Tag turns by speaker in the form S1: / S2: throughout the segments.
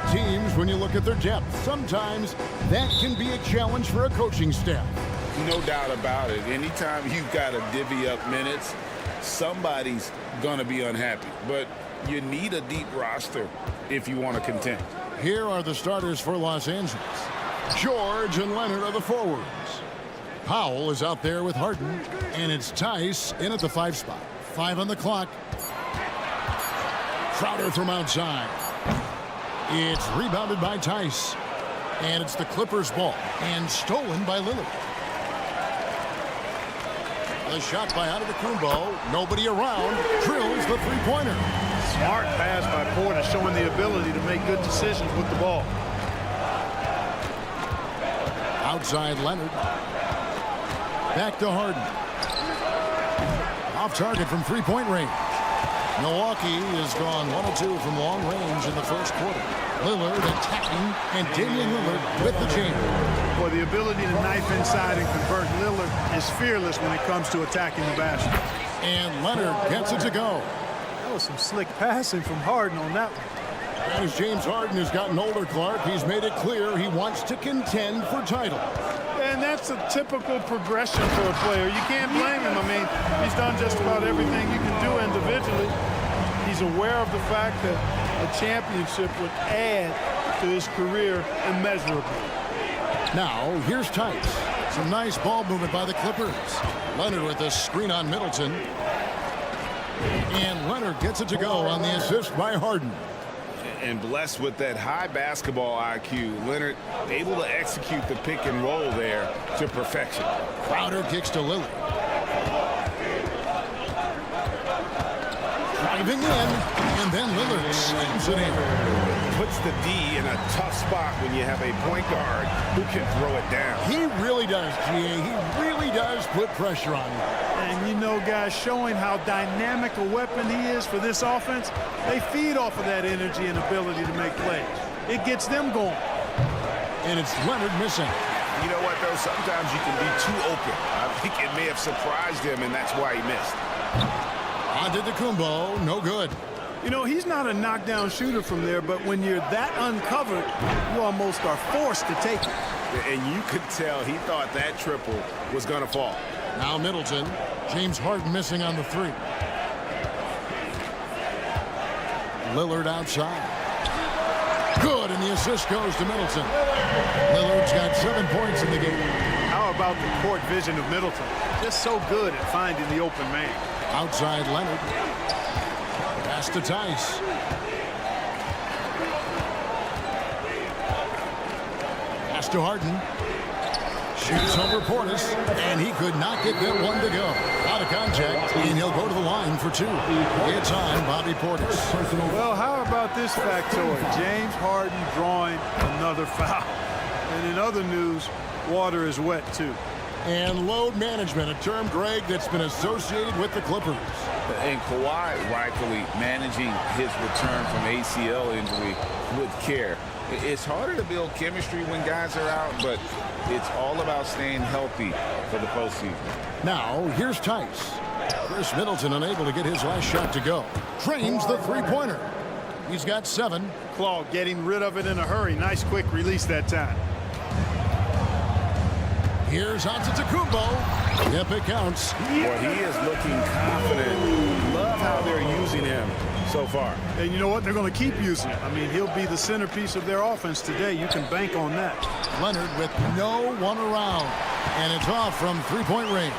S1: both teams, when you look at their depth, sometimes that can be a challenge for a coaching staff.
S2: No doubt about it. Anytime you've got to divvy up minutes, somebody's going to be unhappy. But you need a deep roster if you want to contend.
S1: Here are the starters for Los Angeles. George and Leonard are the forwards. Powell is out there with Harden, and it's Tice in at the 5 spot. 5 on the clock. Crowder from outside. It's rebounded by Tice, and it's the Clippers' ball, and stolen by Lillard. The shot by Antetokounmpo. Nobody around. Drills the three-pointer.
S3: Smart pass by Porter, showing the ability to make good decisions with the ball.
S1: Outside Leonard. Back to Harden. Off target from three-point range. Milwaukee has gone 1 of 2 from long range in the first quarter. Lillard attacking, and Damian Lillard with the jam.
S3: Boy, the ability to knife inside and convert. Lillard is fearless when it comes to attacking the basket.
S1: And Leonard gets it to go.
S3: That was some slick passing from Harden on that one.
S1: As James Harden has gotten older, Clark, he's made it clear he wants to contend for title.
S3: And that's a typical progression for a player. You can't blame him. I mean, he's done just about everything you can do individually. He's aware of the fact that a championship would add to his career immeasurably.
S1: Now, here's Tice. Some nice ball movement by the Clippers. Leonard with a screen on Middleton. And Leonard gets it to go on the assist by Harden.
S2: And blessed with that high basketball IQ, Leonard able to execute the pick and roll there to perfection.
S1: Crowder kicks to Lillard. Driving in, and then Lillard slams it in.
S2: Puts the D in a tough spot when you have a point guard who can throw it down.
S1: He really does, GA. He really does put pressure on him.
S3: And you know, guys, showing how dynamic a weapon he is for this offense, they feed off of that energy and ability to make plays. It gets them going.
S1: And it's Leonard missing.
S2: You know what, though? Sometimes you can be too open. I think it may have surprised him, and that's why he missed.
S1: Antetokounmpo, no good.
S3: You know, he's not a knockdown shooter from there, but when you're that uncovered, you almost are forced to take it.
S2: And you could tell he thought that triple was going to fall.
S1: Now Middleton. James Harden missing on the 3. Lillard outside. Good, and the assist goes to Middleton. Lillard's got 7 points in the game.
S3: How about the court vision of Middleton? Just so good at finding the open man.
S1: Outside Leonard. Pass to Tice. Pass to Harden. Shoots over Portis, and he could not get that one to go. Out of contact, and he'll go to the line for 2. It's on Bobby Portis.
S3: Well, how about this factoid? James Harden drawing another foul. And in other news, water is wet, too.
S1: And load management, a term, Greg, that's been associated with the Clippers.
S2: And Kawhi rightfully managing his return from ACL injury with care. It's harder to build chemistry when guys are out, but it's all about staying healthy for the postseason.
S1: Now, here's Tice. Chris Middleton unable to get his last shot to go. Drains the three-pointer. He's got 7.
S3: Claw getting rid of it in a hurry. Nice quick release that time.
S1: Here's Antetokounmpo. Yep, it counts.
S2: Boy, he is looking confident. Love how they're using him so far.
S3: And you know what? They're going to keep using him. I mean, he'll be the centerpiece of their offense today. You can bank on that.
S1: Leonard with no one around. And it's off from three-point range.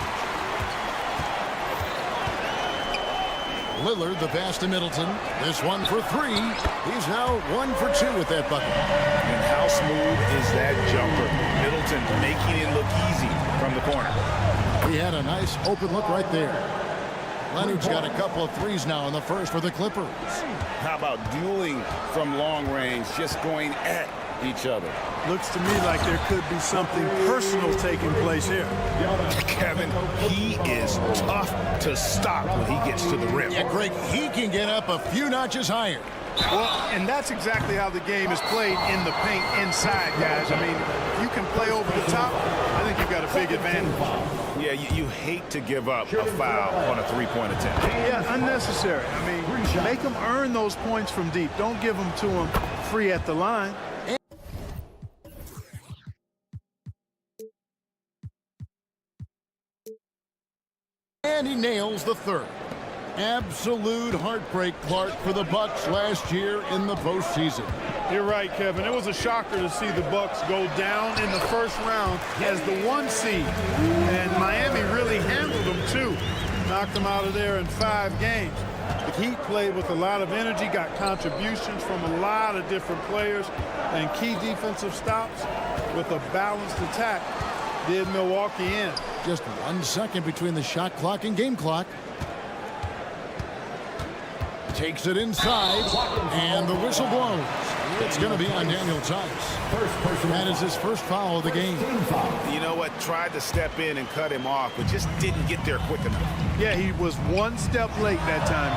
S1: Lillard, the pass to Middleton. This one for 3. He's now 1 for 2 with that bucket.
S2: And how smooth is that jumper? Middleton making it look easy from the corner.
S1: He had a nice open look right there. Leonard's got a couple of 3s now in the first for the Clippers.
S2: How about dueling from long range, just going at each other?
S3: Looks to me like there could be something personal taking place here.
S2: Kevin, he is tough to stop when he gets to the rim.
S1: Yeah, Greg, he can get up a few notches higher.
S3: Well, and that's exactly how the game is played in the paint inside, guys. I mean, if you can play over the top, I think you've got a big advantage.
S2: Yeah, you hate to give up a foul on a three-point attempt.
S3: Yeah, unnecessary. I mean, make them earn those points from deep. Don't give them to them free at the line.
S1: And he nails the third. Absolute heartbreak, Clark, for the Bucks last year in the postseason.
S3: You're right, Kevin. It was a shocker to see the Bucks go down in the first round as the 1 seed. And Miami really handled them, too. Knocked them out of there in 5 games. The Heat played with a lot of energy, got contributions from a lot of different players, and key defensive stops with a balanced attack did Milwaukee in.
S1: Just 1 second between the shot clock and game clock. Takes it inside, and the whistle blows. It's going to be on Daniel Tice. That is his first foul of the game.
S2: You know what? Tried to step in and cut him off, but just didn't get there quick enough.
S3: Yeah, he was 1 step late that time.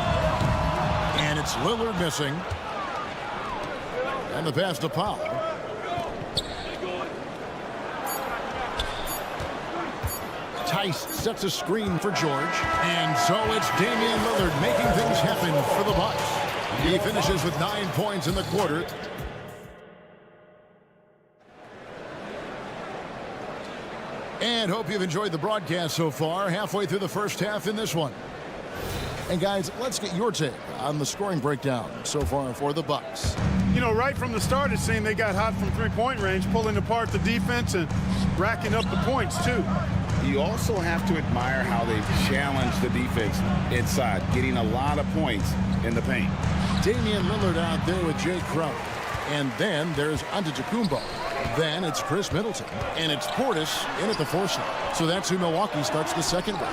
S1: And it's Lillard missing. And the pass to Powell. Tice sets a screen for George. And so it's Damian Lillard making things happen for the Bucks. He finishes with 9 points in the quarter. And hope you've enjoyed the broadcast so far. Halfway through the first half in this one. And guys, let's get your take on the scoring breakdown so far for the Bucks.
S3: You know, right from the start, it seemed they got hot from three-point range, pulling apart the defense and racking up the points, too.
S2: You also have to admire how they've challenged the defense inside, getting a lot of points in the paint.
S1: Damian Lillard out there with Jay Crowder. And then there's Antetokounmpo. Then it's Chris Middleton. And it's Portis in at the 4 slot. So that's who Milwaukee starts the second with.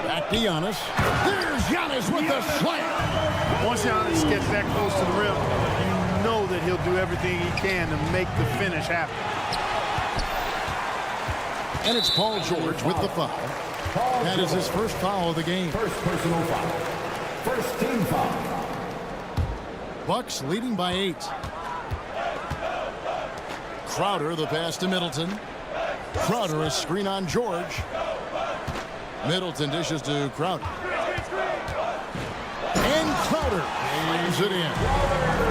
S1: Back to Giannis. There's Giannis with the slam.
S3: Once Giannis gets that close to the rim, you know that he'll do everything he can to make the finish happen.
S1: And it's Paul George with the foul. That is his first foul of the game.
S4: First personal foul. First team foul.
S1: Bucks leading by 8. Crowder, the pass to Middleton. Crowder, a screen on George. Middleton dishes to Crowder. And Crowder lays it in.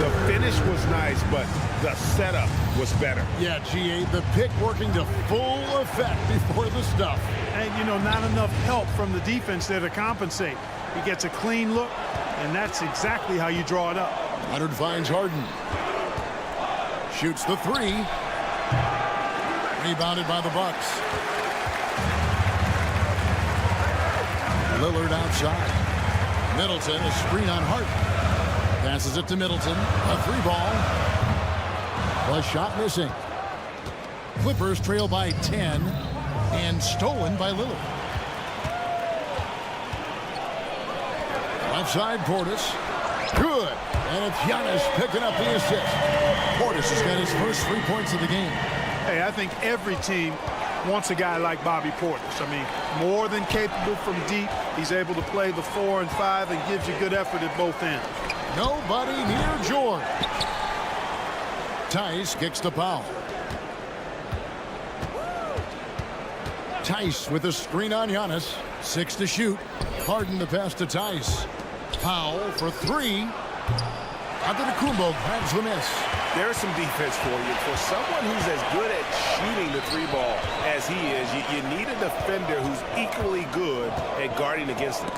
S2: The finish was nice, but the setup was better.
S1: Yeah, GA, the pick working to full effect before the stuff.
S3: And, you know, not enough help from the defense there to compensate. He gets a clean look, and that's exactly how you draw it up.
S1: Leonard finds Harden. Shoots the 3. Rebounded by the Bucks. Lillard outside. Middleton, a screen on Harden. Passes it to Middleton. A 3-ball. The shot missing. Clippers trail by 10 and stolen by Lillard. Left side, Portis. Good. And it's Giannis picking up the assist. Portis has got his first 3 points of the game.
S3: Hey, I think every team wants a guy like Bobby Portis. I mean, more than capable from deep. He's able to play the 4 and 5 and gives you good effort at both ends.
S1: Nobody near George. Tice kicks to Powell. Tice with a screen on Giannis. 6 to shoot. Harden the pass to Tice. Powell for 3. Antetokounmpo grabs the miss.
S2: There's some defense for you. For someone who's as good at shooting the 3-ball as he is, you need a defender who's equally good at guarding against him.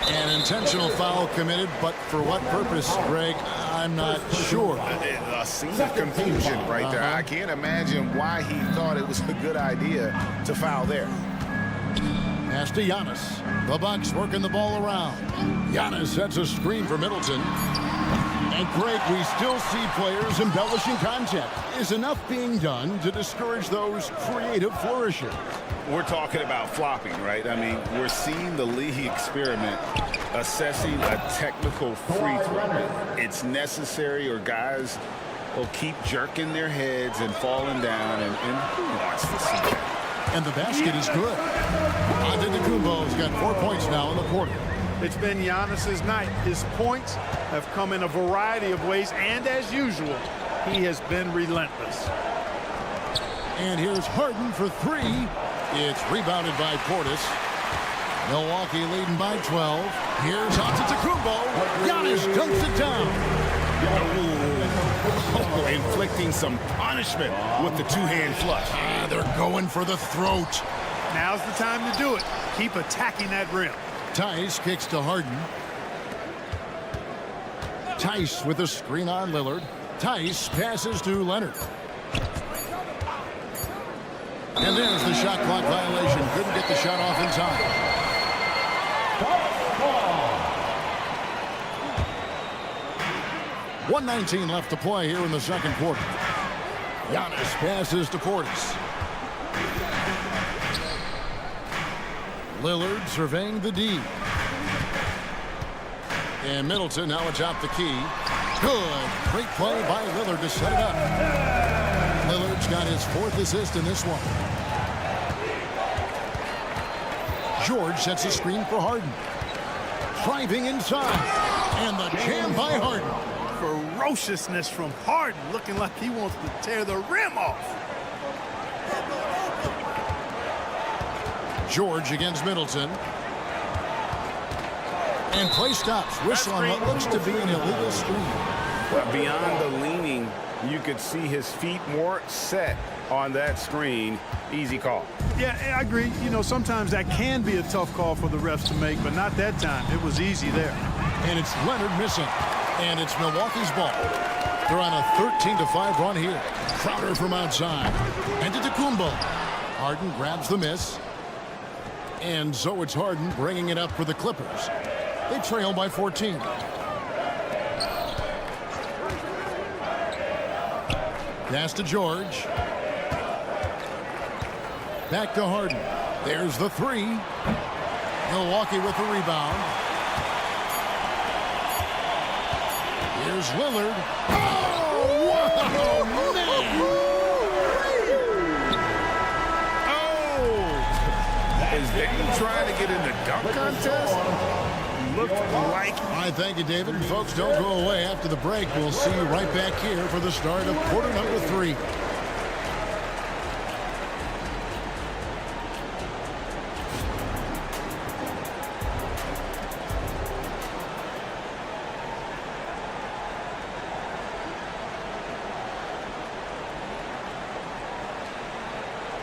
S1: An intentional foul committed, but for what purpose, Greg? I'm not sure.
S2: A scene of confusion right there. I can't imagine why he thought it was a good idea to foul there.
S1: Pass to Giannis. The Bucks working the ball around. Giannis sets a screen for Middleton. And Greg, we still see players embellishing contact. Is enough being done to discourage those creative flourishes?
S2: We're talking about flopping, right? I mean, we're seeing the league experiment assessing a technical free throw. It's necessary or guys will keep jerking their heads and falling down, and who wants to see that?
S1: And the basket is good. Antetokounmpo's got 4 points now in the quarter.
S3: It's been Giannis's night. His points have come in a variety of ways, and as usual, he has been relentless. And
S1: here's Harden for 3. It's rebounded by Portis. Milwaukee leading by 12. Here's Antetokounmpo. Giannis dunks it down.
S5: Oh, inflicting some punishment with the two-hand flush.
S1: They're going for the throat.
S3: Now's the time to do it. Keep attacking that rim.
S1: Tice kicks to Harden. Tice with a screen on Lillard. Tice passes to Leonard. And there's the shot clock violation. Couldn't get the shot off in time. 1:19 left to play here in the second quarter. Giannis passes to Portis. Lillard surveying the D. And Middleton now atop the key. Good. Great play by Lillard to set it up. Lillard's got his 4th assist in this one. George sets a screen for Harden. Driving inside. And the jam by Harden.
S3: Ferociousness from Harden, looking like he wants to tear the rim off.
S1: George against Middleton. And play stops. Whistle on what looks to be an illegal screen.
S5: Well, beyond the leaning, you could see his feet more set on that screen. Easy call.
S3: Yeah, I agree. You know, sometimes that can be a tough call for the refs to make, but not that time. It was easy there.
S1: And it's Leonard missing. And it's Milwaukee's ball. They're on a 13-5 run here. Crowder from outside. And to Antetokounmpo. Harden grabs the miss. And so it's Harden bringing it up for the Clippers. They trail by 14. Pass to George. Back to Harden. There's the 3. Milwaukee with the rebound. Here's Lillard. Oh, wow, man!
S5: Oh! Is Dame trying to get in the dunk contest? Looked like...
S1: I thank you, David. And folks, don't go away. After the break, we'll see you right back here for the start of quarter number 3.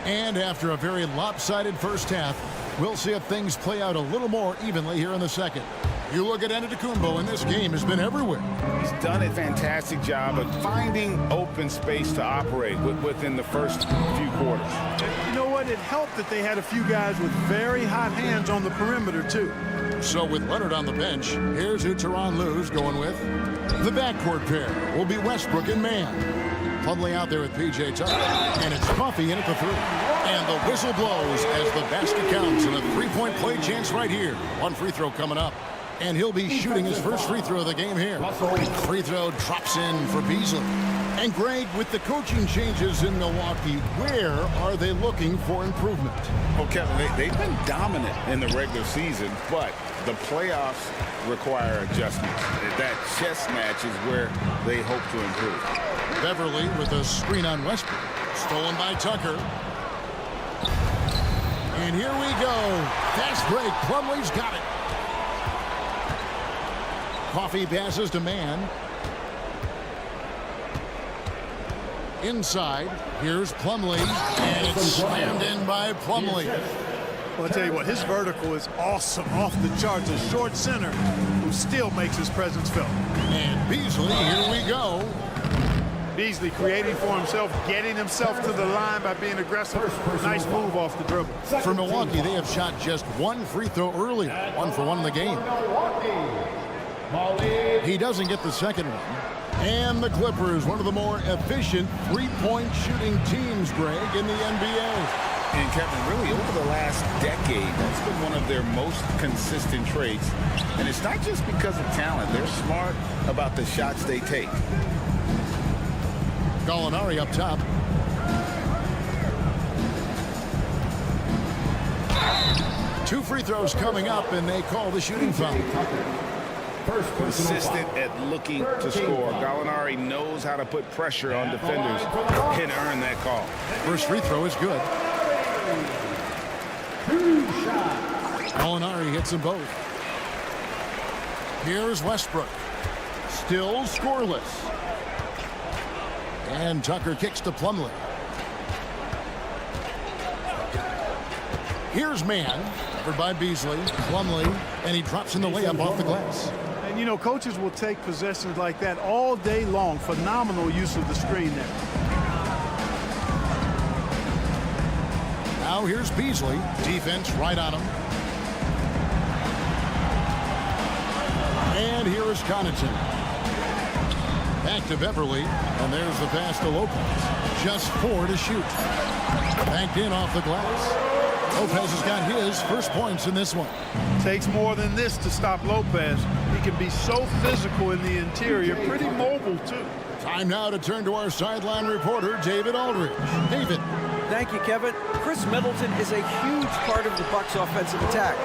S1: And after a very lopsided first half, we'll see if things play out a little more evenly here in the second. You look at Antetokounmpo, and this game has been everywhere.
S5: He's done a fantastic job of finding open space to operate within the first few quarters.
S3: You know what? It helped that they had a few guys with very hot hands on the perimeter, too.
S1: So with Leonard on the bench, here's who Tyronn Lue's going with. The backcourt pair will be Westbrook and Mann. Plumlee out there with P.J. Tucker. And it's Buffy in at the 3. And the whistle blows as the basket counts. And a 3-point play chance right here. One free throw coming up. And he'll be shooting his first free throw of the game here. Free throw drops in for Beasley. And Greg, with the coaching changes in Milwaukee, where are they looking for improvement?
S5: Well, Kevin, they've been dominant in the regular season, but the playoffs require adjustments. That chess match is where they hope to improve.
S1: Beverly with a screen on Westbrook. Stolen by Tucker. And here we go. Fast break. Plumlee's got it. Coffee passes to Mann. Inside. Here's Plumlee. And it's slammed in by Plumlee.
S3: Well, I'll tell you what, his vertical is awesome, off the charts. A short center who still makes his presence felt.
S1: And Beasley, here we go.
S3: Beasley creating for himself, getting himself to the line by being aggressive. Nice move off the dribble.
S1: For Milwaukee, they have shot just one free throw earlier. 1 for 1 in the game. He doesn't get the second one. And the Clippers, one of the more efficient three-point shooting teams, Greg, in the NBA.
S5: And Kevin, really over the last decade, that's been one of their most consistent traits. And it's not just because of talent. They're smart about the shots they take.
S1: Gallinari up top. Two free throws coming up, and they call the shooting foul.
S5: Consistent at looking to score. Gallinari knows how to put pressure on defenders and earn that call.
S1: First free throw is good. Gallinari hits them both. Here's Westbrook. Still scoreless. And Tucker kicks to Plumlee. Here's Mann, covered by Beasley. Plumlee, and he drops in the layup off the glass.
S3: And, you know, coaches will take possessions like that all day long. Phenomenal use of the screen there.
S1: Now here's Beasley. Defense right on him. And here is Connaughton. Back to Beverly. And there's the pass to Lopez. Just 4 to shoot. Banked in off the glass. Lopez has got his first points in this one.
S3: Takes more than this to stop Lopez. He can be so physical in the interior, pretty mobile too.
S1: Time now to turn to our sideline reporter, David Aldridge. David.
S6: Thank you, Kevin. Chris Middleton is a huge part of the Bucks' offensive attack.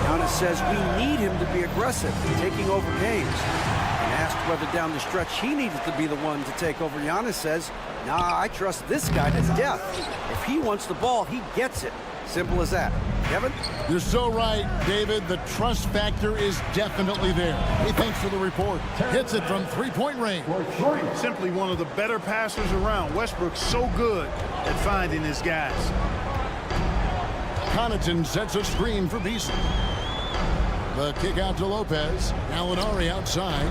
S6: Giannis says we need him to be aggressive, taking over games. And asked whether down the stretch he needed to be the one to take over, Giannis says, nah, I trust this guy to death. If he wants the ball, he gets it. Simple as that. Kevin?
S1: You're so right, David. The trust factor is definitely there. Hey, thanks for the report. Hits it from three-point range.
S3: Simply one of the better passers around. Westbrook's so good at finding his guys.
S1: Connaughton sets a screen for Beasley. The kick out to Lopez. Gallinari outside.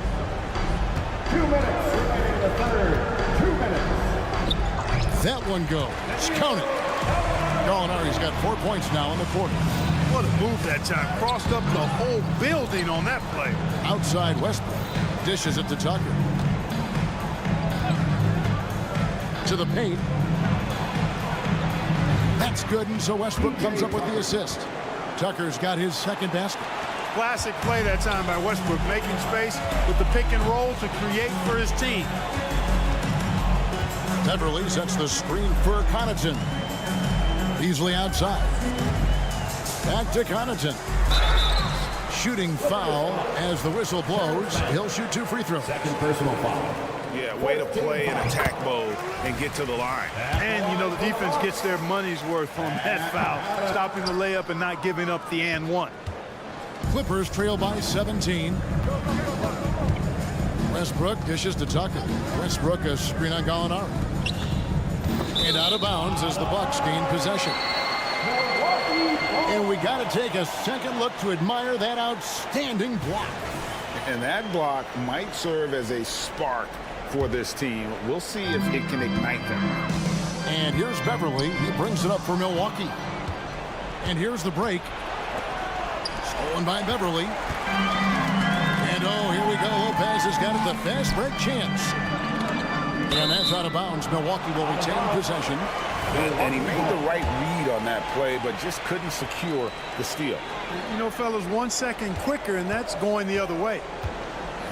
S4: 2 minutes remaining in the third. 2 minutes.
S1: That one goes. Count it. Gallinari's got 4 points now in the quarter.
S3: What a move that time. Crossed up the whole building on that play.
S1: Outside Westbrook. Dishes it to Tucker. To the paint. That's good, and so Westbrook comes up with the assist. Tucker's got his second basket.
S3: Classic play that time by Westbrook, making space with the pick and roll to create for his team.
S1: Beverly sets the screen for Connaughton. Beasley outside. Back to Connaughton. Shooting foul as the whistle blows. He'll shoot 2 free throws.
S4: Second personal foul.
S5: Yeah, way to play in attack mode and get to the line.
S3: And, you know, the defense gets their money's worth on that foul, stopping the layup and not giving up the and one.
S1: Clippers trail by 17. Westbrook dishes to Tucker. Westbrook a screen on Gallinari. And out of bounds as the Bucks gain possession. And we got to take a second look to admire that outstanding block.
S5: And that block might serve as a spark for this team. We'll see if it can ignite them.
S1: And here's Beverly. He brings it up for Milwaukee. And here's the break. Stolen by Beverly. And oh, here we go. Lopez has got it, the fast break chance. And that's out of bounds. Milwaukee will retain possession.
S5: And he made the right read on that play, but just couldn't secure the steal.
S3: You know, fellas, 1 second quicker, and that's going the other way.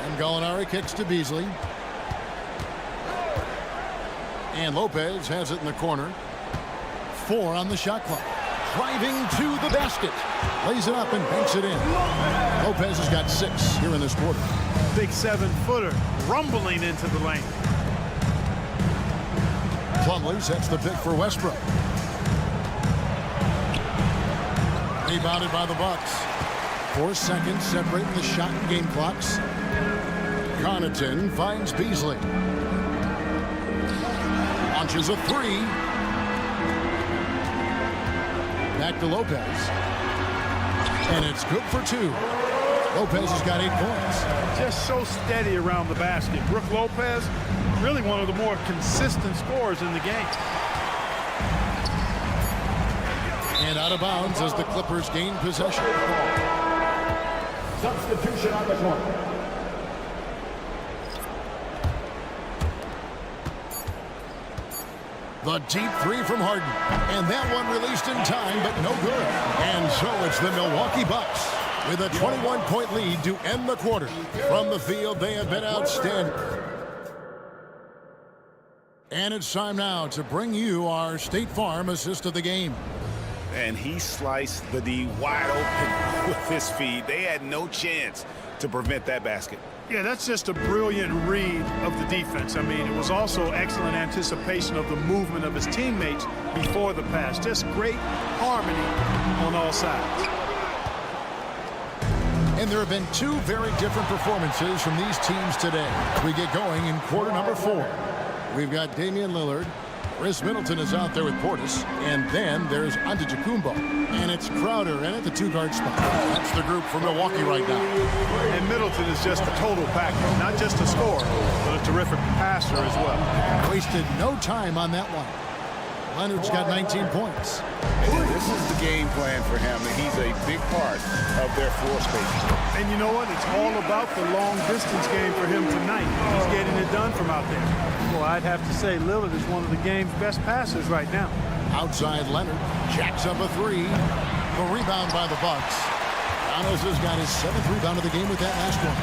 S1: And Gallinari kicks to Beasley. And Lopez has it in the corner. 4 on the shot clock. Driving to the basket. Lays it up and banks it in. Lopez has got 6 here in this quarter.
S3: Big 7-footer rumbling into the lane.
S1: Plumlee sets the pick for Westbrook. Rebounded by the Bucks. 4 seconds separating the shot and game clocks. Connaughton finds Beasley. Launches a 3. Back to Lopez. And it's good for 2. Lopez has got 8 points.
S3: Just so steady around the basket. Brook Lopez, really one of the more consistent scorers in the game.
S1: And out of bounds as the Clippers gain possession.
S4: Substitution on the court.
S1: The deep 3 from Harden. And that one released in time, but no good. And so it's the Milwaukee Bucks with a 21-point lead to end the quarter. From the field, they have been outstanding. And it's time now to bring you our State Farm assist of the game.
S5: And he sliced the D wide open with his feed. They had no chance to prevent that basket.
S3: Yeah, that's just a brilliant read of the defense. I mean, it was also excellent anticipation of the movement of his teammates before the pass. Just great harmony on all sides.
S1: And there have been two very different performances from these teams today. We get going in quarter number 4. We've got Damian Lillard. Chris Middleton is out there with Portis. And then there's Antetokounmpo. And it's Crowder in at the 2-guard spot. That's the group for Milwaukee right now.
S3: And Middleton is just a total package. Not just a scorer, but a terrific passer as well.
S1: Wasted no time on that one. Leonard's got 19 points.
S5: And this is the game plan for him. He's a big part of their floor spacing.
S3: And you know what? It's all about the long-distance game for him tonight. He's getting it done from out there. Well, I'd have to say Lillard is one of the game's best passers right now.
S1: Outside Leonard jacks up a 3. The rebound by the Bucks. Giannis has got his 7th rebound of the game with that last one.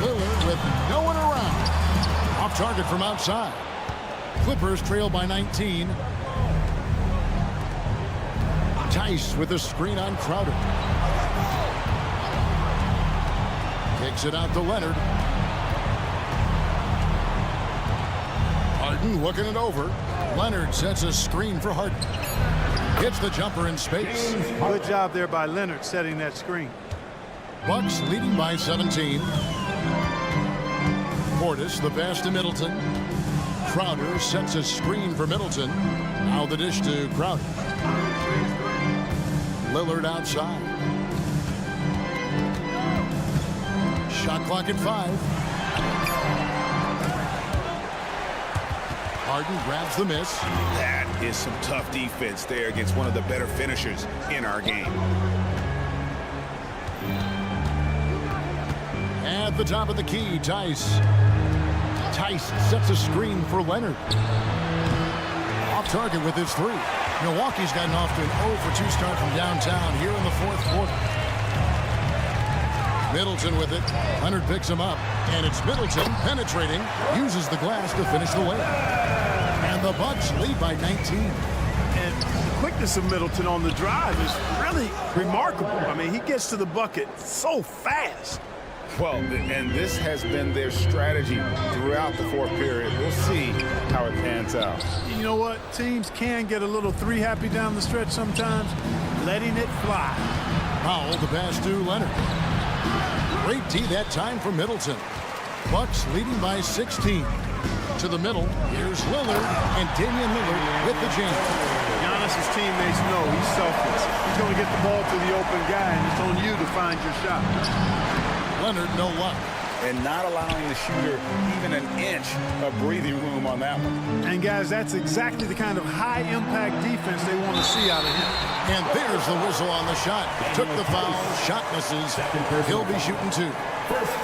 S1: Lillard with no one around. Off target from outside. Clippers trail by 19. Tice with a screen on Crowder. Kicks it out to Leonard. Harden looking it over. Leonard sets a screen for Harden. Hits the jumper in space.
S3: Good job there by Leonard setting that screen.
S1: Bucks leading by 17. Portis the pass to Middleton. Crowder sets a screen for Middleton. Now the dish to Crowder. Lillard outside. Shot clock at 5. Harden grabs the miss.
S5: That is some tough defense there against one of the better finishers in our game.
S1: At the top of the key, Tice. Tice sets a screen for Leonard. Off target with his 3. Milwaukee's gotten off to an 0-for-2 start from downtown here in the 4th quarter. Middleton with it. Leonard picks him up. And it's Middleton penetrating. Uses the glass to finish the win. And the Bucks lead by 19.
S3: And the quickness of Middleton on the drive is really remarkable. I mean, he gets to the bucket so fast.
S5: Well, and this has been their strategy throughout the 4th period. We'll see how it pans out.
S3: You know what? Teams can get a little 3-happy down the stretch sometimes. Letting it fly.
S1: Powell the pass to Leonard. Great D that time for Middleton. Bucks leading by 16. To the middle, here's Lillard, and Damian Lillard with the jam.
S3: Giannis' teammates know he's selfless. He's going to get the ball to the open guy, and it's on you to find your shot.
S1: Leonard, no luck.
S5: And not allowing the shooter even an inch of breathing room on that one.
S3: And, guys, that's exactly the kind of high-impact defense they want to see out of him.
S1: And there's the whistle on the shot. Took the foul. Shot misses. He'll be shooting 2.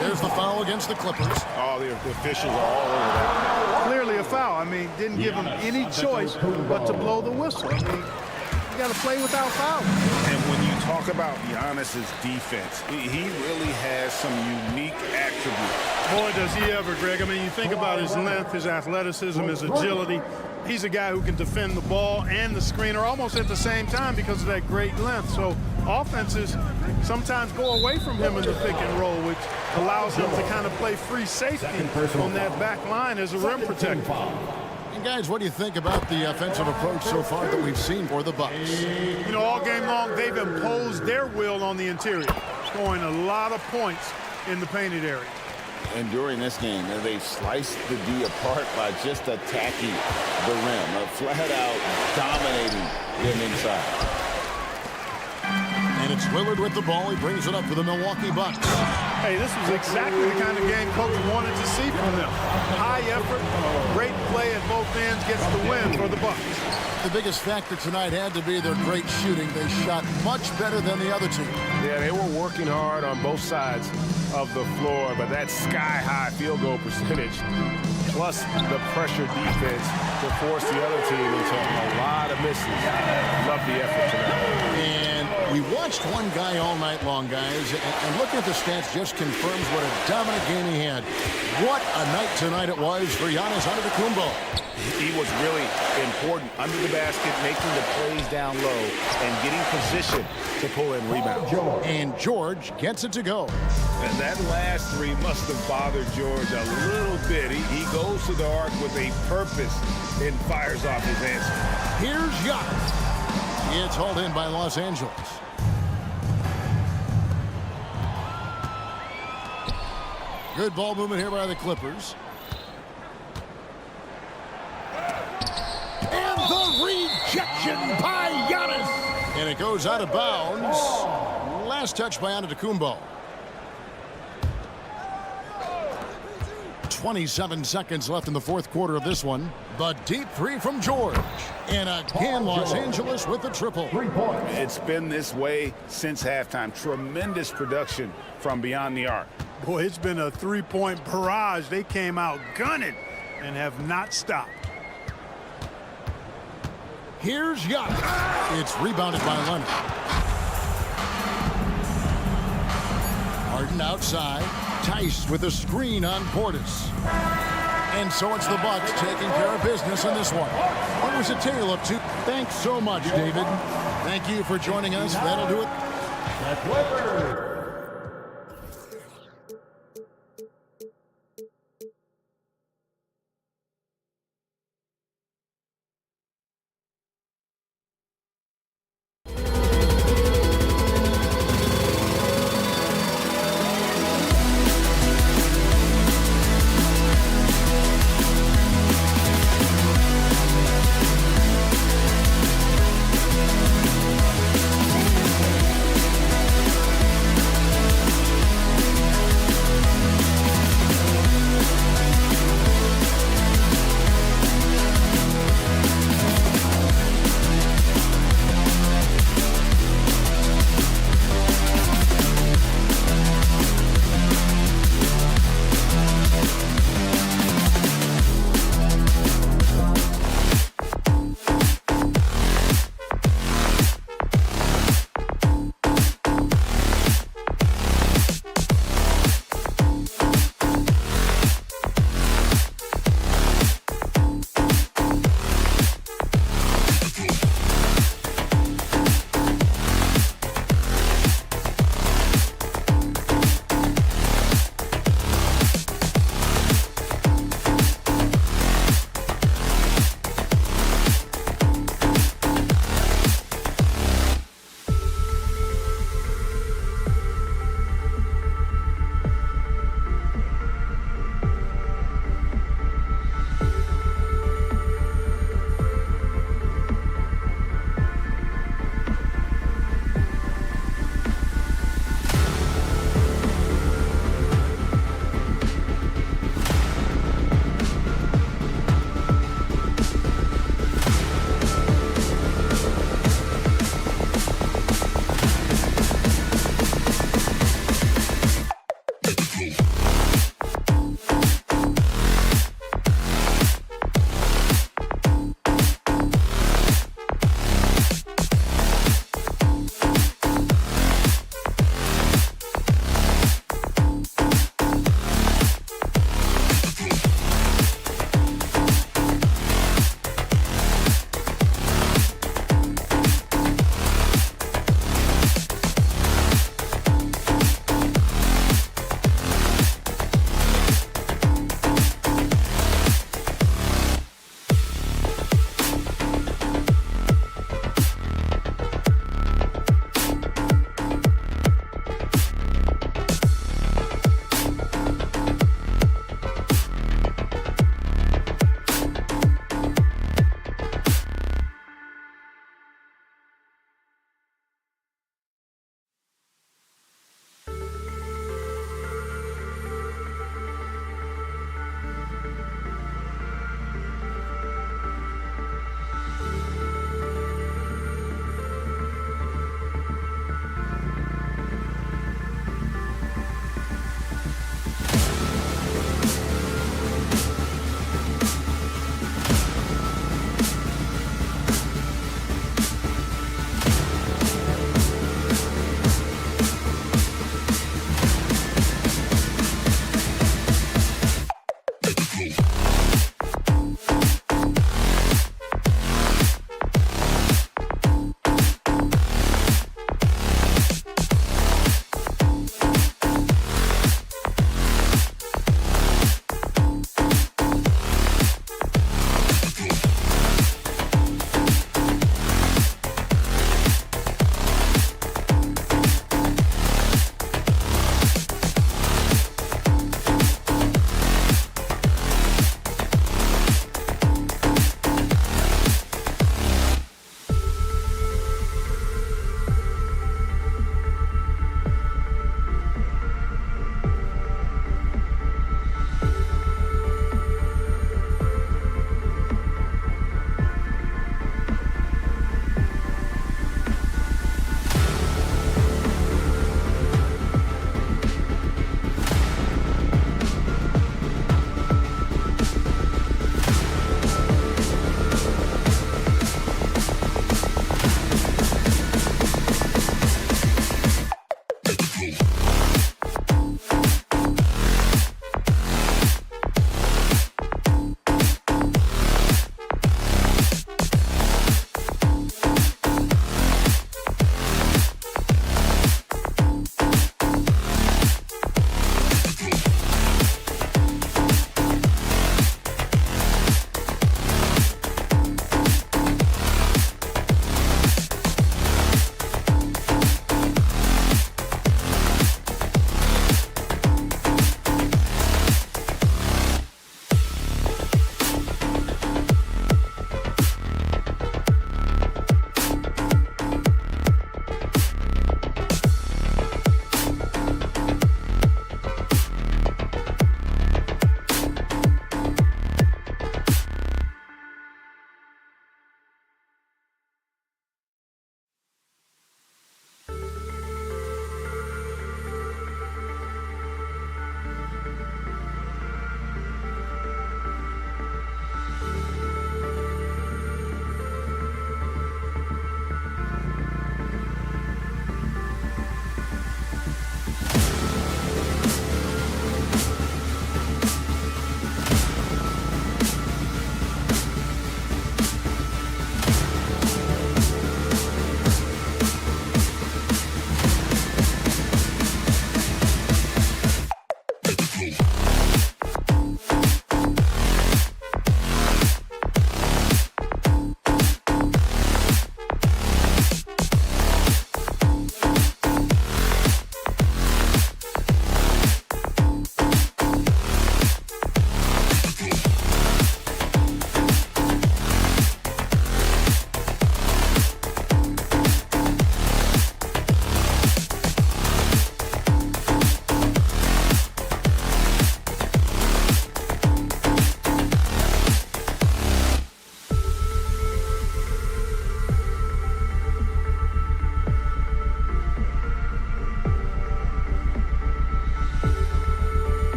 S1: There's the foul against the Clippers.
S5: Oh, the officials are all over that.
S3: Clearly a foul. I mean, didn't give him any choice but to blow the whistle. I mean, you got to play without foul.
S5: And when you talk about Giannis's defense, he really has some unique attributes.
S3: Boy, does he ever, Greg. I mean, you think about his length, his athleticism, his agility. He's a guy who can defend the ball and the screener almost at the same time because of that great length. So offenses sometimes go away from him in the pick and roll, which allows him to kind of play free safety on that back line as a rim protector.
S1: And guys, what do you think about the offensive approach so far that we've seen for the Bucks?
S3: You know, all game long, they've imposed their will on the interior, scoring a lot of points in the painted area.
S5: And during this game, they've sliced the D apart by just attacking the rim, flat out dominating them inside.
S1: And it's Lillard with the ball. He brings it up for the Milwaukee Bucks.
S3: Hey, this was exactly the kind of game coach wanted to see from them. High effort, great play at both ends, gets the win for the Bucks.
S1: The biggest factor tonight had to be their great shooting. They shot much better than the other team.
S7: Yeah, they were working hard on both sides of the floor, but that sky-high field goal percentage, plus the pressure defense to force the other team into a lot of misses. Love the effort tonight.
S1: And we watched one guy all night long, guys, and looking at the stats just confirms what a dominant game he had. What a night tonight it was for Giannis Antetokounmpo.
S5: He was really important under the basket, making the plays down low and getting position to pull in rebounds.
S1: And George gets it to go.
S5: And that last 3 must have bothered George a little bit. He goes to the arc with a purpose and fires off his answer.
S1: Here's Giannis. It's hauled in by Los Angeles. Good ball movement here by the Clippers. And the rejection by Giannis. And it goes out of bounds. Last touch by Antetokounmpo. 27 seconds left in the fourth quarter of this one. The deep three from George. And again, Los Angeles with the triple.
S4: 3 points.
S5: It's been this way since halftime. Tremendous production from beyond the arc.
S3: Boy, it's been a three-point barrage. They came out gunning and have not stopped.
S1: Here's Giannis. It's rebounded by Leonard. Harden outside. Tice with a screen on Portis. And so it's the Bucks taking care of business in this one. It was a tale of two. Thanks so much, David. Thank you for joining us. That'll do it.
S4: The Clippers.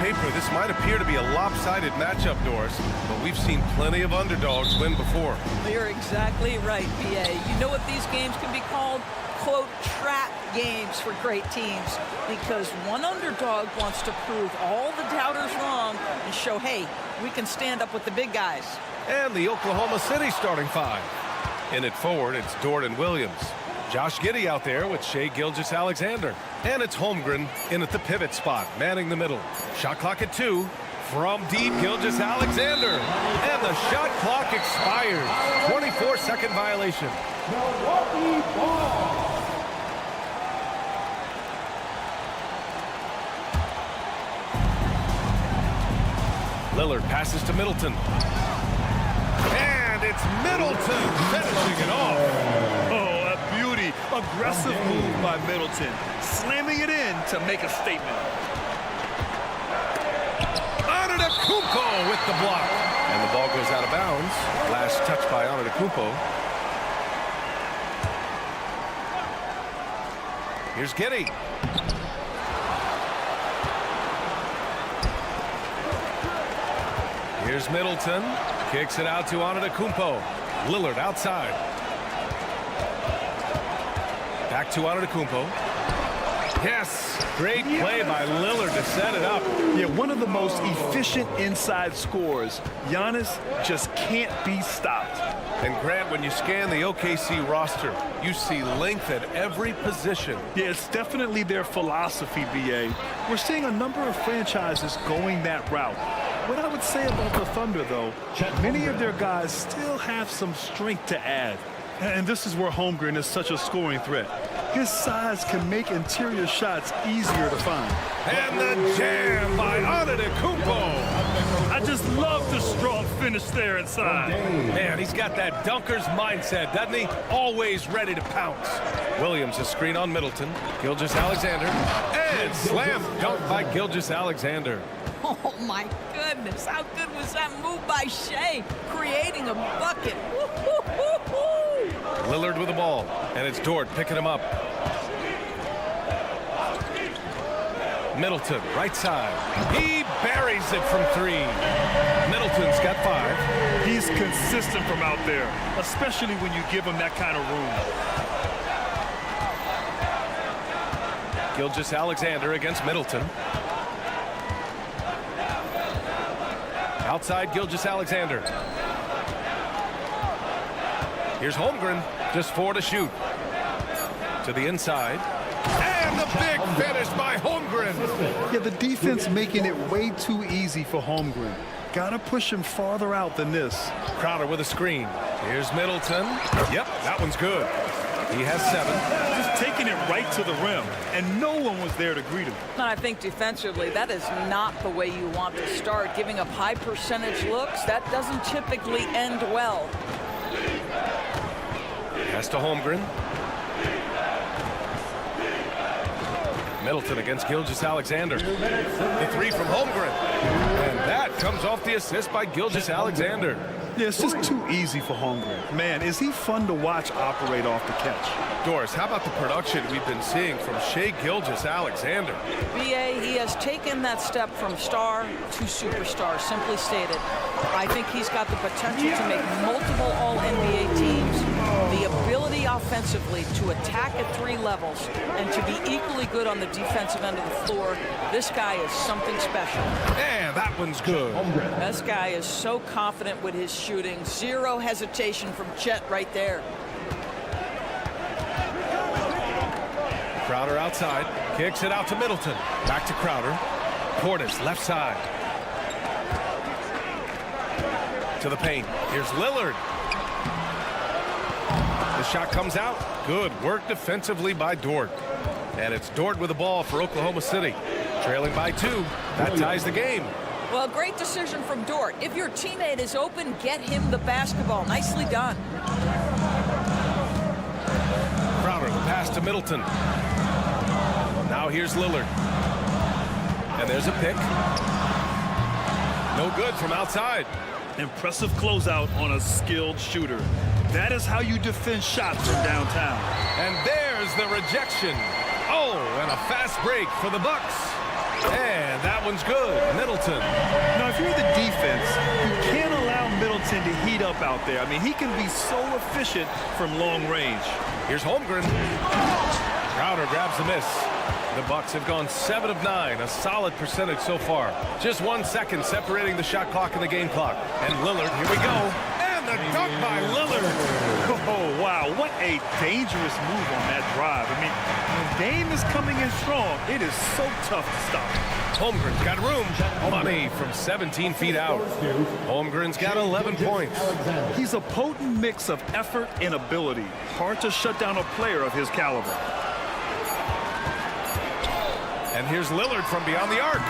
S7: paper, this might appear to be a lopsided matchup, Doris, but we've seen plenty of underdogs win before.
S8: You're exactly right, BA. You know what these games can be called? Quote, trap games for great teams, because one underdog wants to prove all the doubters wrong and show, hey, we can stand up with the big guys.
S7: And the Oklahoma City starting five. In it forward, it's Dort and Williams. Josh Giddey out there with Shai Gilgeous-Alexander. And it's Holmgren in at the pivot spot, manning the middle. Shot clock at 2. From deep, Gilgeous-Alexander. And the shot clock expires. 24-second violation.
S4: Milwaukee ball.
S7: Lillard passes to Middleton. And it's Middleton finishing it off.
S9: Oh, a beauty. Aggressive move by Middleton. Slamming it in to make a statement.
S7: Antetokounmpo with the block. And the ball goes out of bounds. Last touch by Antetokounmpo. Here's Giddey. Here's Middleton. Kicks it out to Antetokounmpo. Lillard outside. Back to Antetokounmpo. Yes, great play by Lillard to set it up.
S9: Yeah, one of the most efficient inside scorers. Giannis just can't be stopped.
S7: And Grant, when you scan the OKC roster, you see length at every position.
S9: Yeah, it's definitely their philosophy, BA. We're seeing a number of franchises going that route. What I would say about the Thunder, though, many of their guys still have some strength to add. And this is where Holmgren is such a scoring threat. His size can make interior shots easier to find.
S7: And the jam by Antetokounmpo.
S9: I just love the strong finish there inside.
S7: Man, he's got that dunker's mindset, doesn't he? Always ready to pounce. Williams, a screen on Middleton. Gilgeous-Alexander. And slam dunk by Gilgeous-Alexander.
S8: Oh, my goodness. How good was that move by Shai, creating a bucket? Woo-hoo-hoo-hoo.
S7: Lillard with the ball, and it's Dort picking him up. Middleton, right side. He buries it from 3. Middleton's got 5.
S9: He's consistent from out there, especially when you give him that kind of room.
S7: Gilgeous-Alexander against Middleton. Outside Gilgeous-Alexander. Here's Holmgren, just 4 to shoot. To the inside. And the big finish by Holmgren.
S9: Yeah, the defense making it way too easy for Holmgren. Gotta push him farther out than this.
S7: Crowder with a screen. Here's Middleton. Yep, that one's good. He has 7.
S9: Just taking it right to the rim, and no one was there to greet him.
S8: And I think defensively, that is not the way you want to start. Giving up high percentage looks, that doesn't typically end well.
S7: Pass to Holmgren. Middleton against Gilgeous-Alexander. The 3 from Holmgren. And that comes off the assist by Gilgeous-Alexander.
S9: Yeah, it's just too easy for Holmgren. Man, is he fun to watch operate off the catch.
S7: Doris, how about the production we've been seeing from Shai Gilgeous-Alexander?
S8: BA, he has taken that step from star to superstar, simply stated. I think he's got the potential to make multiple All-NBA teams. The ability offensively to attack at 3 levels and to be equally good on the defensive end of the floor. This guy is something special.
S7: And that one's good.
S8: This guy is so confident with his shooting. 0 hesitation from Chet right there.
S7: Crowder outside, kicks it out to Middleton. Back to Crowder. Portis left side. To the paint. Here's Lillard. The shot comes out. Good work defensively by Dort. And it's Dort with the ball for Oklahoma City. Trailing by 2. That ties the game.
S8: Well, great decision from Dort. If your teammate is open, get him the basketball. Nicely done.
S7: Crowder, the pass to Middleton. Now here's Lillard. And there's a pick. No good from outside.
S9: Impressive closeout on a skilled shooter. That is how you defend shots from downtown.
S7: And there's the rejection. Oh, and a fast break for the Bucks. And that one's good. Middleton.
S9: Now, if you're the defense, you can't allow Middleton to heat up out there. I mean, he can be so efficient from long range.
S7: Here's Holmgren. Crowder grabs the miss. The Bucks have gone 7 of 9, a solid percentage so far. Just 1 second separating the shot clock and the game clock. And Lillard, here we go. And the dunk by Lillard.
S9: Oh, wow, what a dangerous move on that drive. I mean, when the game is coming in strong, it is so tough to stop.
S7: Holmgren's got room. Money from 17 feet out. Holmgren's got 11 points.
S9: He's a potent mix of effort and ability. Hard to shut down a player of his caliber.
S7: And here's Lillard from beyond the arc.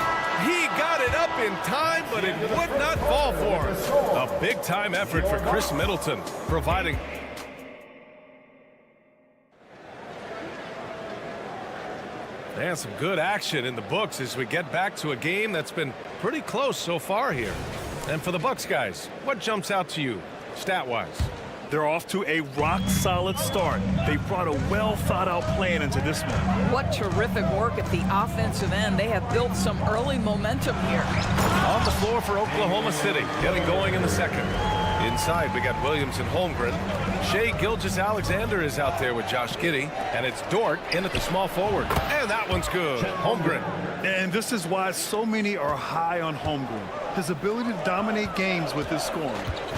S7: He got it up in time, but it would not fall for him. A big-time effort for Chris Middleton, providing... And some good action in the books as we get back to a game that's been pretty close so far here. And for the Bucks guys, what jumps out to you, stat-wise?
S9: They're off to a rock-solid start. They brought a well-thought-out plan into this one.
S8: What terrific work at the offensive end. They have built some early momentum here.
S7: On the floor for Oklahoma City, getting going in the second. Inside, we got Williams and Holmgren. Shai Gilgeous-Alexander is out there with Josh Giddey, and it's Dort in at the small forward. And that one's good. Holmgren.
S9: And this is why so many are high on Holmgren. His ability to dominate games with his scoring.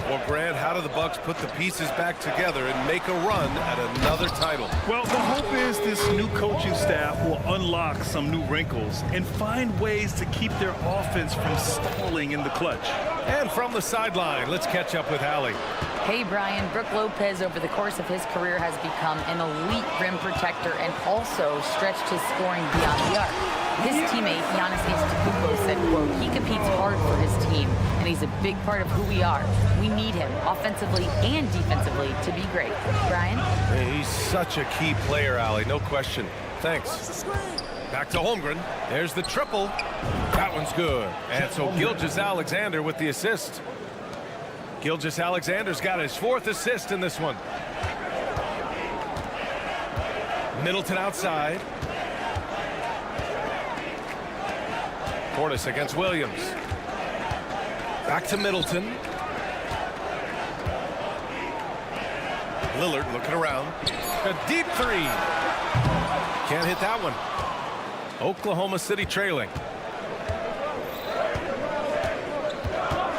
S7: Well, Grant, how do the Bucks put the pieces back together and make a run at another title?
S9: Well, the hope is this new coaching staff will unlock some new wrinkles and find ways to keep their offense from stalling in the clutch.
S7: And from the sideline, let's catch up with Allie.
S10: Hey, Brian. Brook Lopez, over the course of his career, has become an elite rim protector and also stretched his scoring beyond the arc. His teammate, Giannis Antetokounmpo, said, quote, he competes hard for his team, and he's a big part of who we are. We need him, offensively and defensively, to be great. Brian?
S7: Hey, he's such a key player, Allie, no question. Thanks. Back to Holmgren. There's the triple. That one's good. And so Gilgeous-Alexander with the assist. Gilgeous-Alexander's got his 4th assist in this one. Middleton outside. Portis against Williams. Back to Middleton. Lillard looking around. A deep 3. Can't hit that one. Oklahoma City trailing.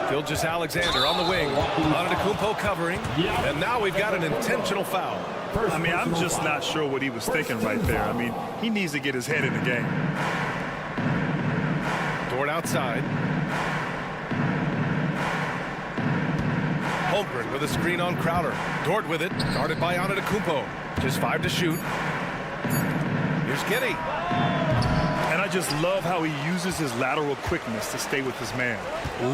S7: Gilgeous-Alexander on the wing. Antetokounmpo covering. And now we've got an intentional foul.
S9: I mean, I'm just not sure what he was thinking right there. I mean, he needs to get his head in the game.
S7: Dort outside. Holmgren with a screen on Crowder. Dort with it. Guarded by Antetokounmpo. Just 5 to shoot. Here's Giddey.
S9: And I just love how he uses his lateral quickness to stay with his man.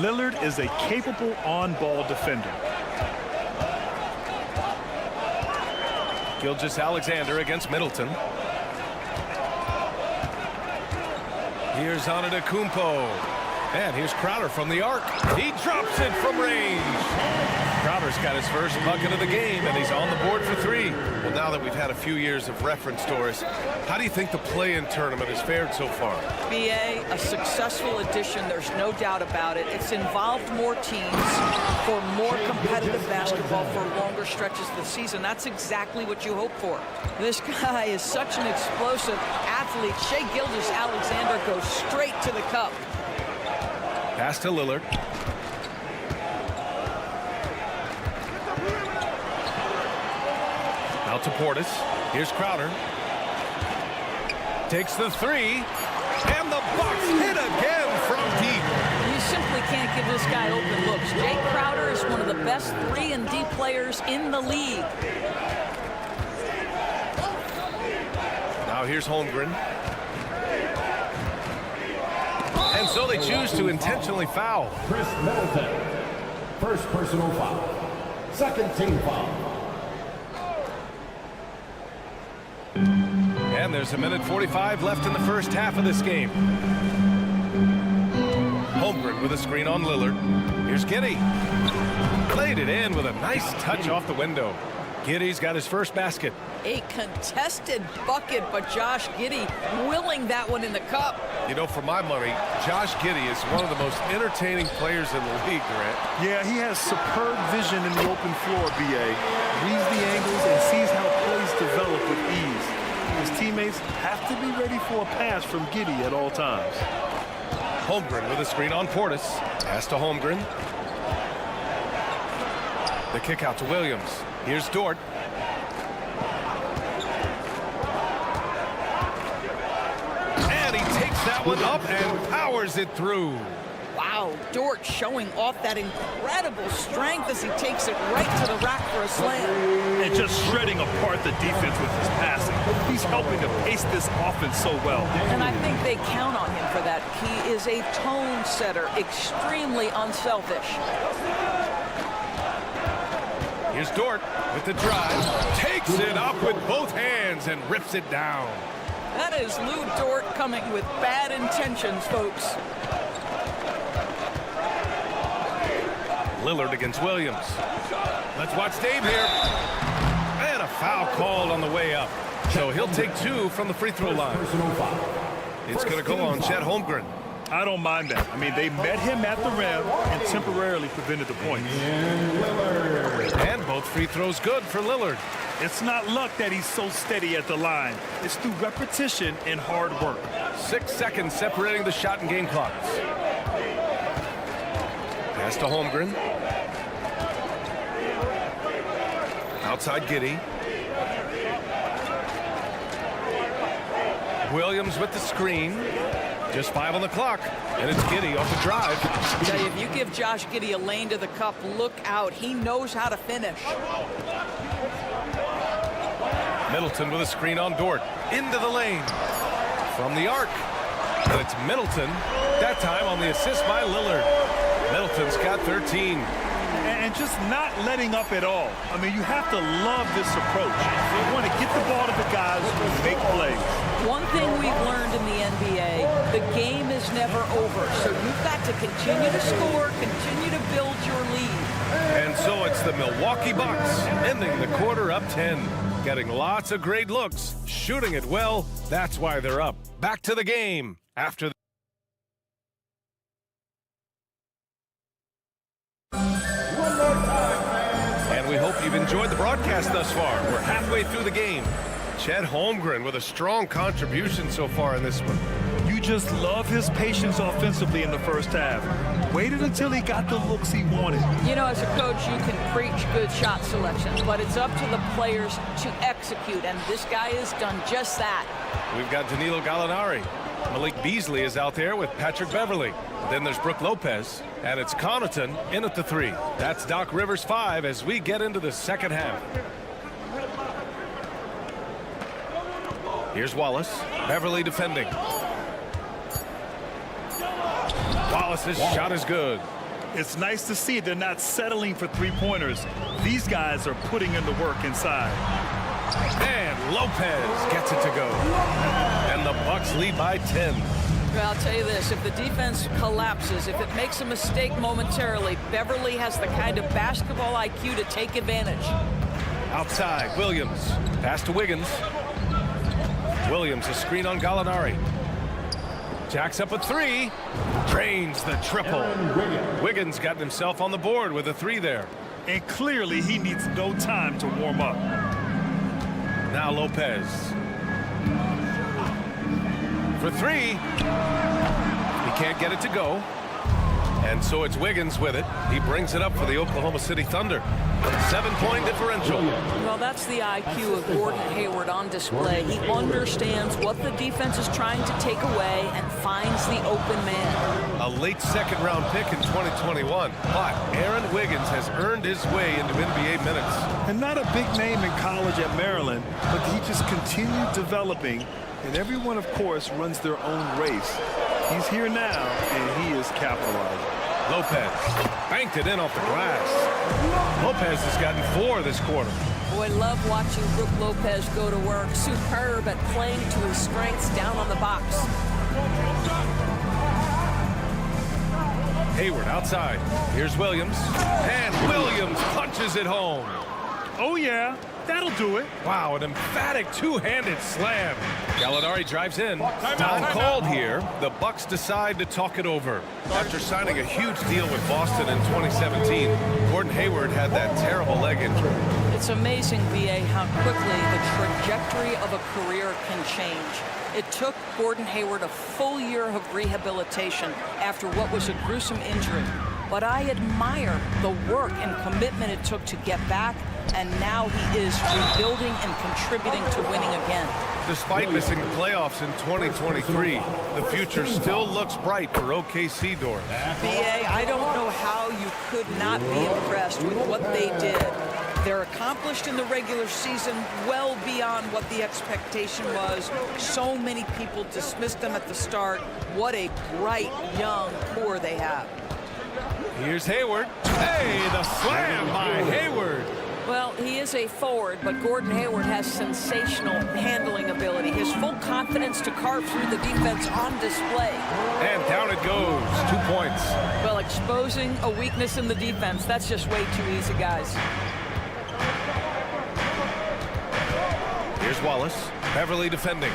S9: Lillard is a capable on-ball defender.
S7: Gilgeous-Alexander against Middleton. Here's Antetokounmpo. And here's Crowder from the arc. He drops it from range. Crowder's got his first bucket of the game, and he's on the board for 3. Well, now that we've had a few years of reference, Doris, how do you think the play-in tournament has fared so far?
S8: BA, a successful addition, there's no doubt about it. It's involved more teams for more competitive basketball for longer stretches of the season. That's exactly what you hope for. This guy is such an explosive athlete. Shai Gilgeous-Alexander goes straight to the cup.
S7: Pass to Lillard. Out to Portis. Here's Crowder. Takes the 3. And the Bucks hit again from deep.
S8: You simply can't give this guy open looks. Jay Crowder is one of the best 3-and-D players in the league.
S7: Now here's Holmgren. And so they choose to intentionally foul.
S4: Chris Middleton. First personal foul. Second team foul.
S7: And there's 1:45 left in the first half of this game. Holmgren with a screen on Lillard. Here's Giddey. Played it in with a nice touch off the window. Giddey's got his first basket.
S8: A contested bucket, but Josh Giddey willing that one in the cup.
S7: You know, for my money, Josh Giddey is one of the most entertaining players in the league, Grant.
S9: Yeah, he has superb vision in the open floor, B.A. Reads the angles and sees how plays develop with ease. His teammates have to be ready for a pass from Giddey at all times.
S7: Holmgren with a screen on Portis. Pass to Holmgren. The kick out to Williams. Here's Dort. And he takes that one up and powers it through.
S8: Wow, Dort showing off that incredible strength as he takes it right to the rack for a slam.
S9: And just shredding apart the defense with his passing. He's helping to pace this offense so well.
S8: And I think they count on him for that. He is a tone setter, extremely unselfish.
S7: Here's Dort with the drive. Takes it up with both hands and rips it down.
S8: That is Lou Dort coming with bad intentions, folks.
S7: Lillard against Williams. Let's watch Dave here. And a foul called on the way up. So he'll take 2 from the free throw line. It's going to go on Chet Holmgren.
S9: I don't mind that. I mean, they met him at the rim and temporarily prevented the points.
S7: And both free throws good for Lillard.
S9: It's not luck that he's so steady at the line. It's through repetition and hard work.
S7: 6 seconds separating the shot and game clocks. Pass to Holmgren. Outside Giddey. Williams with the screen. Just 5 on the clock. And it's Giddey off the drive.
S8: I tell you, if you give Josh Giddey a lane to the cup, look out. He knows how to finish.
S7: Middleton with a screen on Dort. Into the lane. From the arc. And it's Middleton. That time on the assist by Lillard. Middleton's got 13.
S9: And just not letting up at all. I mean, you have to love this approach. You want to get the ball to the guys who make plays.
S8: One thing we've learned in the NBA, the game is never over. So you've got to continue to score, continue to build your lead.
S7: And so it's the Milwaukee Bucks ending the quarter up 10. Getting lots of great looks, shooting it well. That's why they're up. Back to the game after the And we hope you've enjoyed the broadcast thus far. We're halfway through the game. Chet Holmgren with a strong contribution so far in this one.
S9: You just love his patience offensively in the first half. Waited until he got the looks he wanted.
S8: You know, as a coach, you can preach good shot selection, but it's up to the players to execute, and this guy has done just that.
S7: We've got Danilo Gallinari. Malik Beasley is out there with Patrick Beverly. Then there's Brook Lopez, and it's Connaughton in at the 3. That's Doc Rivers 5 as we get into the second half. Here's Wallace. Beverly defending. Wallace's shot is good.
S9: It's nice to see they're not settling for three-pointers. These guys are putting in the work inside.
S7: And Lopez gets it to go. And the Bucks lead by 10.
S8: Well, I'll tell you this, if the defense collapses, if it makes a mistake momentarily, Beverly has the kind of basketball IQ to take advantage.
S7: Outside, Williams. Pass to Wiggins. Williams, a screen on Gallinari. Jacks up a 3. Drains the triple. Wiggins got himself on the board with a 3 there.
S9: And clearly he needs no time to warm up.
S7: Now Lopez. For 3. He can't get it to go. And so it's Wiggins with it. He brings it up for the Oklahoma City Thunder. 7-point differential.
S8: Well, that's the IQ of Gordon Hayward on display. He understands what the defense is trying to take away and finds the open man.
S7: A late second-round pick in 2021. But Aaron Wiggins has earned his way into NBA minutes.
S9: And not a big name in college at Maryland, but he just continued developing. And everyone, of course, runs their own race. He's here now, and he is capitalizing.
S7: Lopez banked it in off the glass. Lopez has gotten 4 this quarter.
S8: Boy, love watching Brook Lopez go to work. Superb at playing to his strengths down on the box.
S7: Hayward outside. Here's Williams. And Williams punches it home.
S9: Oh, yeah. That'll do it.
S7: Wow, an emphatic two-handed slam. Gallinari drives in. Time called here. The Bucks decide to talk it over. After signing a huge deal with Boston in 2017, Gordon Hayward had that terrible leg injury.
S8: It's amazing, VA, how quickly the trajectory of a career can change. It took Gordon Hayward a full year of rehabilitation after what was a gruesome injury. But I admire the work and commitment it took to get back, and now he is rebuilding and contributing to winning again.
S7: Despite missing the playoffs in 2023, the future still looks bright for OKC Doors.
S8: BA, I don't know how you could not be impressed with what they did. They're accomplished in the regular season well beyond what the expectation was. So many people dismissed them at the start. What a bright, young core they have.
S7: Here's Hayward. Hey, the slam by Hayward.
S8: Well, he is a forward, but Gordon Hayward has sensational handling ability. His full confidence to carve through the defense on display.
S7: And down it goes. 2 points.
S8: Well, exposing a weakness in the defense, that's just way too easy, guys.
S7: Here's Wallace. Beverly defending.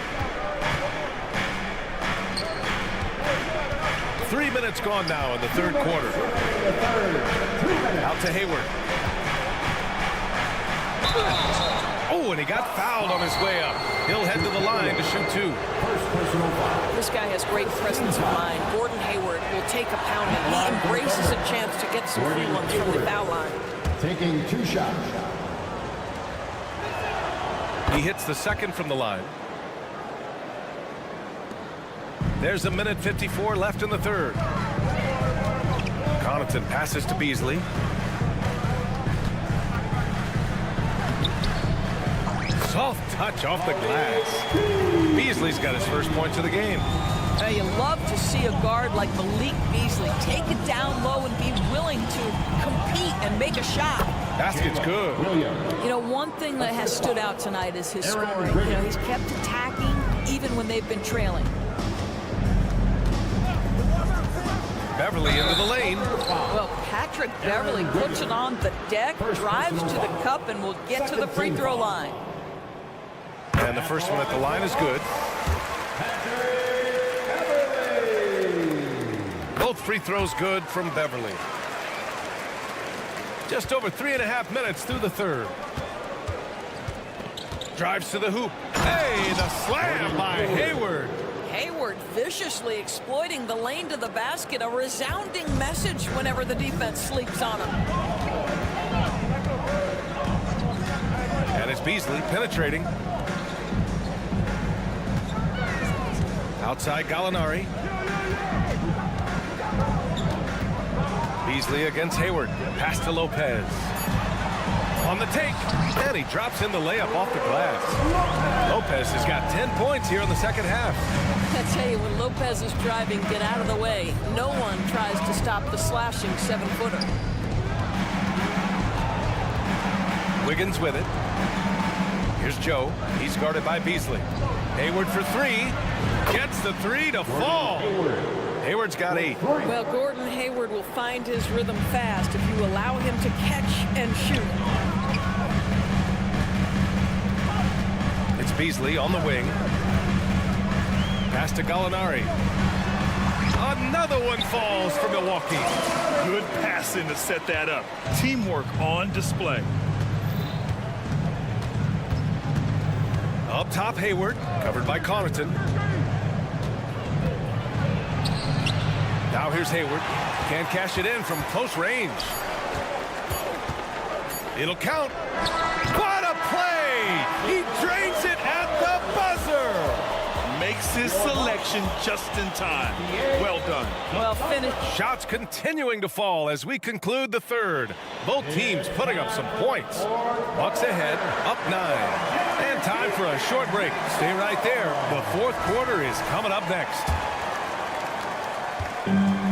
S7: 3 minutes gone now in the third quarter. Out to Hayward. Oh, and he got fouled on his way up. He'll head to the line to shoot two.
S8: This guy has great presence of mind. Gordon Hayward will take a pounding. He embraces a chance to get some free ones from the foul line.
S4: Taking 2 shots.
S7: He hits the second from the line. There's a minute 54 left in the third. Connaughton passes to Beasley. Soft touch off the glass. Beasley's got his first points of the game.
S8: You love to see a guard like Malik Beasley take it down low and be willing to compete and make a shot.
S7: Basket's good.
S8: You know, one thing that has stood out tonight is his scoring. You know, he's kept attacking even when they've been trailing.
S7: Beverly into the lane.
S8: Well, Patrick Beverly puts it on the deck, drives to the cup, and will get to the free throw line.
S7: And the first one at the line is good. Both free throws good from Beverly. Just over 3.5 minutes through the third. Drives to the hoop. Hey, the slam by Hayward.
S8: Hayward viciously exploiting the lane to the basket, a resounding message whenever the defense sleeps on him.
S7: And it's Beasley penetrating. Outside Gallinari. Beasley against Hayward. Pass to Lopez. On the take. And he drops in the layup off the glass. Lopez has got 10 points here in the second half.
S8: I tell you, when Lopez is driving, get out of the way. No one tries to stop the slashing 7-footer.
S7: Wiggins with it. Here's Joe. He's guarded by Beasley. Hayward for three. Gets the three to fall. Hayward's got 8.
S8: Well, Gordon Hayward will find his rhythm fast if you allow him to catch and shoot.
S7: It's Beasley on the wing. Pass to Gallinari. Another one falls for Milwaukee.
S9: Good passing to set that up. Teamwork on display.
S7: Up top, Hayward, covered by Connaughton. Now here's Hayward. Can't cash it in from close range. It'll count. What a play! He drains it at the buzzer!
S9: Makes his selection just in time. Well done.
S8: Well, finish.
S7: Shots continuing to fall as we conclude the third. Both teams putting up some points. Bucks ahead, up 9. And time for a short break. Stay right there. The fourth quarter is coming up next.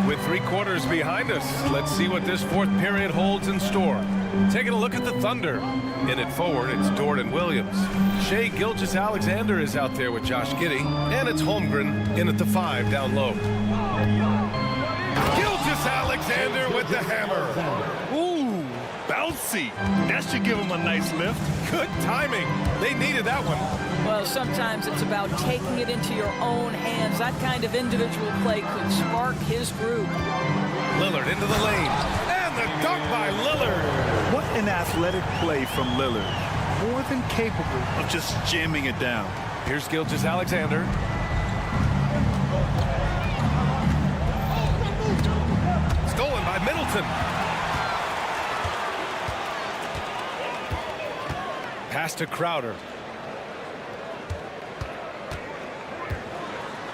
S7: With 3 quarters behind us, let's see what this fourth period holds in store. Taking a look at the Thunder. In it forward, it's Dort and Williams. Shai Gilgeous-Alexander is out there with Josh Giddey. And it's Holmgren in at the 5 down low. Gilgeous-Alexander with the hammer.
S9: Ooh, bouncy. That should give him a nice lift.
S7: Good timing. They needed that one.
S8: Well, sometimes it's about taking it into your own hands. That kind of individual play could spark his group.
S7: Lillard into the lane. And the dunk by Lillard.
S9: What an athletic play from Lillard. More than capable of just jamming it down.
S7: Here's Gilgeous-Alexander. Stolen by Middleton. Pass to Crowder.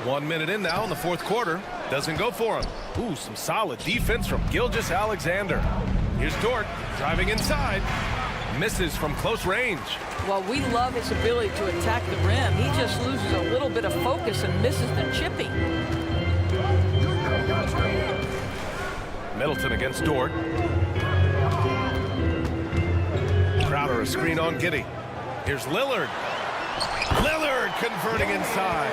S7: 1 minute in now in the fourth quarter. Doesn't go for him. Ooh, some solid defense from Gilgeous-Alexander. Here's Dort driving inside. Misses from close range.
S8: Well, we love his ability to attack the rim. He just loses a little bit of focus and misses the chippy.
S7: Middleton against Dort. Crowder a screen on Giddey. Here's Lillard. Lillard converting inside.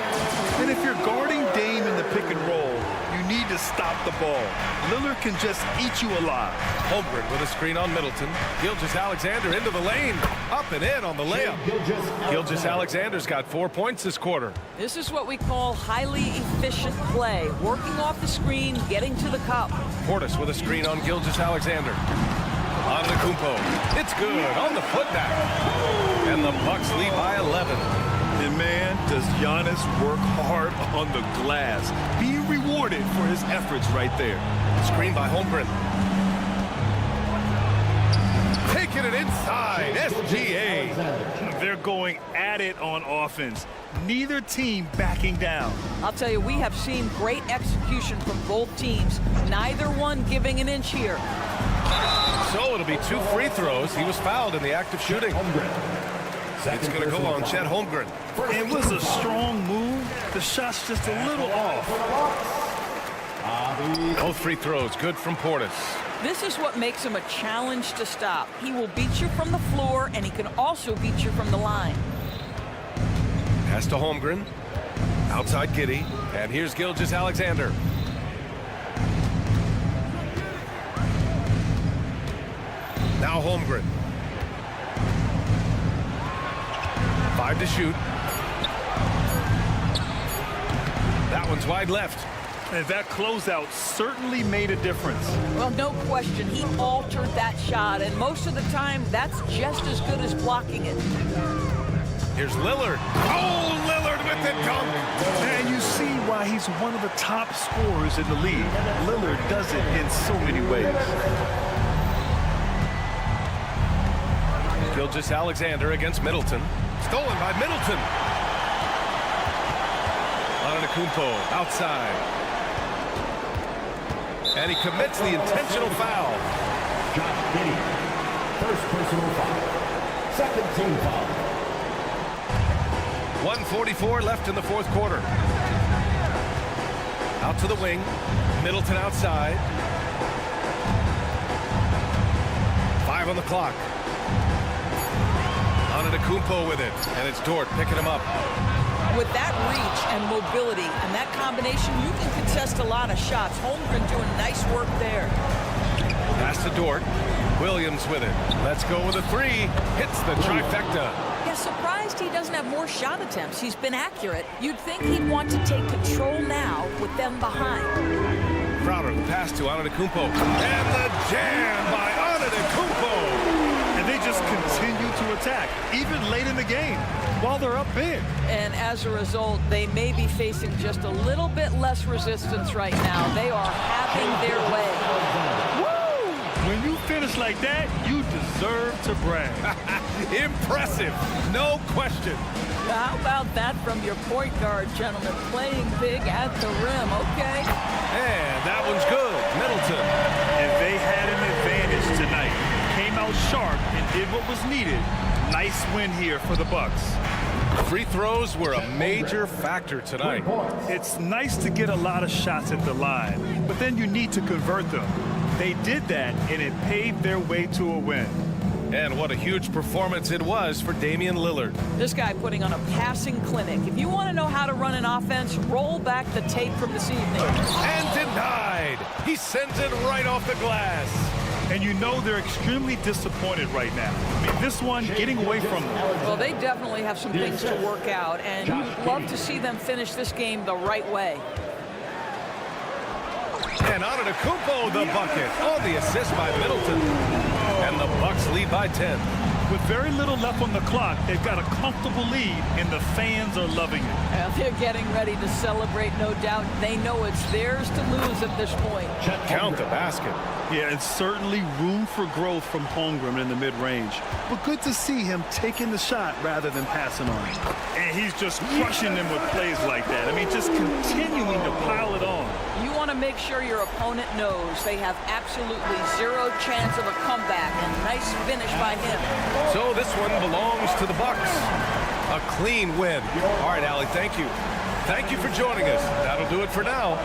S9: And if you're guarding Dame in the pick and roll, you need to stop the ball. Lillard can just eat you alive.
S7: Holmgren with a screen on Middleton. Gilgeous-Alexander into the lane. Up and in on the layup. Gilgeous-Alexander's got 4 points this quarter.
S8: This is what we call highly efficient play. Working off the screen, getting to the cup.
S7: Portis with a screen on Gilgeous-Alexander. Antetokounmpo. It's good on the putback. And the Bucks lead by 11.
S9: And man, does Giannis work hard on the glass. Being rewarded for his efforts right there.
S7: Screen by Holmgren. Taking it inside. SGA.
S9: They're going at it on offense. Neither team backing down.
S8: I'll tell you, we have seen great execution from both teams. Neither one giving an inch here.
S7: So it'll be 2 free throws. He was fouled in the act of shooting. It's going to go on Chet Holmgren.
S9: It was a strong move. The shot's just a little off.
S7: Both free throws good from Portis.
S8: This is what makes him a challenge to stop. He will beat you from the floor, and he can also beat you from the line.
S7: Pass to Holmgren. Outside Giddey. And here's Gilgeous-Alexander. Now Holmgren. 5 to shoot. That one's wide left.
S9: And that closeout certainly made a difference.
S8: Well, no question. He altered that shot, and most of the time, that's just as good as blocking it.
S7: Here's Lillard. Oh, Lillard with the dunk.
S9: And you see why he's one of the top scorers in the league. Lillard does it in so many ways.
S7: Gilgeous-Alexander against Middleton. Stolen by Middleton. Antetokounmpo outside. And he commits the intentional foul.
S4: Josh Giddey. First personal foul. Second team foul.
S7: 1:44 left in the fourth quarter. Out to the wing. Middleton outside. 5 on the clock. Antetokounmpo with it. And it's Dort picking him up.
S8: With that reach and mobility and that combination, you can contest a lot of shots. Holmgren doing nice work there.
S7: Pass to Dort. Williams with it. Let's go with a 3. Hits the trifecta.
S8: Yeah, surprised he doesn't have more shot attempts. He's been accurate. You'd think he'd want to take control now with them behind.
S7: Crowder, the pass to Antetokounmpo. And the jam by Antetokounmpo.
S9: And they just continue to attack, even late in the game, while they're up big.
S8: And as a result, they may be facing just a little bit less resistance right now. They are having their way.
S9: Woo! When you finish like that, you deserve to brag.
S7: Impressive, no question.
S8: How about that from your point guard, gentlemen? Playing big at the rim, okay?
S7: And that one's good. Middleton.
S9: And they had an advantage tonight. Came out sharp and did what was needed. Nice win here for the Bucks.
S7: Free throws were a major factor tonight.
S9: It's nice to get a lot of shots at the line, but then you need to convert them. They did that, and it paved their way to a win.
S7: And what a huge performance it was for Damian Lillard.
S8: This guy putting on a passing clinic. If you want to know how to run an offense, roll back the tape from this evening.
S7: And denied. He sends it right off the glass.
S9: And you know they're extremely disappointed right now. I mean, this one getting away from them.
S8: Well, they definitely have some things to work out, and you'd love to see them finish this game the right way.
S11: And Antetokounmpo the bucket on the assist by Middleton. And the Bucks lead by 10.
S9: With very little left on the clock, they've got a comfortable lead, and the fans are loving it.
S8: They're getting ready to celebrate, no doubt. They know it's theirs to lose at this point.
S11: Count the basket.
S9: Yeah, and certainly room for growth from Holmgren in the mid-range. But good to see him taking the shot rather than passing on. And he's just crushing them with plays like that. I mean, just continuing to pile it on.
S8: You want to make sure your opponent knows they have absolutely zero chance of a comeback, and nice finish by him.
S11: So this one belongs to the Bucks. A clean win. All right, Allie, thank you. Thank you for joining us. That'll do it for now.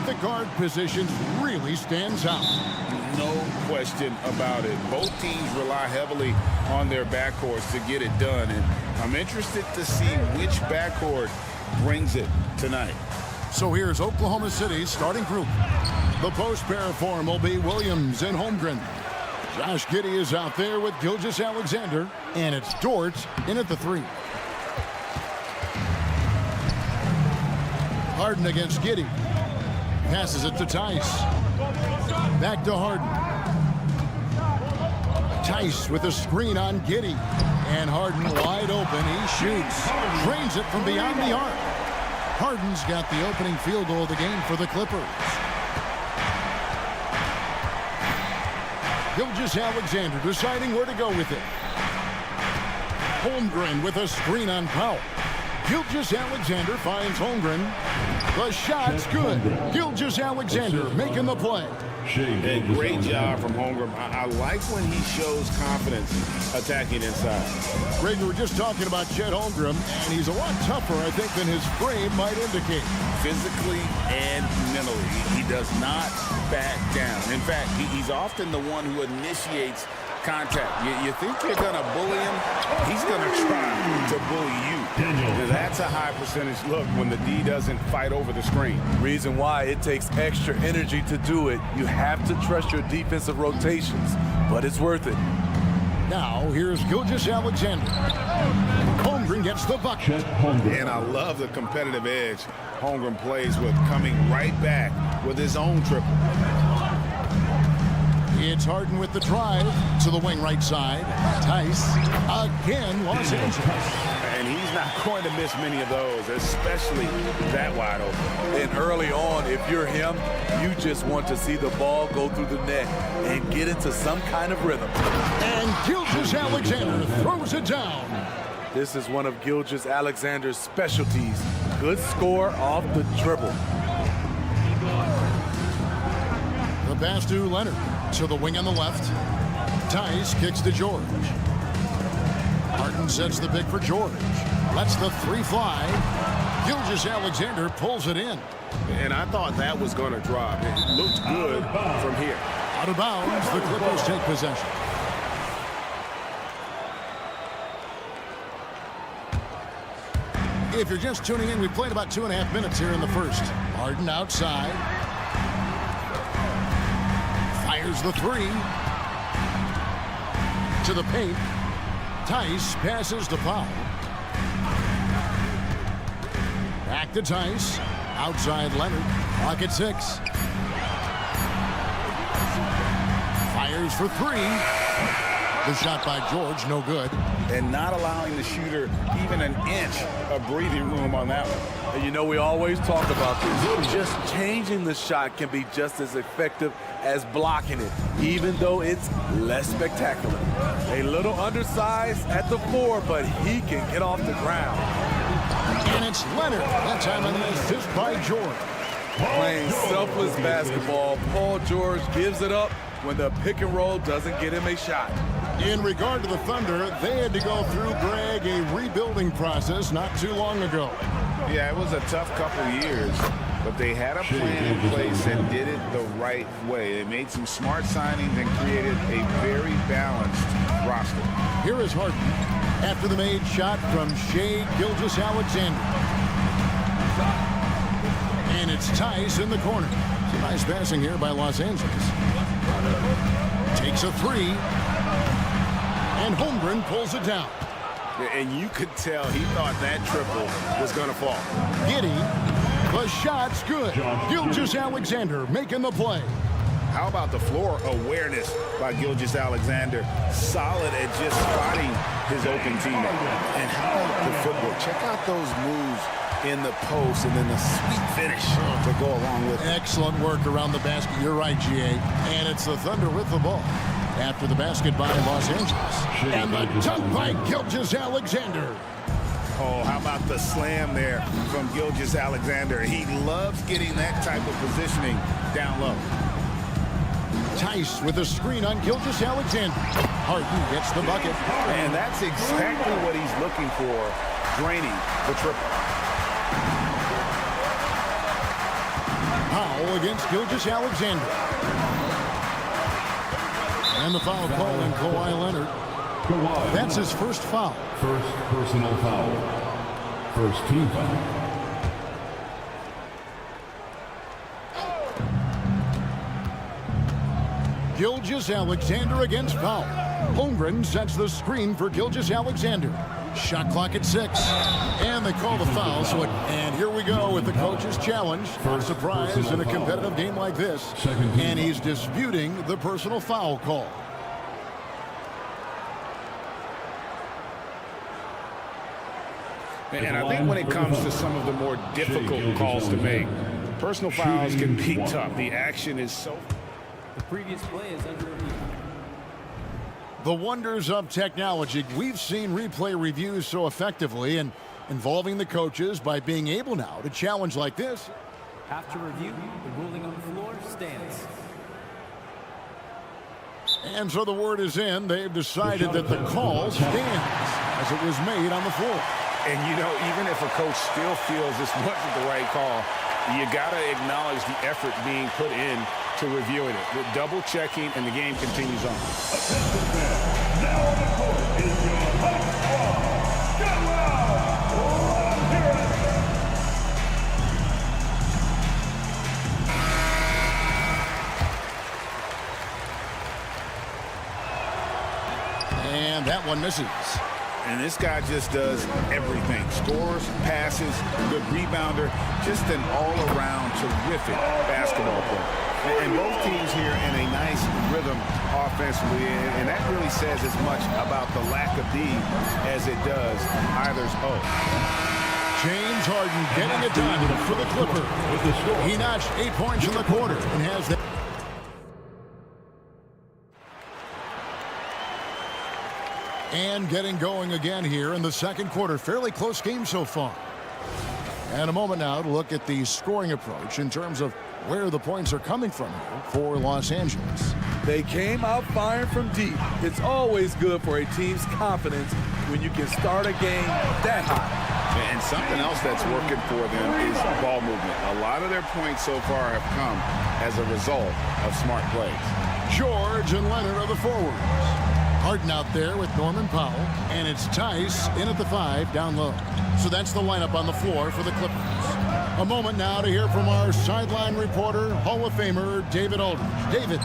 S1: the guard positions really stands out.
S2: No question about it. Both teams rely heavily on their backcourts to get it done, and I'm interested to see which backcourt brings it tonight.
S1: So here's Oklahoma City's starting group. The post pair form will be Williams and Holmgren. Josh Giddey is out there with Gilgeous-Alexander, and it's Dort in at the 3. Harden against Giddey. Passes it to Tice. Back to Harden. Tice with a screen on Giddey. And Harden wide open. He shoots. Drains it from beyond the arc. Harden's got the opening field goal of the game for the Clippers. Gilgeous-Alexander deciding where to go with it. Holmgren with a screen on Powell. Gilgeous-Alexander finds Holmgren. The shot's good. Gilgeous-Alexander making the play.
S2: A great job from Holmgren. I like when he shows confidence attacking inside.
S1: Greg, we were just talking about Chet Holmgren, and he's a lot tougher, I think, than his frame might indicate.
S2: Physically and mentally, he does not back down. In fact, he's often the one who initiates contact. You think you're going to bully him? He's going to try to bully you. That's a high percentage look when the D doesn't fight over the screen.
S12: Reason why it takes extra energy to do it. You have to trust your defensive rotations, but it's worth it.
S1: Now, here's Gilgeous-Alexander. Holmgren gets the bucket.
S2: And I love the competitive edge Holmgren plays with, coming right back with his own triple.
S1: It's Harden with the drive to the wing right side. Tice again, Los Angeles.
S2: And he's not going to miss many of those, especially that wide open.
S12: And early on, if you're him, you just want to see the ball go through the net and get into some kind of rhythm.
S1: And Gilgeous-Alexander throws it down.
S12: This is one of Gilgeous-Alexander's specialties. Good score off the dribble.
S1: The pass to Leonard. To the wing on the left. Tice kicks to George. Harden sets the pick for George. Lets the 3 fly. Gilgeous-Alexander pulls it in.
S2: And I thought that was going to drop. It looked good from here.
S1: Out of bounds, the Clippers take possession. If you're just tuning in, we played about 2.5 minutes here in the first. Harden outside. Fires the 3. To the paint. Tice passes to Powell. Back to Tice. Outside Leonard. Clock at 6. Fires for 3. The shot by George, no good.
S2: And not allowing the shooter even an inch of breathing room on that one.
S12: And you know, we always talk about this. Just changing the shot can be just as effective as blocking it, even though it's less spectacular. A little undersized at the 4, but he can get off the ground.
S1: And it's Leonard. That time on the assist by George.
S12: Playing selfless basketball, Paul George gives it up when the pick and roll doesn't get him a shot.
S1: In regard to the Thunder, they had to go through, Greg, a rebuilding process not too long ago.
S2: Yeah, it was a tough couple years, but they had a plan in place and did it the right way. They made some smart signings and created a very balanced roster.
S1: Here is Harden after the made shot from Shai Gilgeous-Alexander. And it's Tice in the corner. Some nice passing here by Los Angeles. Takes a 3. And Holmgren pulls it down.
S2: And you could tell he thought that triple was going to fall.
S1: Giddey, the shot's good. Gilgeous-Alexander making the play.
S2: How about the floor awareness by Gilgeous-Alexander? Solid at just spotting his open teammate. And how about the footwork? Check out those moves in the post and then the sweet finish to go along with it.
S1: Excellent work around the basket. You're right, GA. And it's the Thunder with the ball. After the basket by Los Angeles. And the dunk by Gilgeous-Alexander.
S2: Oh, how about the slam there from Gilgeous-Alexander? He loves getting that type of positioning down low.
S1: Tice with a screen on Gilgeous-Alexander. Harden gets the bucket.
S2: And that's exactly what he's looking for, draining the triple.
S1: Powell against Gilgeous Alexander. And the foul call on Kawhi Leonard. That's his first foul.
S4: First personal foul. First team foul.
S1: Gilgeous Alexander against foul. Holmgren sets the screen for Gilgeous Alexander. Shot clock at 6. And they call the foul. And here we go with the coach's challenge. First surprise in a competitive game like this. And he's disputing the personal foul call.
S5: And I think when it comes to some of the more difficult calls to make, personal fouls can be tough. The action is so...
S13: The previous play is under review.
S1: The wonders of technology. We've seen replay reviews so effectively and involving the coaches by being able now to challenge like this.
S13: After review, the ruling on the floor stands.
S1: And so the word is in. They've decided that the call stands as it was made on the floor.
S5: And, you know, even if a coach still feels this wasn't the right call, you got to acknowledge the effort being put in to reviewing it. With double checking, and the game continues on.
S4: Now on the court is your hot squad. Go out!
S1: And that one misses.
S5: And this guy just does everything. Scores, passes, good rebounder, just an all-around terrific basketball player. And both teams here in a nice rhythm offensively, and that really says as much about the lack of D as it does either's O.
S1: James Harden getting it done for the Clippers. He notched 8 points in the quarter and has that. And getting going again here in the second quarter. Fairly close game so far. And a moment now to look at the scoring approach in terms of where the points are coming from here for Los Angeles.
S12: They came out firing from deep. It's always good for a team's confidence when you can start a game that high.
S5: And something else that's working for them is ball movement. A lot of their points so far have come as a result of smart plays.
S1: George and Leonard are the forwards. Harden out there with Norman Powell, and it's Tice in at the 5 down low. So that's the lineup on the floor for the Clippers. A moment now to hear from our sideline reporter, Hall of Famer David Aldridge. David.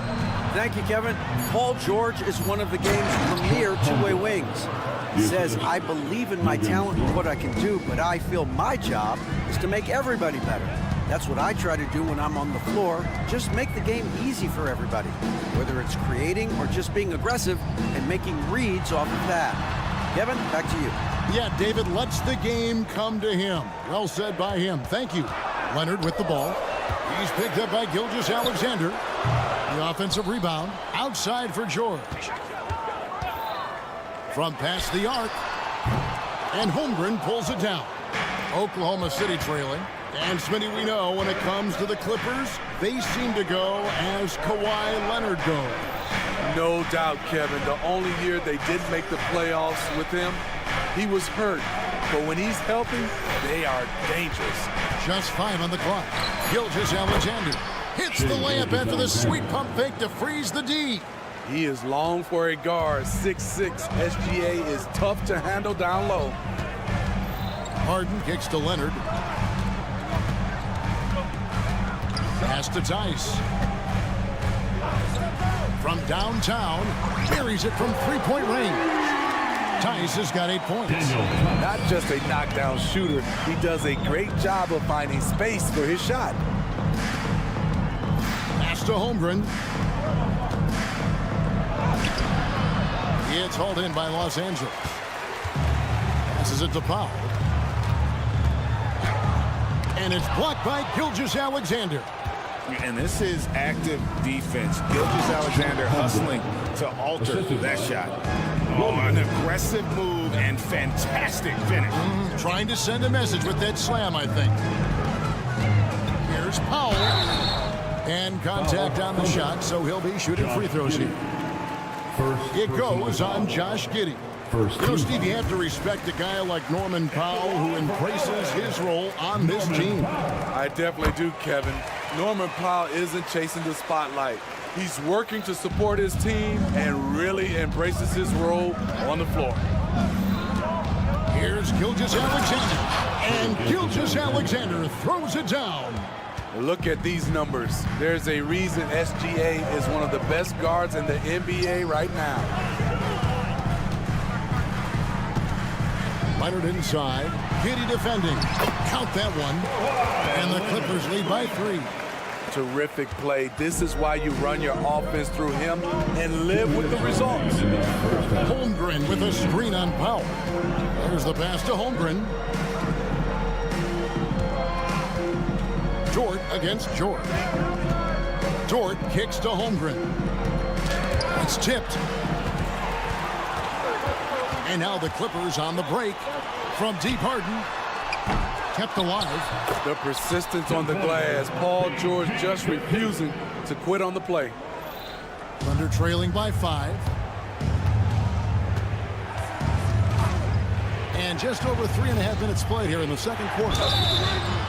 S6: Thank you, Kevin. Paul George is one of the game's premier two-way wings. He says, I believe in my talent and what I can do, but I feel my job is to make everybody better. That's what I try to do when I'm on the floor. Just make the game easy for everybody, whether it's creating or just being aggressive and making reads off of that. Kevin, back to you.
S1: Yeah, David lets the game come to him. Well said by him. Thank you. Leonard with the ball. He's picked up by Gilgeous Alexander. The offensive rebound outside for George. From past the arc. And Holmgren pulls it down. Oklahoma City trailing. And Smitty, we know when it comes to the Clippers, they seem to go as Kawhi Leonard goes.
S12: No doubt, Kevin. The only year they didn't make the playoffs with him, he was hurt. But when he's healthy, they are dangerous.
S1: Just 5 on the clock. Gilgeous Alexander hits the layup after the sweet pump fake to freeze the D.
S12: He is long for a guard. 6'6". SGA is tough to handle down low.
S1: Harden kicks to Leonard. Pass to Tice. From downtown, buries it from three-point range. Tice has got 8 points.
S12: Not just a knockdown shooter, he does a great job of finding space for his shot.
S1: Pass to Holmgren. It's hauled in by Los Angeles. Passes it to Powell. And it's blocked by Gilgeous Alexander.
S5: And this is active defense. Gilgeous Alexander hustling to alter that shot. Oh, an aggressive move and fantastic finish.
S1: Trying to send a message with that slam, I think. Here's Powell. And contact on the shot, so he'll be shooting free throws here. It goes on Josh Giddey. You know, Steve, you have to respect a guy like Norman Powell who embraces his role on this team.
S12: I definitely do, Kevin. Norman Powell isn't chasing the spotlight. He's working to support his team and really embraces his role on the floor.
S1: Here's Gilgeous-Alexander, and Gilgeous-Alexander throws it down.
S12: Look at these numbers. There's a reason SGA is one of the best guards in the NBA right now.
S1: Leonard inside, Giddey defending. Count that one. And the Clippers lead by 3.
S12: Terrific play. This is why you run your offense through him and live with the results.
S1: Holmgren with a screen on Powell. There's the pass to Holmgren. Dort against George. Dort kicks to Holmgren. It's tipped. And now the Clippers on the break from deep. Harden. Kept alive.
S12: The persistence on the glass. Paul George just refusing to quit on the play.
S1: Thunder trailing by 5. And just over 3.5 minutes played here in the second quarter.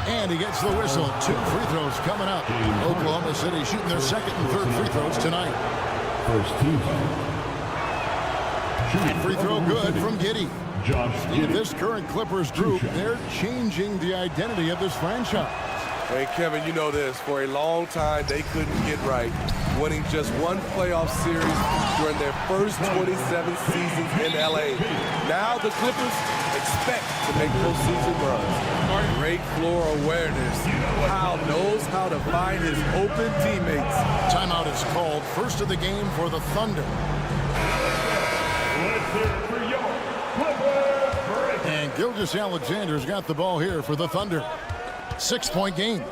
S1: And he gets the whistle. 2 free throws coming up. Oklahoma City shooting their second and third free throws tonight.
S4: First team.
S1: And free throw good from Giddey. In this current Clippers group, they're changing the identity of this franchise.
S12: Hey, Kevin, you know this. For a long time, they couldn't get right, winning just one playoff series during their first 27 seasons in L.A. Now the Clippers expect to make postseason runs. Great floor awareness. Powell knows how to find his open teammates.
S1: Timeout is called. First of the game for the Thunder. And Gilgeous-Alexander's got the ball here for the Thunder. 6-point game.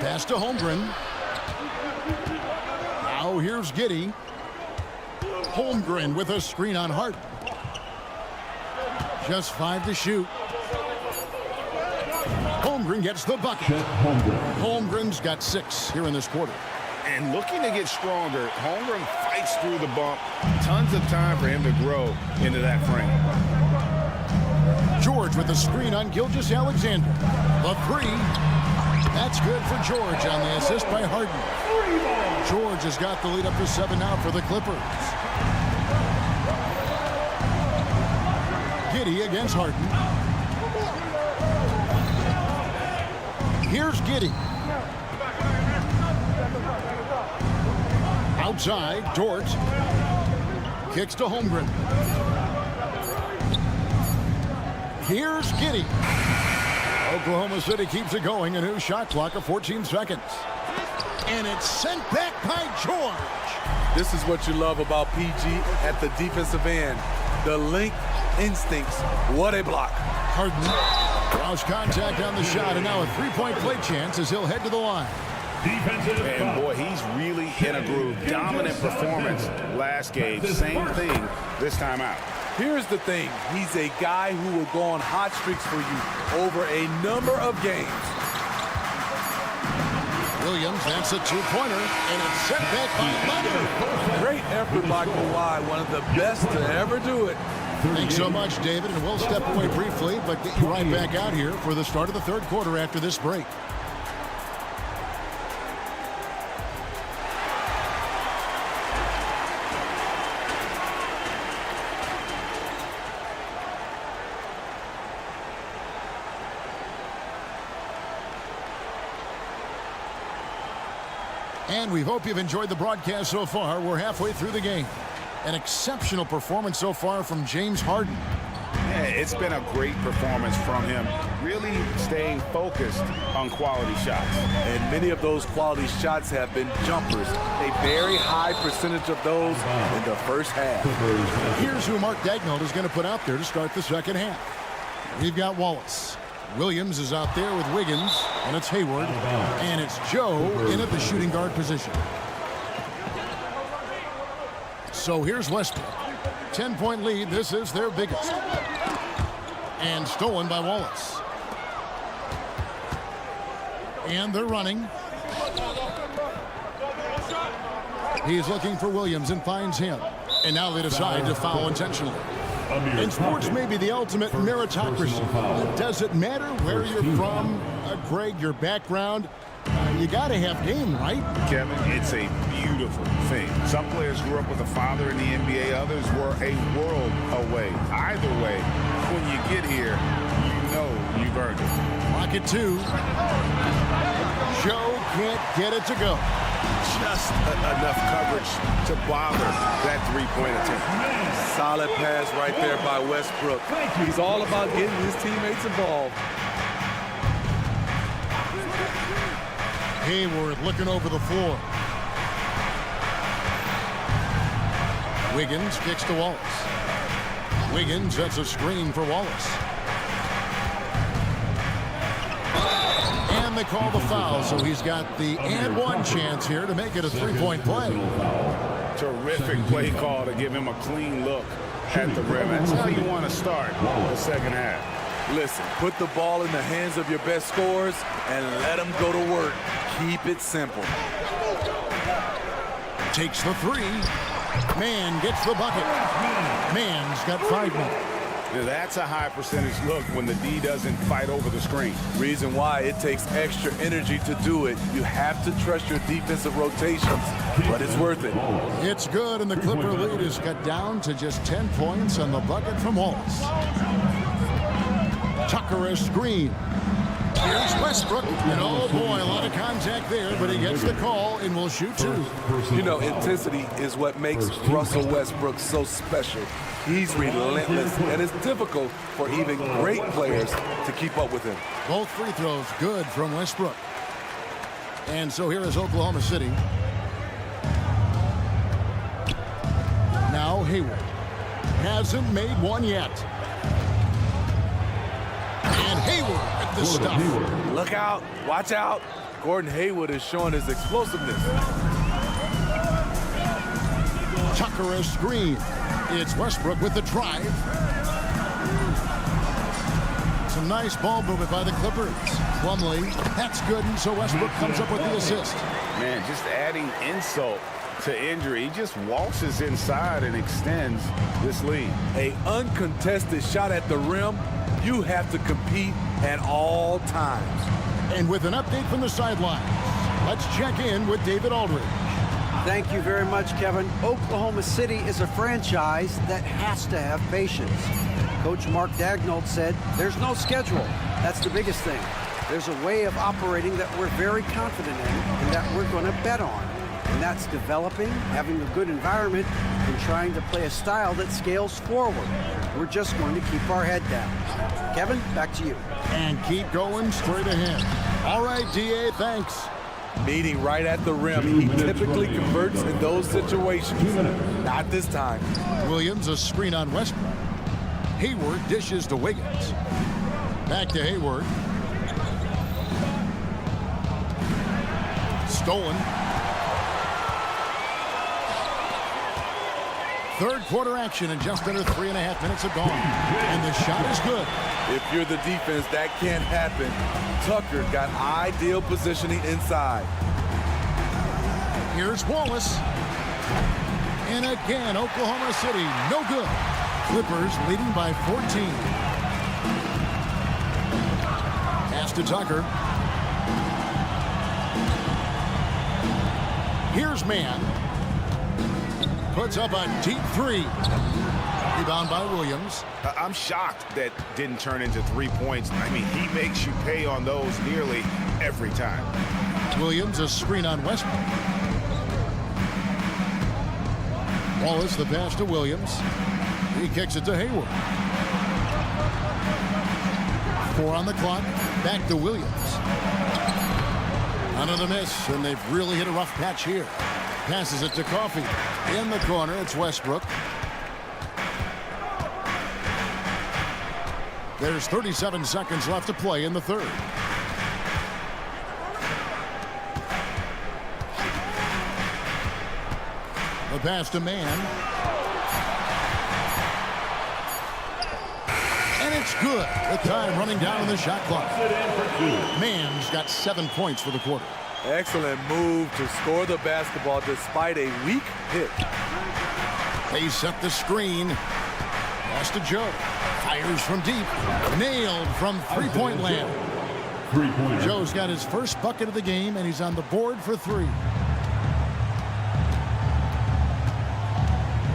S1: Pass to Holmgren. Now here's Giddey. Holmgren with a screen on Hart. Just 5 to shoot. Holmgren gets the bucket. Holmgren's got 6 here in this quarter.
S5: And looking to get stronger, Holmgren fights through the bump. Tons of time for him to grow into that frame.
S1: George with the screen on Gilgeous-Alexander. The 3. That's good for George on the assist by Harden. George has got the lead up to 7 now for the Clippers. Giddey against Harden. Here's Giddey. Outside, Dort kicks to Holmgren. Here's Giddey. Oklahoma City keeps it going. A new shot clock of 14 seconds. And it's sent back by George.
S12: This is what you love about PG at the defensive end. The length instincts. What a block.
S1: Harden draws contact on the shot, and now a 3-point play chance as he'll head to the line.
S5: And boy, he's really in a groove. Dominant performance last game. Same thing this time out.
S12: Here's the thing. He's a guy who will go on hot streaks for you over a number of games.
S1: Williams, that's a 2-pointer, and it's sent back by Leonard.
S12: Great effort by Kawhi, one of the best to ever do it.
S1: Thanks so much, David, and we'll step away briefly, but get you right back out here for the start of the third quarter after this break. And we hope you've enjoyed the broadcast so far. We're halfway through the game. An exceptional performance so far from James Harden.
S5: Yeah, it's been a great performance from him. Really staying focused on quality shots.
S12: And many of those quality shots have been jumpers. A very high percentage of those in the first half.
S1: Here's who Mark Daigneault is going to put out there to start the second half. We've got Wallace. Williams is out there with Wiggins, and it's Hayward, and it's Joe in at the shooting guard position. So here's Westbrook. 10-point lead. This is their biggest. And stolen by Wallace. And they're running. He's looking for Williams and finds him. And now they decide to foul intentionally. And sports may be the ultimate meritocracy. Does it matter where you're from? Greg, your background, you got to have game, right?
S5: Kevin, it's a beautiful thing. Some players grew up with a father in the NBA. Others were a world away. Either way, when you get here, you know you've earned it.
S1: Clock at 2. Joe can't get it to go.
S7: Just enough coverage to bother that three-point attempt.
S12: Solid pass right there by Westbrook. He's all about getting his teammates involved.
S1: Hayward looking over the floor. Wiggins kicks to Wallace. Wiggins sets a screen for Wallace. And they call the foul, so he's got the and one chance here to make it a three-point play.
S5: Terrific play call to give him a clean look at the rim. That's how you want to start the second half.
S12: Listen, put the ball in the hands of your best scorers and let them go to work. Keep it simple.
S1: Takes the 3. Mann gets the bucket. Mann's got 5 minutes.
S5: Now that's a high percentage look when the D doesn't fight over the screen.
S12: Reason why it takes extra energy to do it. You have to trust your defensive rotations, but it's worth it.
S1: It's good, and the Clipper lead is cut down to just 10 points on the bucket from Wallace. Tucker a screen. Here's Westbrook, and oh boy, a lot of contact there, but he gets the call and will shoot 2.
S12: You know, intensity is what makes Russell Westbrook so special. He's relentless, and it's difficult for even great players to keep up with him.
S1: Both free throws good from Westbrook. And so here is Oklahoma City. Now Hayward. Hasn't made one yet. And Hayward at the stuff.
S12: Look out. Watch out. Gordon Hayward is showing his explosiveness.
S1: Tucker a screen. It's Westbrook with the drive. Some nice ball movement by the Clippers. Plumlee, that's good, and so Westbrook comes up with the assist.
S5: Man, just adding insult to injury. He just waltzes inside and extends this lead.
S12: An uncontested shot at the rim. You have to compete at all times.
S1: And with an update from the sidelines, let's check in with David Aldridge.
S6: Thank you very much, Kevin. Oklahoma City is a franchise that has to have patience. Coach Mark Daigneault said, there's no schedule. That's the biggest thing. There's a way of operating that we're very confident in and that we're going to bet on. And that's developing, having a good environment, and trying to play a style that scales forward. We're just going to keep our head down. Kevin, back to you.
S1: And keep going straight ahead. All right, D.A., thanks.
S12: Meeting right at the rim. He typically converts in those situations. Not this time.
S1: Williams a screen on Westbrook. Hayward dishes to Wiggins. Back to Hayward. Stolen. Third quarter action and just under 3.5 minutes have gone. And the shot is good.
S12: If you're the defense, that can't happen. Tucker got ideal positioning inside.
S1: Here's Wallace. And again, Oklahoma City, no good. Clippers leading by 14. Pass to Tucker. Here's Mann. Puts up a deep 3. Rebound by Williams.
S5: I'm shocked that didn't turn into 3 points. I mean, he makes you pay on those nearly every time.
S1: Williams a screen on Westbrook. Wallace the pass to Williams. He kicks it to Hayward. 4 on the clock. Back to Williams. Another miss, and they've really hit a rough patch here. Passes it to Coffey. In the corner, it's Westbrook. There's 37 seconds left to play in the third. The pass to Mann. And it's good. The time running down on the shot clock. Mann's got 7 points for the quarter.
S12: Excellent move to score the basketball despite a weak hit.
S1: They set the screen. Pass to Joe. Fires from deep. Nailed from three-point land.
S4: three-pointer.
S1: Joe's got his first bucket of the game, and he's on the board for 3.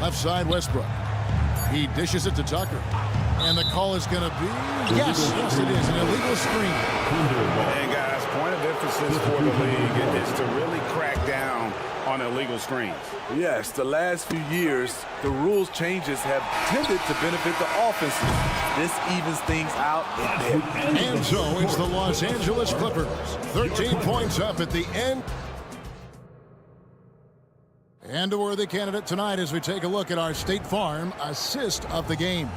S1: Left side, Westbrook. He dishes it to Tucker. And the call is going to be, yes, it is, an illegal screen.
S5: And guys, point of emphasis for the league is to really crack down on illegal screens.
S12: Yes, the last few years, the rules changes have tended to benefit the offenses. This evens things out a bit.
S1: And so it's the Los Angeles Clippers. 13 points up at the end. And a worthy candidate tonight as we take a look at our State Farm assist of the game.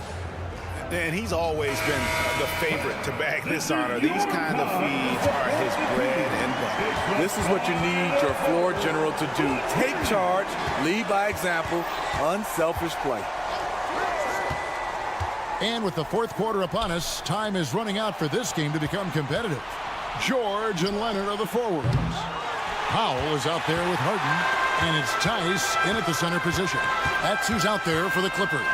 S5: And he's always been the favorite to bag this honor. These kind of feeds are his bread and butter.
S12: This is what you need your floor general to do. Take charge, lead by example, unselfish play.
S1: And with the fourth quarter upon us, time is running out for this game to become competitive. George and Leonard are the forwards. Powell is out there with Harden, and it's Tice in at the center position. That's who's out there for the Clippers.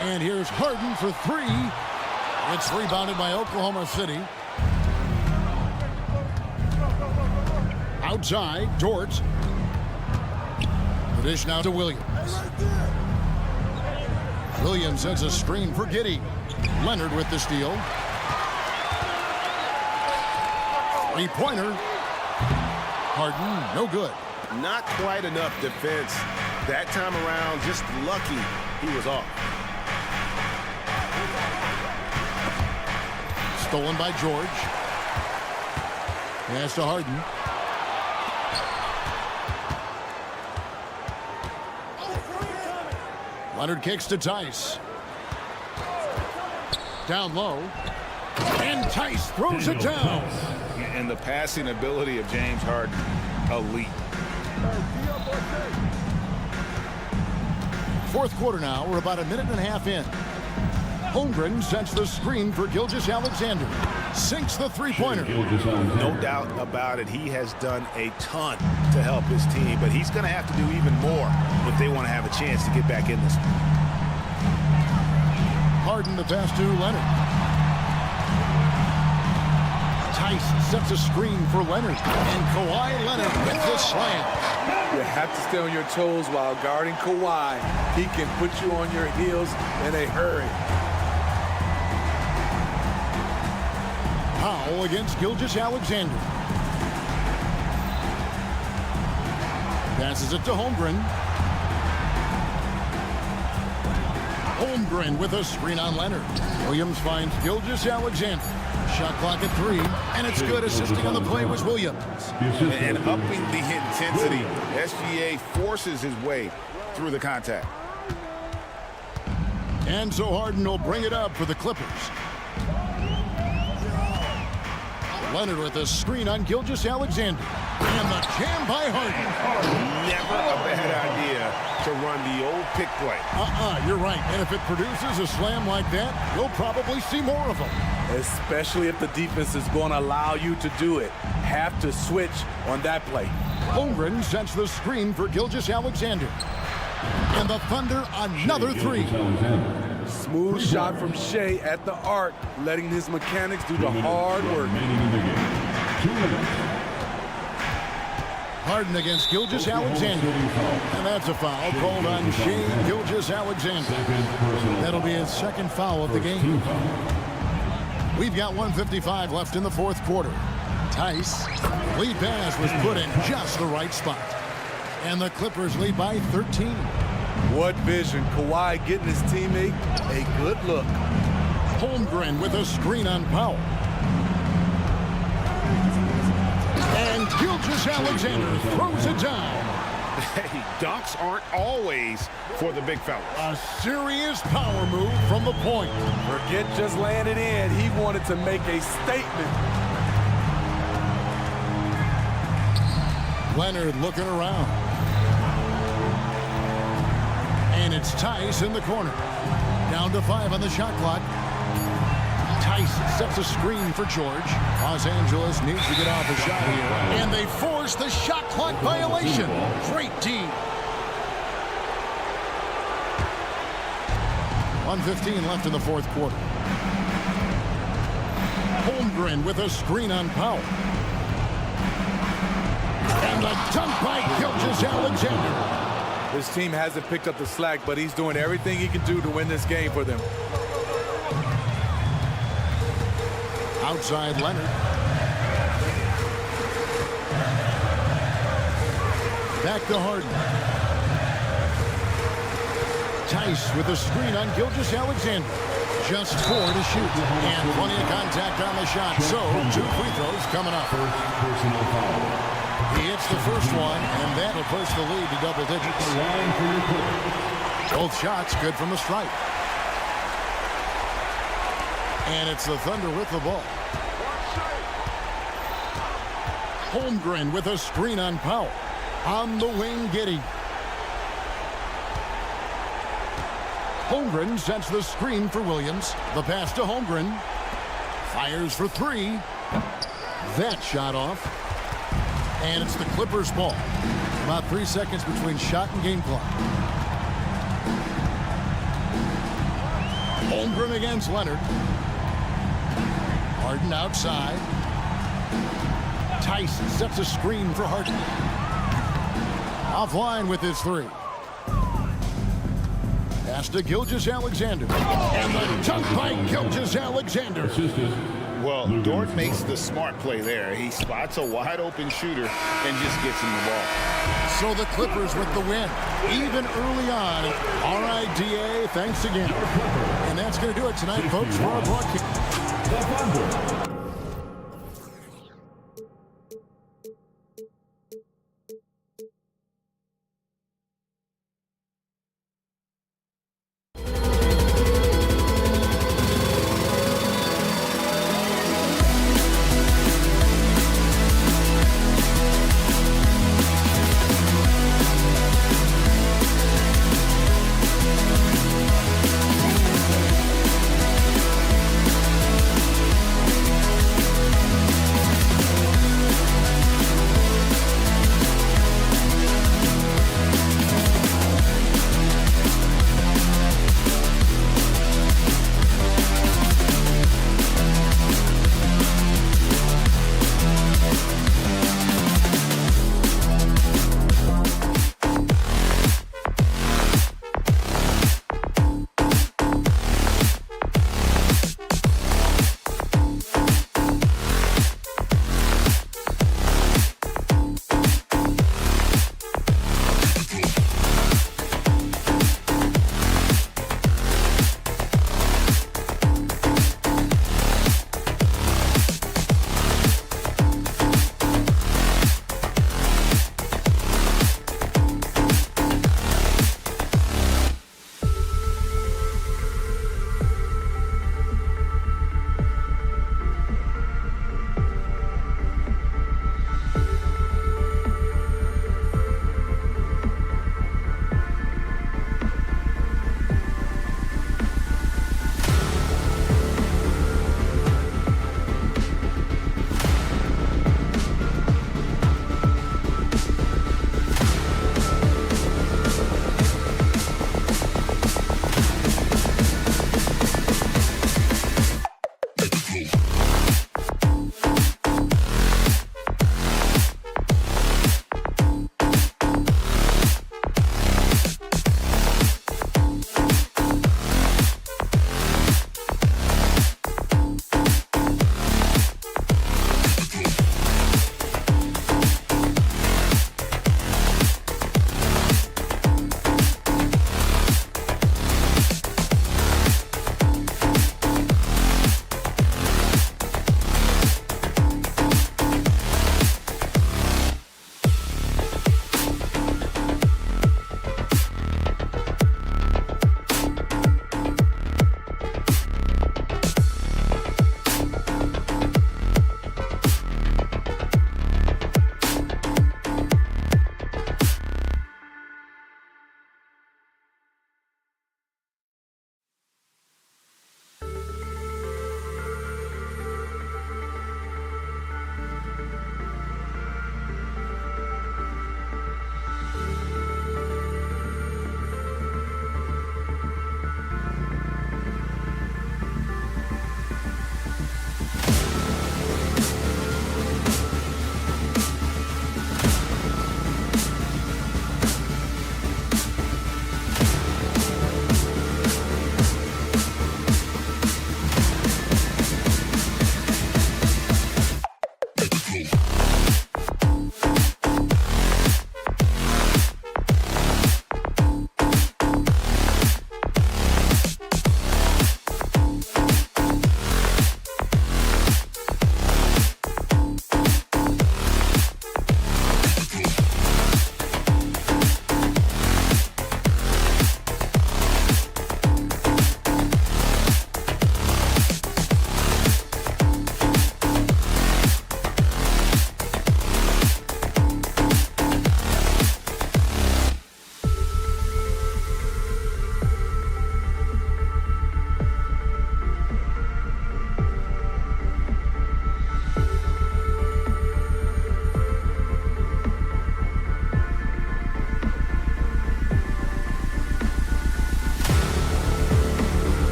S1: And here's Harden for 3. It's rebounded by Oklahoma City. Outside, Dort. The dish now to Williams. Williams sends a screen for Giddey. Leonard with the steal. 3-pointer. Harden, no good.
S7: Not quite enough defense that time around. Just lucky he was off.
S1: Stolen by George. Pass to Harden. Leonard kicks to Tice. Down low. And Tice throws it down.
S5: And the passing ability of James Harden, elite.
S1: Fourth quarter now. We're about a minute and a half in. Holmgren sets the screen for Gilgeous-Alexander. Sinks the 3-pointer.
S5: No doubt about it. He has done a ton to help his team, but he's going to have to do even more if they want to have a chance to get back in this one.
S1: Harden the pass to Leonard. Tice sets a screen for Leonard. And Kawhi Leonard with the slam.
S12: You have to stay on your toes while guarding Kawhi. He can put you on your heels in a hurry.
S1: Powell against Gilgeous-Alexander. Passes it to Holmgren. Holmgren with a screen on Leonard. Williams finds Gilgeous-Alexander. Shot clock at 3, and it's good. Assisting on the play was Williams.
S5: And upping the intensity, SGA forces his way through the contact.
S1: And so Harden will bring it up for the Clippers. Leonard with a screen on Gilgeous-Alexander. And the jam by Harden.
S5: Never a bad idea to run the old pick play.
S1: You're right. And if it produces a slam like that, we'll probably see more of them.
S12: Especially if the defense is going to allow you to do it. Have to switch on that play.
S1: Holmgren sets the screen for Gilgeous-Alexander. And the Thunder another 3.
S12: Smooth shot from Shea at the arc, letting his mechanics do the hard work.
S1: Harden against Gilgeous-Alexander. And that's a foul called on Shea Gilgeous-Alexander. That'll be his second foul of the game. We've got 1:55 left in the fourth quarter. Tice, lead pass was put in just the right spot. And the Clippers lead by 13.
S12: What vision. Kawhi getting his teammate a good look.
S1: Holmgren with a screen on Powell. And Gilgeous-Alexander throws it down.
S5: Hey, dunks aren't always for the big fellas.
S1: A serious power move from the point.
S12: Forget just laying it in. He wanted to make a statement.
S1: Leonard looking around. And it's Tice in the corner. Down to 5 on the shot clock. Tice sets a screen for George. Los Angeles needs to get off a shot here. And they force the shot clock violation. Great team. 1:15 left in the fourth quarter. Holmgren with a screen on Powell. And the dunk by Gilgeous-Alexander.
S12: His team hasn't picked up the slack, but he's doing everything he can do to win this game for them.
S1: Outside Leonard. Back to Harden. Tice with a screen on Gilgeous-Alexander. Just 4 to shoot. And plenty of contact on the shot. So 2 free throws coming up. He hits the first one, and that'll push the lead to double digits. Both shots good from the stripe. And it's the Thunder with the ball. Holmgren with a screen on Powell. On the wing, Giddey. Holmgren sets the screen for Williams. The pass to Holmgren. Fires for 3. That shot off. And it's the Clippers' ball. About 3 seconds between shot and game clock. Holmgren against Leonard. Harden outside. Tice sets a screen for Harden. Offline with his 3. Pass to Gilgeous-Alexander. And the dunk by Gilgeous-Alexander.
S5: Well, Dort makes the smart play there. He spots a wide open shooter and just gets him the ball.
S1: So the Clippers with the win. Even early on. RIDA, thanks again. And that's going to do it tonight, folks, for our broadcast.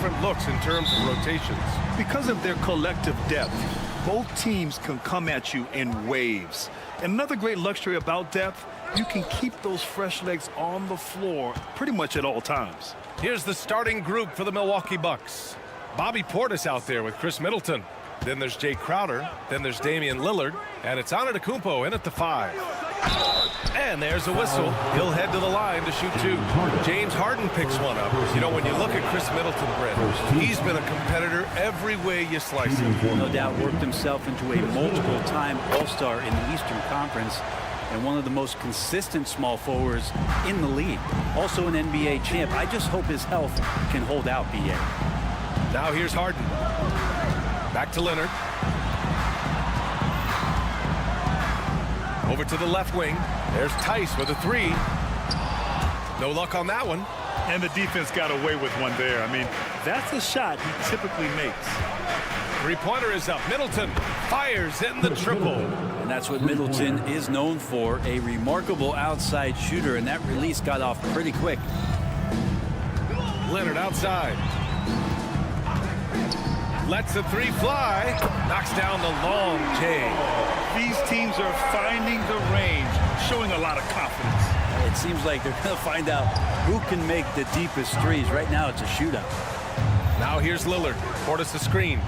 S11: different looks in terms of rotations.
S9: Because of their collective depth, both teams can come at you in waves. And another great luxury about depth, you can keep those fresh legs on the floor pretty much at all times.
S11: Here's the starting group for the Milwaukee Bucks. Bobby Portis out there with Chris Middleton. Then there's Jay Crowder. Then there's Damian Lillard. And it's Antetokounmpo in at the 5. And there's a whistle. He'll head to the line to shoot 2. James Harden picks one up. You know, when you look at Chris Middleton, Brett, he's been a competitor every way you slice him.
S13: No doubt worked himself into a multiple-time All-Star in the Eastern Conference and one of the most consistent small forwards in the league. Also an NBA champ. I just hope his health can hold out, B.A.
S11: Now here's Harden. Back to Leonard. Over to the left wing. There's Tice with a 3. No luck on that one.
S9: And the defense got away with one there. I mean, that's a shot he typically makes.
S11: Three-pointer is up. Middleton fires in the triple.
S13: And that's what Middleton is known for, a remarkable outside shooter, and that release got off pretty quick.
S11: Leonard outside. Lets the 3 fly. Knocks down the long J.
S9: These teams are finding the range, showing a lot of confidence.
S13: It seems like they're going to find out who can make the deepest threes. Right now, it's a shootout.
S11: Now here's Lillard. Portis the screen.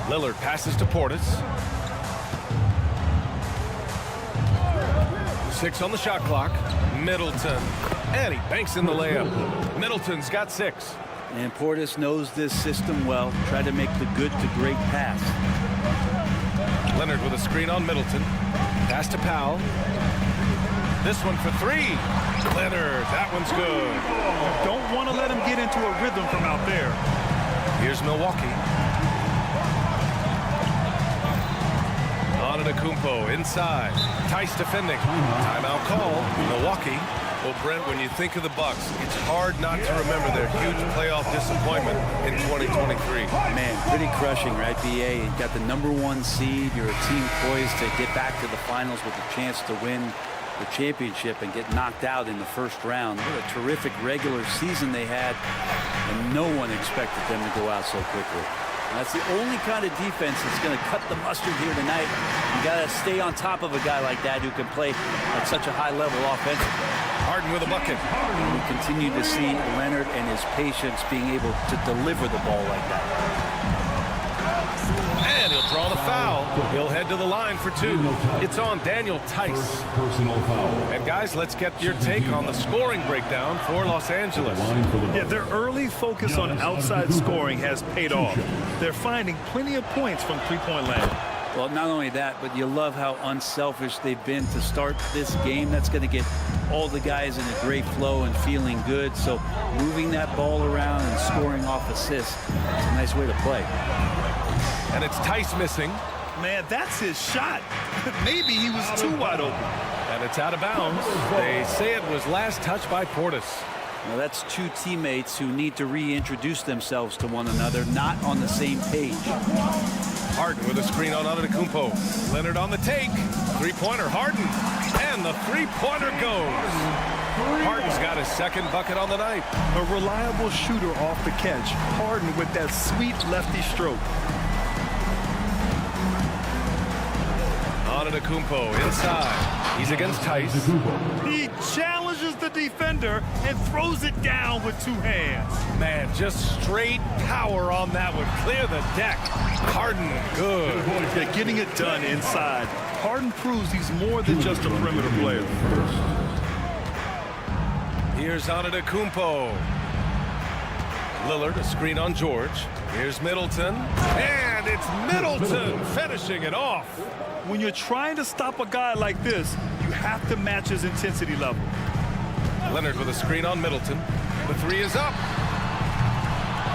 S11: Lillard passes to Portis. 6 on the shot clock. Middleton. And he banks in the layup. Middleton's got 6.
S13: And Portis knows this system well. Try to make the good to great pass.
S11: Leonard with a screen on Middleton. Pass to Powell. This one for 3. Leonard, that one's good.
S9: Don't want to let him get into a rhythm from out there.
S11: Here's Milwaukee. Antetokounmpo inside. Tice defending. Timeout call. Milwaukee. Well, Brent, when you think of the Bucks, it's hard not to remember their huge playoff disappointment in 2023.
S13: Man, pretty crushing, right, B.A.? You got the #1 seed. You're a team poised to get back to the finals with a chance to win the championship and get knocked out in the first round. What a terrific regular season they had, and no one expected them to go out so quickly. And that's the only kind of defense that's going to cut the mustard here tonight. You got to stay on top of a guy like that who can play at such a high level offensively.
S11: Harden with a bucket.
S13: And we continue to see Leonard and his patience being able to deliver the ball like that.
S11: And he'll draw the foul. He'll head to the line for 2. It's on Daniel Tice. And guys, let's get your take on the scoring breakdown for Los Angeles.
S9: Yeah, their early focus on outside scoring has paid off. They're finding plenty of points from three-point land.
S13: Well, not only that, but you love how unselfish they've been to start this game. That's going to get all the guys in a great flow and feeling good. So moving that ball around and scoring off assists, it's a nice way to play.
S11: And it's Tice missing.
S9: Man, that's his shot. Maybe he was too wide open.
S11: And it's out of bounds. They say it was last touched by Portis.
S13: Now that's 2 teammates who need to reintroduce themselves to one another, not on the same page.
S11: Harden with a screen on Antetokounmpo. Leonard on the take. Three-pointer, Harden. And the three-pointer goes. Harden's got his second bucket on the night.
S9: A reliable shooter off the catch. Harden with that sweet lefty stroke.
S11: Antetokounmpo inside. He's against Tice.
S9: He challenges the defender and throws it down with 2 hands.
S11: Man, just straight power on that one. Clear the deck. Harden, good.
S9: Yeah, getting it done inside. Harden proves he's more than just a perimeter player.
S11: Here's Antetokounmpo. Lillard, a screen on George. Here's Middleton. And it's Middleton finishing it off.
S9: When you're trying to stop a guy like this, you have to match his intensity level.
S11: Leonard with a screen on Middleton. The 3 is up.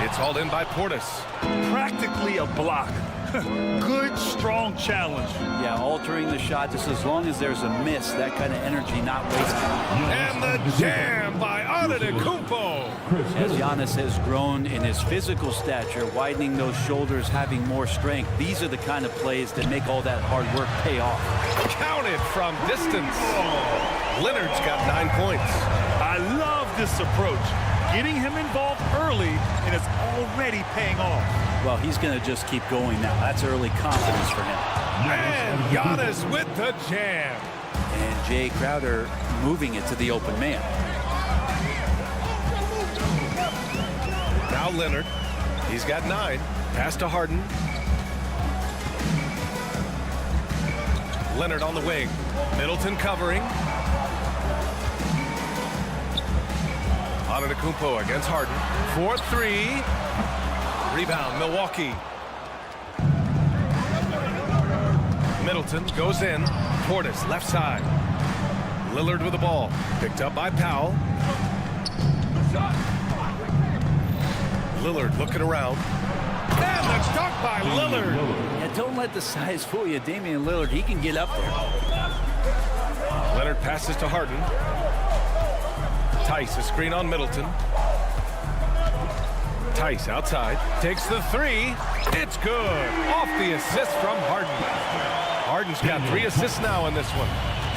S11: It's hauled in by Portis.
S9: Practically a block. Good, strong challenge.
S13: Yeah, altering the shot just as long as there's a miss. That kind of energy not wasted.
S11: And the jam by Antetokounmpo.
S13: As Giannis has grown in his physical stature, widening those shoulders, having more strength, these are the kind of plays that make all that hard work pay off.
S11: Counted from distance. Leonard's got 9 points.
S9: I love this approach. getting him involved early, and it's already paying off.
S13: Well, he's going to just keep going now. That's early confidence for him.
S11: And Giannis with the jam.
S13: And Jay Crowder moving it to the open man.
S11: Now Leonard. He's got 9. Pass to Harden. Leonard on the wing. Middleton covering. Antetokounmpo against Harden. 4-3. Rebound, Milwaukee. Middleton goes in. Portis, left side. Lillard with the ball. Picked up by Powell. Lillard looking around. And the dunk by Lillard.
S13: Yeah, don't let the size fool you. Damian Lillard, he can get up there.
S11: Leonard passes to Harden. Tice, a screen on Middleton. Tice outside. Takes the 3. It's good. Off the assist from Harden. Harden's got 3 assists now in this one.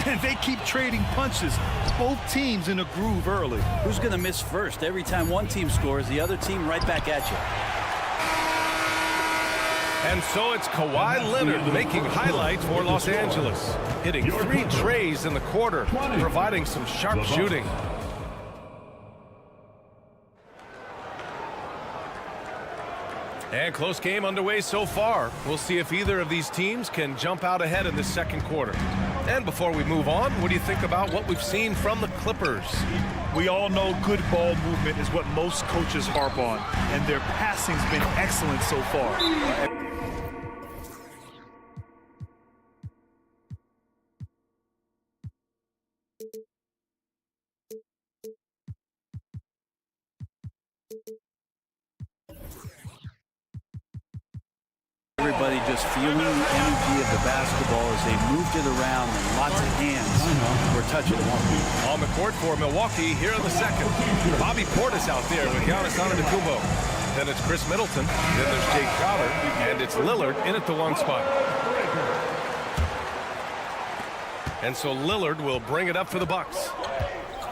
S9: And they keep trading punches. Both teams in a groove early.
S13: Who's going to miss first? Every time one team scores, the other team right back at you.
S11: And so it's Kawhi Leonard making highlights for Los Angeles. Hitting 3 trays in the quarter, providing some sharp shooting. And close game underway so far. We'll see if either of these teams can jump out ahead in the second quarter. And before we move on, what do you think about what we've seen from the Clippers?
S9: We all know good ball movement is what most coaches harp on, and their passing's been excellent so far.
S13: Everybody just feeling the energy of the basketball as they moved it around, and lots of hands were touching it.
S11: On the court for Milwaukee here in the second. Bobby Portis out there with Giannis Antetokounmpo. Then it's Chris Middleton. Then there's Jay Crowder. And it's Lillard in at the 1 spot. And so Lillard will bring it up for the Bucks.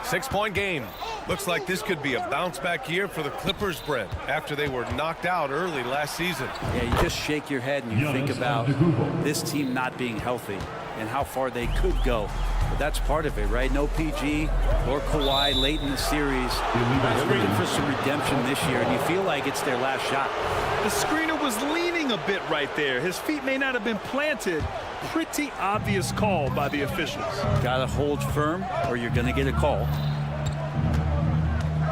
S11: 6-point game. Looks like this could be a bounce-back year for the Clippers, Brent, after they were knocked out early last season.
S13: Yeah, you just shake your head and you think about this team not being healthy and how far they could go. But that's part of it, right? No PG or Kawhi late in the series. They're looking for some redemption this year, and you feel like it's their last shot.
S9: The screener was leaning a bit right there. His feet may not have been planted. Pretty obvious call by the officials.
S13: Got to hold firm or you're going to get a call.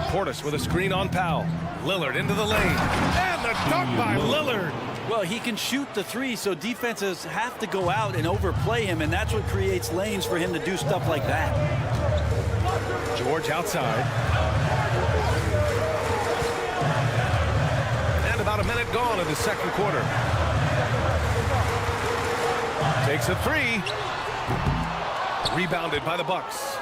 S11: Portis with a screen on Powell. Lillard into the lane. And the dunk by Lillard.
S13: Well, he can shoot the 3, so defenses have to go out and overplay him, and that's what creates lanes for him to do stuff like that.
S11: George outside. And about a minute gone in the second quarter. Takes a 3. Rebounded by the Bucks.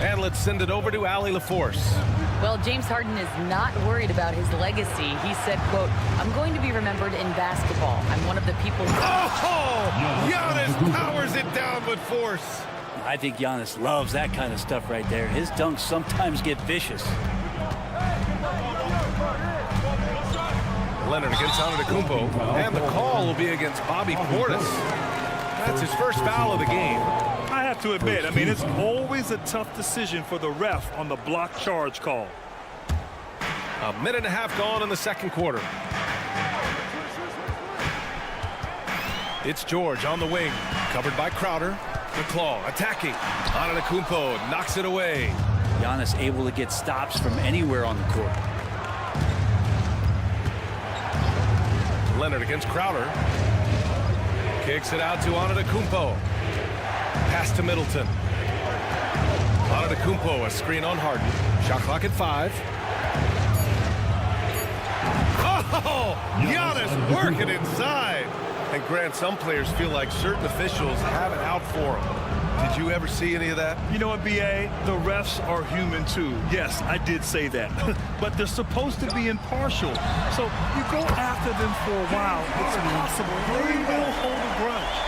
S11: And let's send it over to Allie LaForce.
S10: Well, James Harden is not worried about his legacy. He said, quote, "I'm going to be remembered in basketball. I'm one of the people who..."
S11: Oh! Giannis powers it down with force.
S13: I think Giannis loves that kind of stuff right there. His dunks sometimes get vicious.
S11: Leonard against Antetokounmpo. And the call will be against Bobby Portis. That's his first foul of the game.
S9: I have to admit, I mean, it's always a tough decision for the ref on the block charge call.
S11: A minute and a half gone in the second quarter. It's George on the wing, covered by Crowder. The claw attacking. Antetokounmpo knocks it away.
S13: Giannis able to get stops from anywhere on the court.
S11: Leonard against Crowder. Kicks it out to Antetokounmpo. Pass to Middleton. Antetokounmpo, a screen on Harden. Shot clock at 5. Oh! Giannis working inside. And Grant, some players feel like certain officials have it out for them. Did you ever see any of that?
S9: You know what, B.A.? The refs are human too. Yes, I did say that. But they're supposed to be impartial. So you go after them for a while, it's possible they will hold a grudge.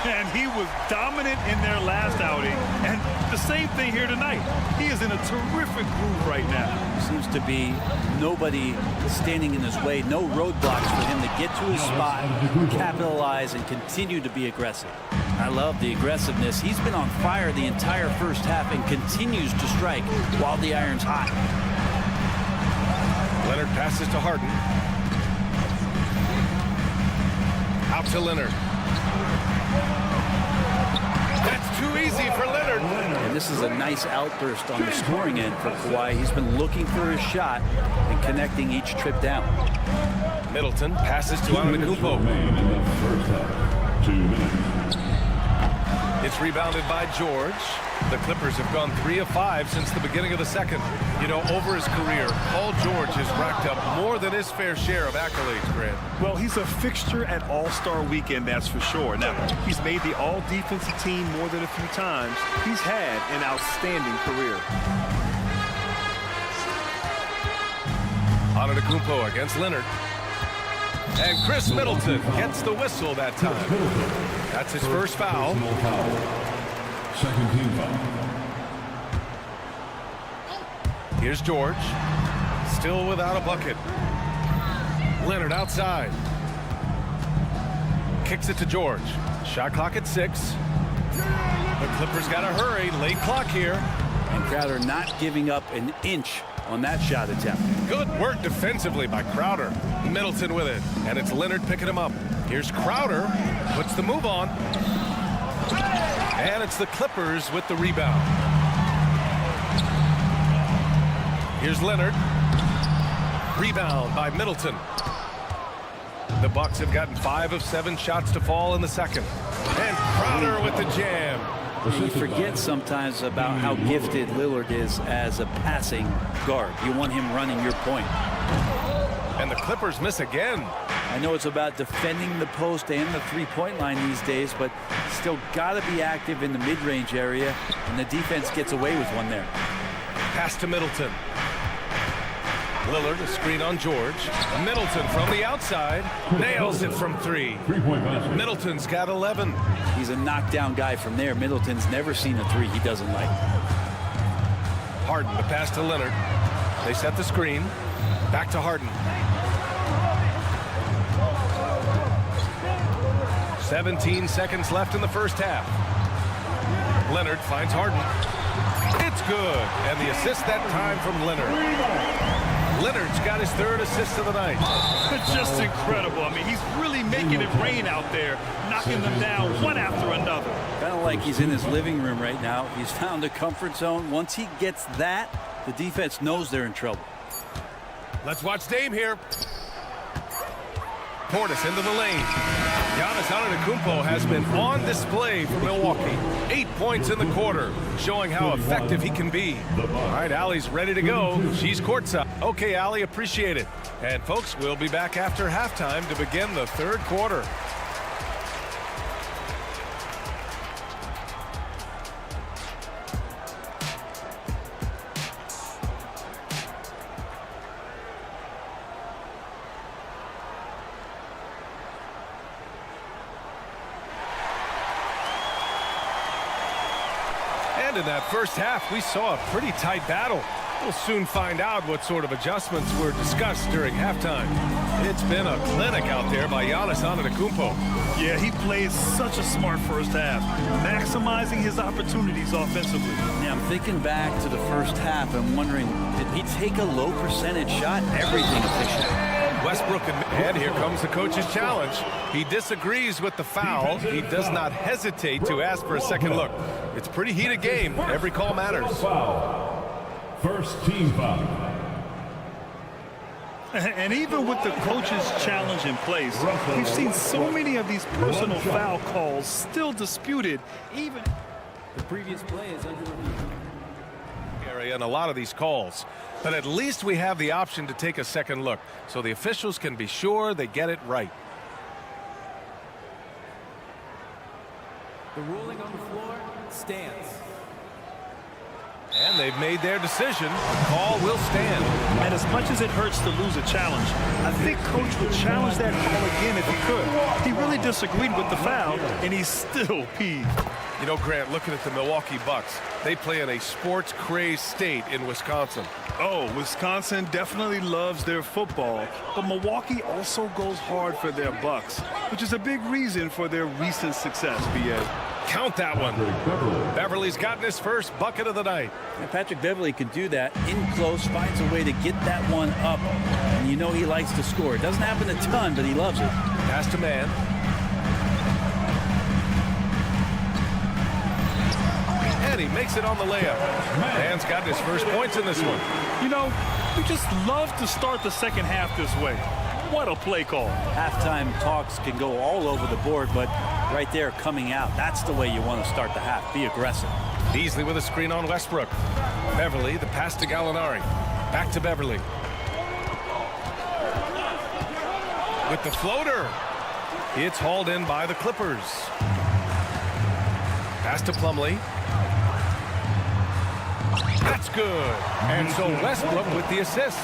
S9: And he was dominant in their last outing. And the same thing here tonight. He is in a terrific groove right now.
S13: Seems to be nobody standing in his way, no roadblocks for him to get to his spot, capitalize, and continue to be aggressive. I love the aggressiveness. He's been on fire the entire first half and continues to strike while the iron's hot.
S11: Leonard passes to Harden. Out to Leonard. That's too easy for Leonard.
S13: And this is a nice outburst on the scoring end for Kawhi. He's been looking for his shot and connecting each trip down.
S11: Middleton passes to Antetokounmpo.
S4: 2 minutes.
S11: It's rebounded by George. The Clippers have gone 3 of 5 since the beginning of the second. You know, over his career, Paul George has racked up more than his fair share of accolades, Grant.
S9: Well, he's a fixture at All-Star Weekend, that's for sure. Now, he's made the All-Defensive team more than a few times. He's had an outstanding career.
S11: Antetokounmpo against Leonard. And Chris Middleton gets the whistle that time. That's his first foul.
S4: Second team foul.
S11: Here's George. Still without a bucket. Leonard outside. Kicks it to George. Shot clock at 6. The Clippers got to hurry. Late clock here.
S13: And Crowder not giving up an inch on that shot attempt.
S11: Good work defensively by Crowder. Middleton with it. And it's Leonard picking him up. Here's Crowder. Puts the move on. And it's the Clippers with the rebound. Here's Leonard. Rebound by Middleton. The Bucks have gotten 5 of 7 shots to fall in the second. And Crowder with the jam.
S13: You forget sometimes about how gifted Lillard is as a passing guard. You want him running your point.
S11: And the Clippers miss again.
S13: I know it's about defending the post and the three-point line these days, but still got to be active in the mid-range area, and the defense gets away with one there.
S11: Pass to Middleton. Lillard, a screen on George. Middleton from the outside. Nails it from 3. Middleton's got 11.
S13: He's a knockdown guy from there. Middleton's never seen a 3 he doesn't like.
S11: Harden, the pass to Leonard. They set the screen. Back to Harden. 17 seconds left in the first half. Leonard finds Harden. It's good. And the assist that time from Leonard. Leonard's got his 3rd assist of the night.
S9: It's just incredible. I mean, he's really making it rain out there, knocking them down one after another.
S13: Kind of like he's in his living room right now. He's found a comfort zone. Once he gets that, the defense knows they're in trouble.
S11: Let's watch Dame here. Portis into the lane. Giannis Antetokounmpo has been on display for Milwaukee. 8 points in the quarter, showing how effective he can be. All right, Allie's ready to go. She's courtside. Okay, Allie, appreciate it. And folks, we'll be back after halftime to begin the 3rd quarter. In that first half, we saw a pretty tight battle. We'll soon find out what sort of adjustments were discussed during halftime. It's been a clinic out there by Giannis Antetokounmpo.
S9: Yeah, he played such a smart first half, maximizing his opportunities offensively.
S13: Yeah, I'm thinking back to the first half and wondering, did he take a low percentage shot? Everything efficient.
S11: Westbrook, and here comes the coach's challenge. He disagrees with the foul. He does not hesitate to ask for a second look. It's a pretty heated game. Every call matters.
S4: First team foul.
S9: And even with the coach's challenge in place, we've seen so many of these personal foul calls still disputed. Even
S13: the previous play is under review.
S11: Area and a lot of these calls. But at least we have the option to take a second look, so the officials can be sure they get it right.
S14: The ruling on the floor stands.
S11: And they've made their decision. The call will stand.
S9: And as much as it hurts to lose a challenge, I think Coach would challenge that call again if he could. He really disagreed with the foul, and he's still peeved.
S11: You know, Grant, looking at the Milwaukee Bucks, they play in a sports-crazed state in Wisconsin.
S9: Oh, Wisconsin definitely loves their football, but Milwaukee also goes hard for their Bucks, which is a big reason for their recent success, B.A.
S11: Count that one. Beverly's gotten his first bucket of the night.
S13: And Patrick Beverly can do that in close, finds a way to get that one up, and you know he likes to score. It doesn't happen a ton, but he loves it.
S11: Pass to man. And he makes it on the layup. Man's gotten his first points in this one.
S9: You know, we just love to start the second half this way. What a play call.
S13: Halftime talks can go all over the board, but right there coming out, that's the way you want to start the half. Be aggressive.
S11: Beasley with a screen on Westbrook. Beverly, the pass to Gallinari. Back to Beverly. With the floater. It's hauled in by the Clippers. Pass to Plumlee. That's good. And so Westbrook with the assist.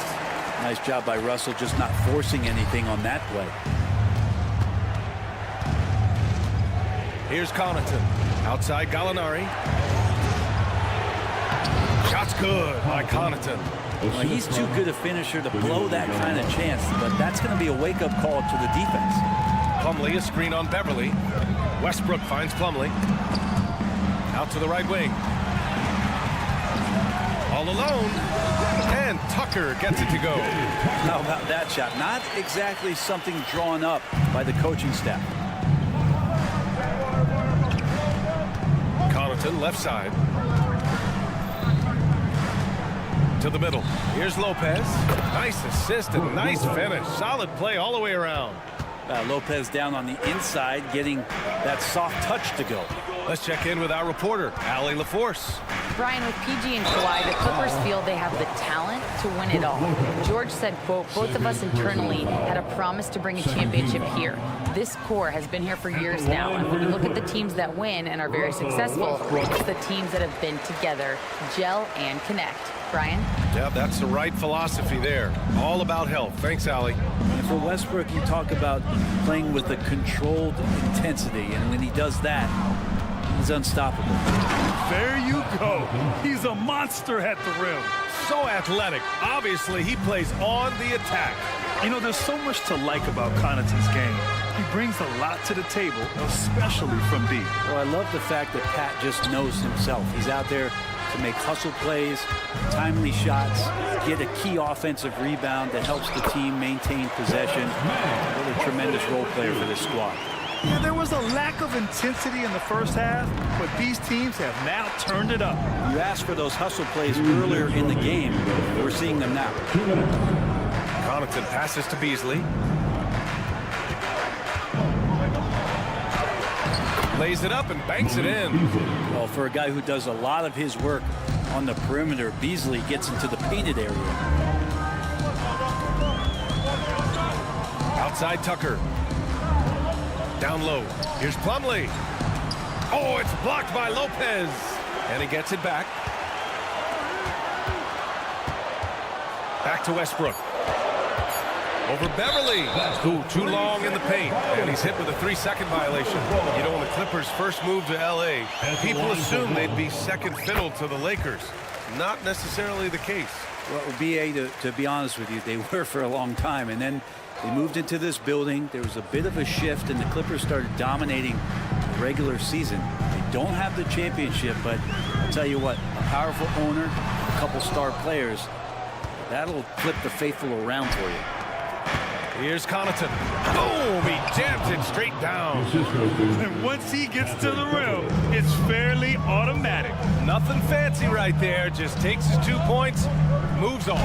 S13: Nice job by Russell, just not forcing anything on that play.
S11: Here's Connaughton. Outside Gallinari. Shot's good by Connaughton.
S13: Well, he's too good a finisher to blow that kind of chance, but that's going to be a wake-up call to the defense.
S11: Plumlee, a screen on Beverly. Westbrook finds Plumlee. Out to the right wing. All alone. And Tucker gets it to go.
S13: How about that shot? Not exactly something drawn up by the coaching staff.
S11: Connaughton, left side. To the middle. Here's Lopez. Nice assist and nice finish. Solid play all the way around.
S13: Lopez down on the inside, getting that soft touch to go.
S11: Let's check in with our reporter, Allie LaForce.
S10: Brian, with PG and Kawhi, the Clippers feel they have the talent to win it all. George said, quote, both of us internally had a promise to bring a championship here. This core has been here for years now, and when you look at the teams that win and are very successful, it's the teams that have been together, gel and connect. Brian?
S11: Yeah, that's the right philosophy there. All about health. Thanks, Allie.
S13: And for Westbrook, you talk about playing with a controlled intensity, and when he does that, he's unstoppable.
S9: There you go. He's a monster at the rim.
S11: So athletic. Obviously, he plays on the attack.
S9: You know, there's so much to like about Connaughton's game. He brings a lot to the table, especially from deep.
S13: Well, I love the fact that Pat just knows himself. He's out there to make hustle plays, timely shots, get a key offensive rebound that helps the team maintain possession. What a tremendous role player for this squad.
S9: Yeah, there was a lack of intensity in the first half, but these teams have now turned it up.
S13: You asked for those hustle plays earlier in the game. We're seeing them now.
S11: Connaughton passes to Beasley. Lays it up and banks it in.
S13: Well, for a guy who does a lot of his work on the perimeter, Beasley gets into the painted area.
S11: Outside Tucker. Down low. Here's Plumlee. Oh, it's blocked by Lopez. And he gets it back. Back to Westbrook. Over Beverly. Ooh, too long in the paint. And he's hit with a 3-second violation. You know, when the Clippers first moved to L.A., people assumed they'd be second fiddle to the Lakers. Not necessarily the case.
S13: Well, B.A., to be honest with you, they were for a long time. And then they moved into this building. There was a bit of a shift, and the Clippers started dominating the regular season. They don't have the championship, but I'll tell you what, a powerful owner, a couple star players, that'll flip the faithful around for you.
S11: Here's Connaughton. Boom! He jams it straight down.
S9: And once he gets to the rim, it's fairly automatic.
S11: Nothing fancy right there. Just takes his 2 points, moves on.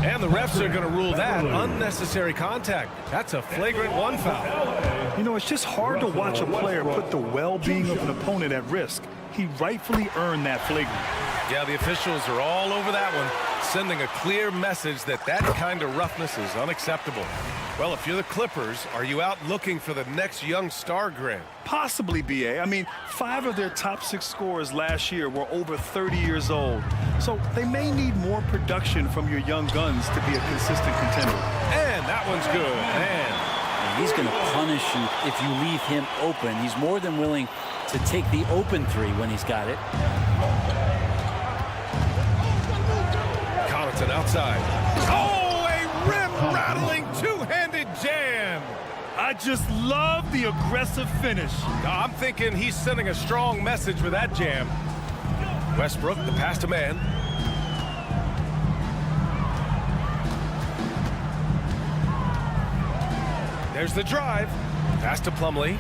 S11: And the refs are going to rule that unnecessary contact. That's a flagrant 1 foul.
S9: You know, it's just hard to watch a player put the well-being of an opponent at risk. He rightfully earned that flagrant.
S11: Yeah, the officials are all over that one. sending a clear message that that kind of roughness is unacceptable. Well, if you're the Clippers, are you out looking for the next young star, Grant?
S9: Possibly, BA. I mean, 5 of their top 6 scorers last year were over 30 years old. So they may need more production from your young guns to be a consistent contender.
S11: And that one's good. And
S13: he's going to punish you if you leave him open. He's more than willing to take the open 3 when he's got it.
S11: Connaughton outside. Oh, a rim-rattling two-handed jam.
S9: I just love the aggressive finish.
S11: I'm thinking he's sending a strong message with that jam. Westbrook, the pass to man. There's the drive. Pass to Plumlee.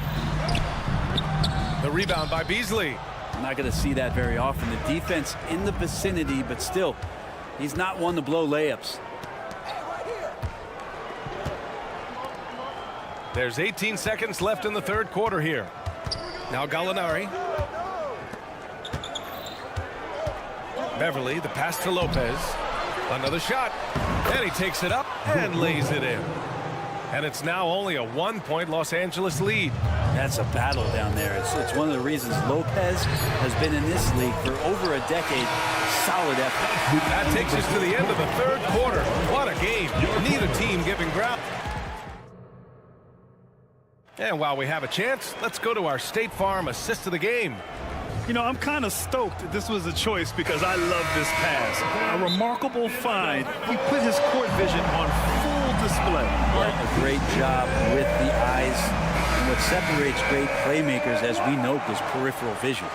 S11: The rebound by Beasley.
S13: I'm not going to see that very often. The defense in the vicinity, but still, he's not one to blow layups.
S11: There's 18 seconds left in the third quarter here. Now Gallinari. Beverly, the pass to Lopez. Another shot. And he takes it up and lays it in. And it's now only a 1-point Los Angeles lead.
S13: That's a battle down there. It's one of the reasons Lopez has been in this league for over a decade. Solid effort.
S11: That takes us to the end of the third quarter. What a game. Neither team giving ground. And while we have a chance, let's go to our State Farm assist of the game.
S9: You know, I'm kind of stoked that this was a choice because I love this pass. A remarkable find. He put his court vision on full display.
S13: Yeah, a great job with the eyes. And what separates great playmakers, as we note, is peripheral vision.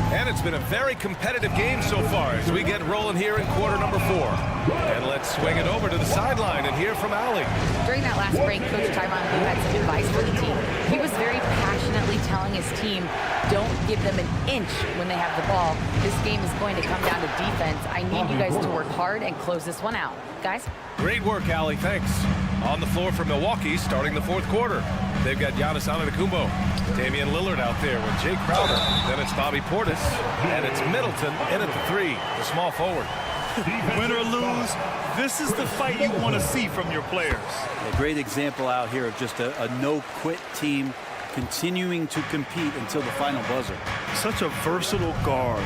S11: And it's been a very competitive game so far as we get rolling here in quarter number 4. And let's swing it over to the sideline and hear from Allie.
S10: During that last break, Coach Tyronn Lue had some advice for the team. He was very passionately telling his team, don't give them an inch when they have the ball. This game is going to come down to defense. I need you guys to work hard and close this one out. Guys?
S11: Great work, Allie. Thanks. On the floor for Milwaukee starting the fourth quarter. They've got Giannis Antetokounmpo, Damian Lillard out there with Jay Crowder. Then it's Bobby Portis, and it's Middleton in at the 3, the small forward.
S9: Win or lose, this is the fight you want to see from your players.
S13: A great example out here of just a no-quit team continuing to compete until the final buzzer.
S9: Such a versatile guard.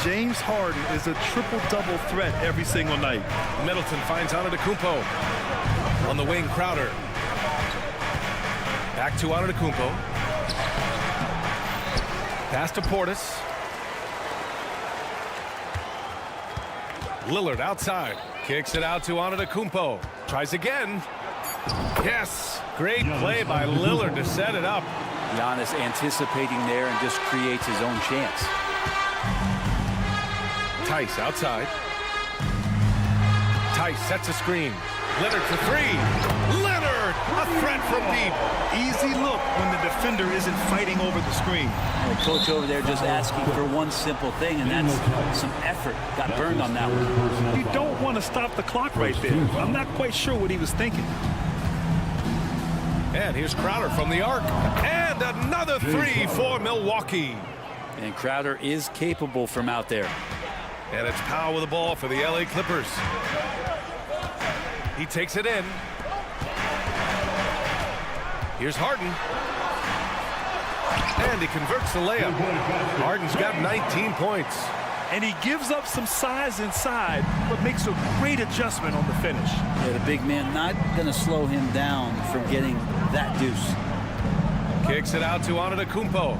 S9: James Harden is a triple-double threat every single night.
S11: Middleton finds Antetokounmpo. On the wing, Crowder. Back to Antetokounmpo. Pass to Portis. Lillard outside. Kicks it out to Antetokounmpo. Tries again. Yes. Great play by Lillard to set it up.
S13: Giannis anticipating there and just creates his own chance.
S11: Tice outside. Tice sets a screen. Leonard for 3. Leonard, a threat from deep.
S9: Easy look when the defender isn't fighting over the screen.
S13: The coach over there just asking for one simple thing, and that's some effort. Got burned on that one.
S9: You don't want to stop the clock right there. I'm not quite sure what he was thinking.
S11: And here's Crowder from the arc. And another 3 for Milwaukee.
S13: And Crowder is capable from out there.
S11: And it's Powell with the ball for the LA Clippers. He takes it in. Here's Harden. And he converts the layup. Harden's got 19 points.
S9: And he gives up some size inside, but makes a great adjustment on the finish.
S13: Yeah, the big man not going to slow him down from getting that deuce.
S11: Kicks it out to Antetokounmpo.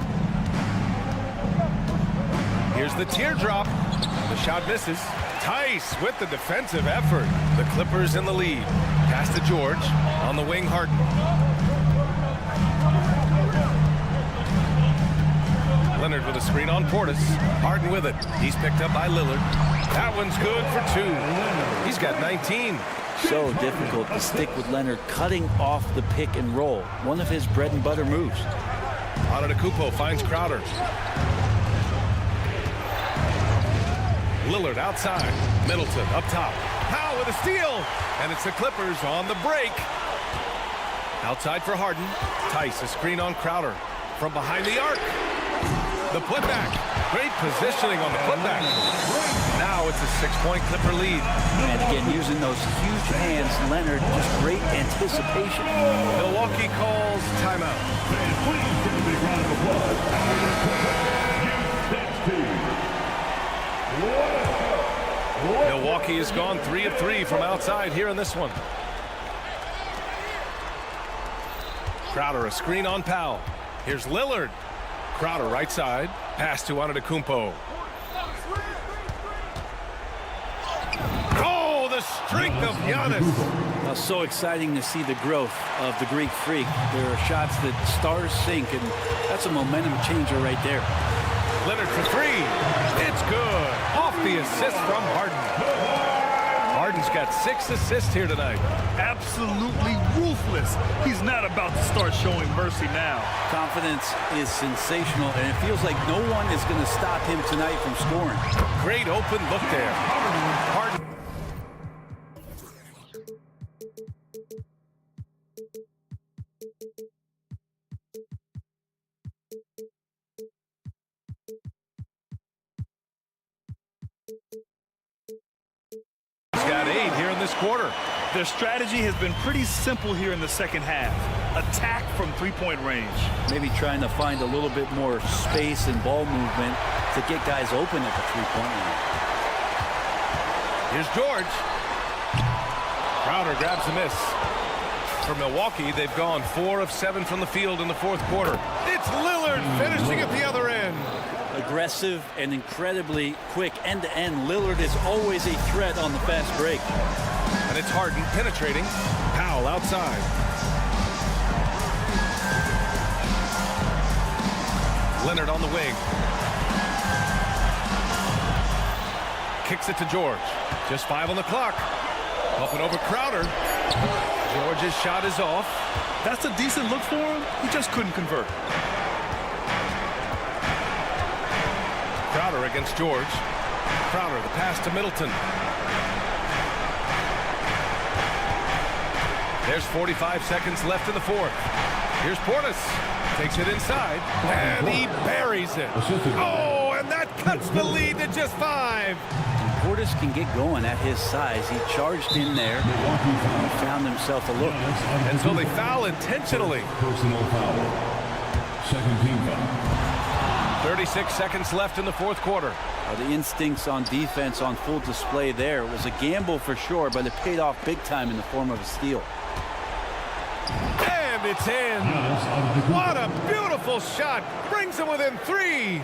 S11: Here's the teardrop. The shot misses. Tice with the defensive effort. The Clippers in the lead. Pass to George. On the wing, Harden. Leonard with a screen on Portis. Harden with it. He's picked up by Lillard. That one's good for 2. He's got 19.
S13: So difficult to stick with Leonard cutting off the pick and roll. One of his bread and butter moves.
S11: Antetokounmpo finds Crowder. Lillard outside. Middleton up top. Powell with a steal. And it's the Clippers on the break. Outside for Harden. Tice, a screen on Crowder. From behind the arc. The putback. Great positioning on the putback. Now it's a 6-point Clipper lead.
S13: And again, using those huge hands, Leonard, just great anticipation.
S11: Milwaukee calls timeout.
S4: Please give a big round of applause.
S11: Milwaukee has gone 3 of 3 from outside here in this one. Crowder, a screen on Powell. Here's Lillard. Crowder right side. Pass to Antetokounmpo. Oh, the strength of Giannis.
S13: Well, so exciting to see the growth of the Greek Freak. There are shots that stars sink, and that's a momentum changer right there.
S11: Leonard for 3. It's good. Off the assist from Harden. Harden's got 6 assists here tonight.
S9: Absolutely ruthless. He's not about to start showing mercy now.
S13: Confidence is sensational, and it feels like no one is going to stop him tonight from scoring.
S11: Great open look there. Harden. He's got 8 here in this quarter.
S9: Their strategy has been pretty simple here in the second half. Attack from three-point range.
S13: Maybe trying to find a little bit more space and ball movement to get guys open at the three-point line.
S11: Here's George. Crowder grabs a miss. For Milwaukee, they've gone 4 of 7 from the field in the fourth quarter. It's Lillard finishing at the other end.
S13: Aggressive and incredibly quick end-to-end. Lillard is always a threat on the fast break.
S11: And it's Harden penetrating. Powell outside. Leonard on the wing. Kicks it to George. Just 5 on the clock. Up and over Crowder. George's shot is off.
S9: That's a decent look for him. He just couldn't convert.
S11: Crowder against George. Crowder, the pass to Middleton. There's 45 seconds left in the fourth. Here's Portis. Takes it inside. And he buries it. Oh, and that cuts the lead to just 5.
S13: Portis can get going at his size. He charged in there. He found himself a look.
S11: And so they foul intentionally.
S4: Personal foul. Second team foul.
S11: 36 seconds left in the fourth quarter.
S13: The instincts on defense on full display there. It was a gamble for sure, but it paid off big time in the form of a steal.
S11: And it's in. What a beautiful shot. Brings them within 3.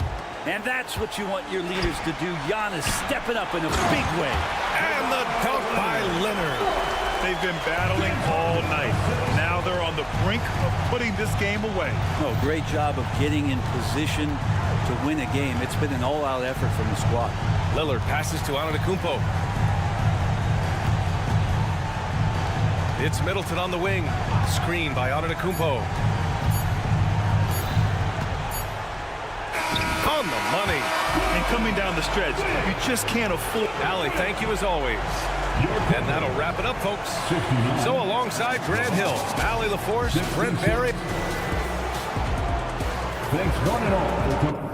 S13: And that's what you want your leaders to do. Giannis stepping up in a big way.
S11: And the dunk by Leonard.
S9: They've been battling all night. Now they're on the brink of putting this game away.
S13: Oh, great job of getting in position to win a game. It's been an all-out effort from the squad.
S11: Lillard passes to Antetokounmpo. It's Middleton on the wing. Screen by Antetokounmpo. On the money.
S9: And coming down the stretch, you just can't afford.
S11: Allie, thank you as always. And that'll wrap it up, folks. So alongside Grant Hill, Allie LaForce, Brent Barry.
S4: Thanks one and all.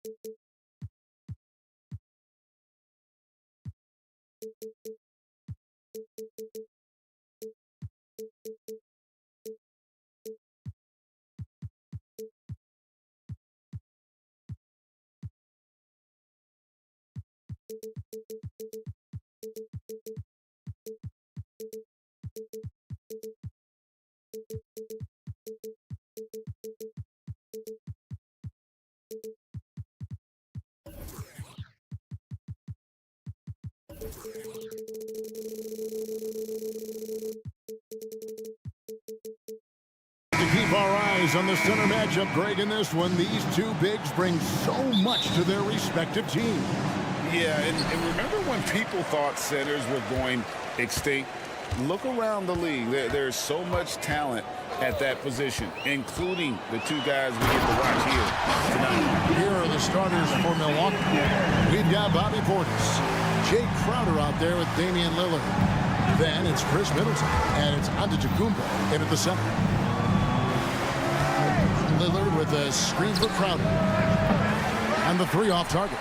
S1: To keep our eyes on the center matchup, Greg, in this one, these two bigs bring so much to their respective teams.
S5: Yeah, and remember when people thought centers were going extinct? Look around the league. There's so much talent at that position, including the two guys we get to watch here tonight.
S1: Here are the starters for Milwaukee. We've got Bobby Portis, Jake Crowder out there with Damian Lillard. Then it's Chris Middleton, and it's Antetokounmpo in at the center. Lillard with a screen for Crowder. And the three off target.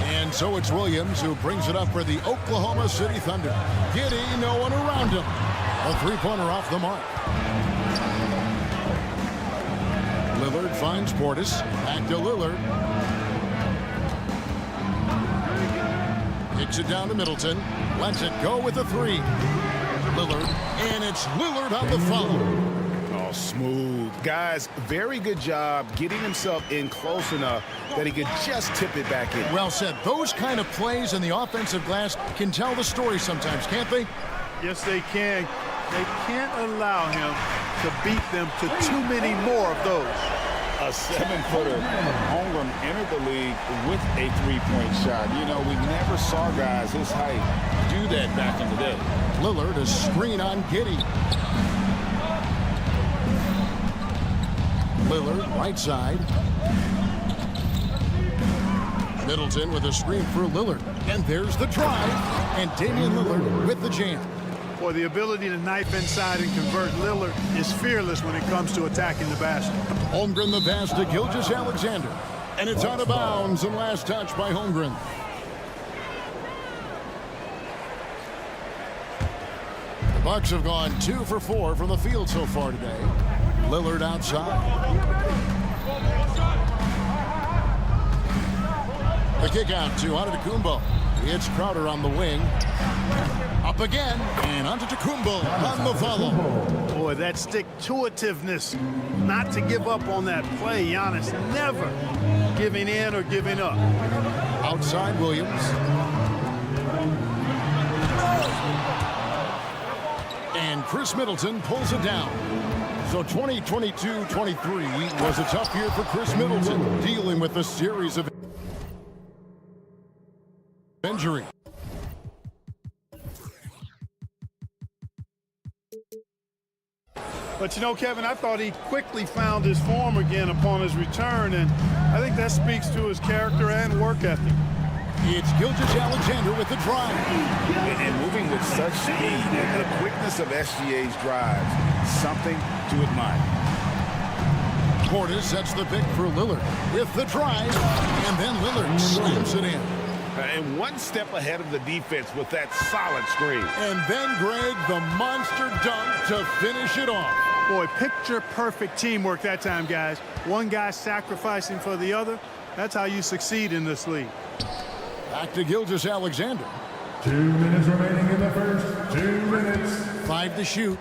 S1: And so it's Williams who brings it up for the Oklahoma City Thunder. Giddy, no one around him. A three-pointer off the mark. Lillard finds Portis. Back to Lillard. Kicks it down to Middleton. Lets it go with a three. Lillard. And it's Lillard on the foul.
S5: Oh, smooth. Guys, very good job getting himself in close enough that he could just tip it back in.
S1: Well said. Those kind of plays in the offensive glass can tell the story sometimes, can't they?
S3: Yes, they can. They can't allow him to beat them to too many more of those.
S5: A 7-footer. Holmgren entered the league with a three-point shot. You know, we never saw guys his height do that back in the day.
S1: Lillard, a screen on Giddy. Lillard, right side. Middleton with a screen for Lillard. And there's the drive. And Damian Lillard with the jam.
S3: Boy, the ability to knife inside and convert Lillard is fearless when it comes to attacking the basket.
S1: Holmgren the pass to Gilgeous-Alexander. And it's out of bounds and last touch by Holmgren. The Bucks have gone 2 for 4 from the field so far today. Lillard outside. The kick out to Antetokounmpo. It's Crowder on the wing. Up again, and Antetokounmpo on the follow.
S3: Boy, that stick-to-itiveness, not to give up on that play. Giannis never giving in or giving up.
S1: Outside Williams. And Chris Middleton pulls it down. So 2022-23 was a tough year for Chris Middleton, dealing with a series of injury.
S3: But you know, Kevin, I thought he quickly found his form again upon his return, and I think that speaks to his character and work ethic.
S1: It's Gilgeous-Alexander with the drive.
S5: And moving with such speed and the quickness of SGA's drives, something to admire.
S1: Portis sets the pick for Lillard with the drive, and then Lillard slams it in.
S5: And one step ahead of the defense with that solid screen.
S1: And then, Greg, the monster dunk to finish it off.
S3: Boy, picture-perfect teamwork that time, guys. One guy sacrificing for the other. That's how you succeed in this league.
S1: Back to Gilgeous-Alexander.
S4: 2 minutes remaining in the first. 2 minutes.
S1: 5 to shoot.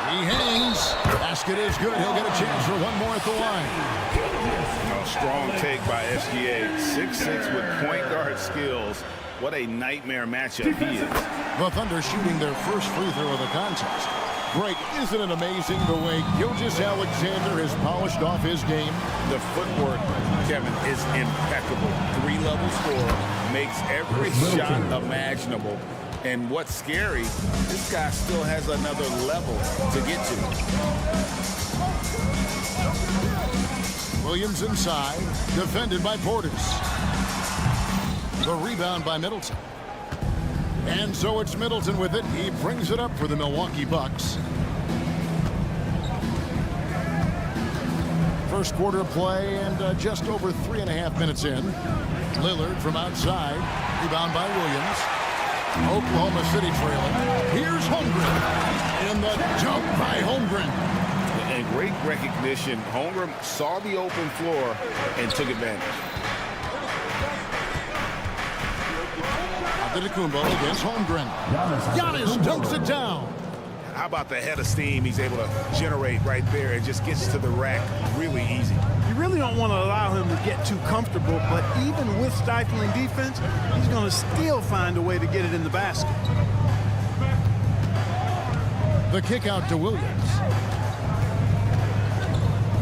S1: He hangs. Basket is good. He'll get a chance for one more at the line.
S5: Strong take by SGA. 6'6" with point guard skills. What a nightmare matchup he is.
S1: The Thunder shooting their first free throw of the contest. Greg, isn't it amazing the way Gilgeous-Alexander has polished off his game?
S5: The footwork, Kevin, is impeccable. 3-level scorer, makes every shot imaginable. And what's scary, this guy still has another level to get to.
S1: Williams inside, defended by Portis. The rebound by Middleton. And so it's Middleton with it. He brings it up for the Milwaukee Bucks. For first quarter of play and just over 3.5 minutes in. Lillard from outside. Rebound by Williams. Oklahoma City trailing. Here's Holmgren. And the jump by Holmgren.
S5: And great recognition. Holmgren saw the open floor and took advantage.
S1: Antetokounmpo against Holmgren. Giannis dunks it down.
S5: How about the head of steam he's able to generate right there? It just gets to the rack really easy.
S3: You really don't want to allow him to get too comfortable, but even with stifling defense, he's going to still find a way to get it in the basket.
S1: The kick out to Williams.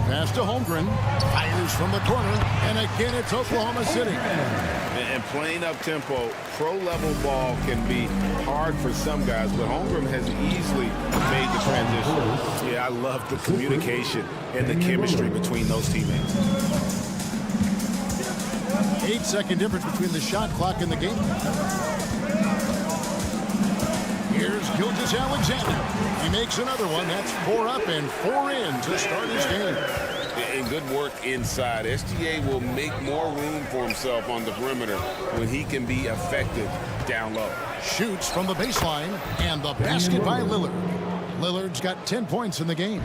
S1: Pass to Holmgren. Fires from the corner. And again, it's Oklahoma City.
S5: And playing up tempo, pro-level ball can be hard for some guys, but Holmgren has easily made the transition. Yeah, I love the communication and the chemistry between those teammates.
S1: 8-second difference between the shot clock and the game. Here's Gilgeous-Alexander. He makes another one. That's 4 up and 4 in to start his game.
S5: And good work inside. SGA will make more room for himself on the perimeter when he can be effective down low.
S1: Shoots from the baseline, and the basket by Lillard. Lillard's got 10 points in the game.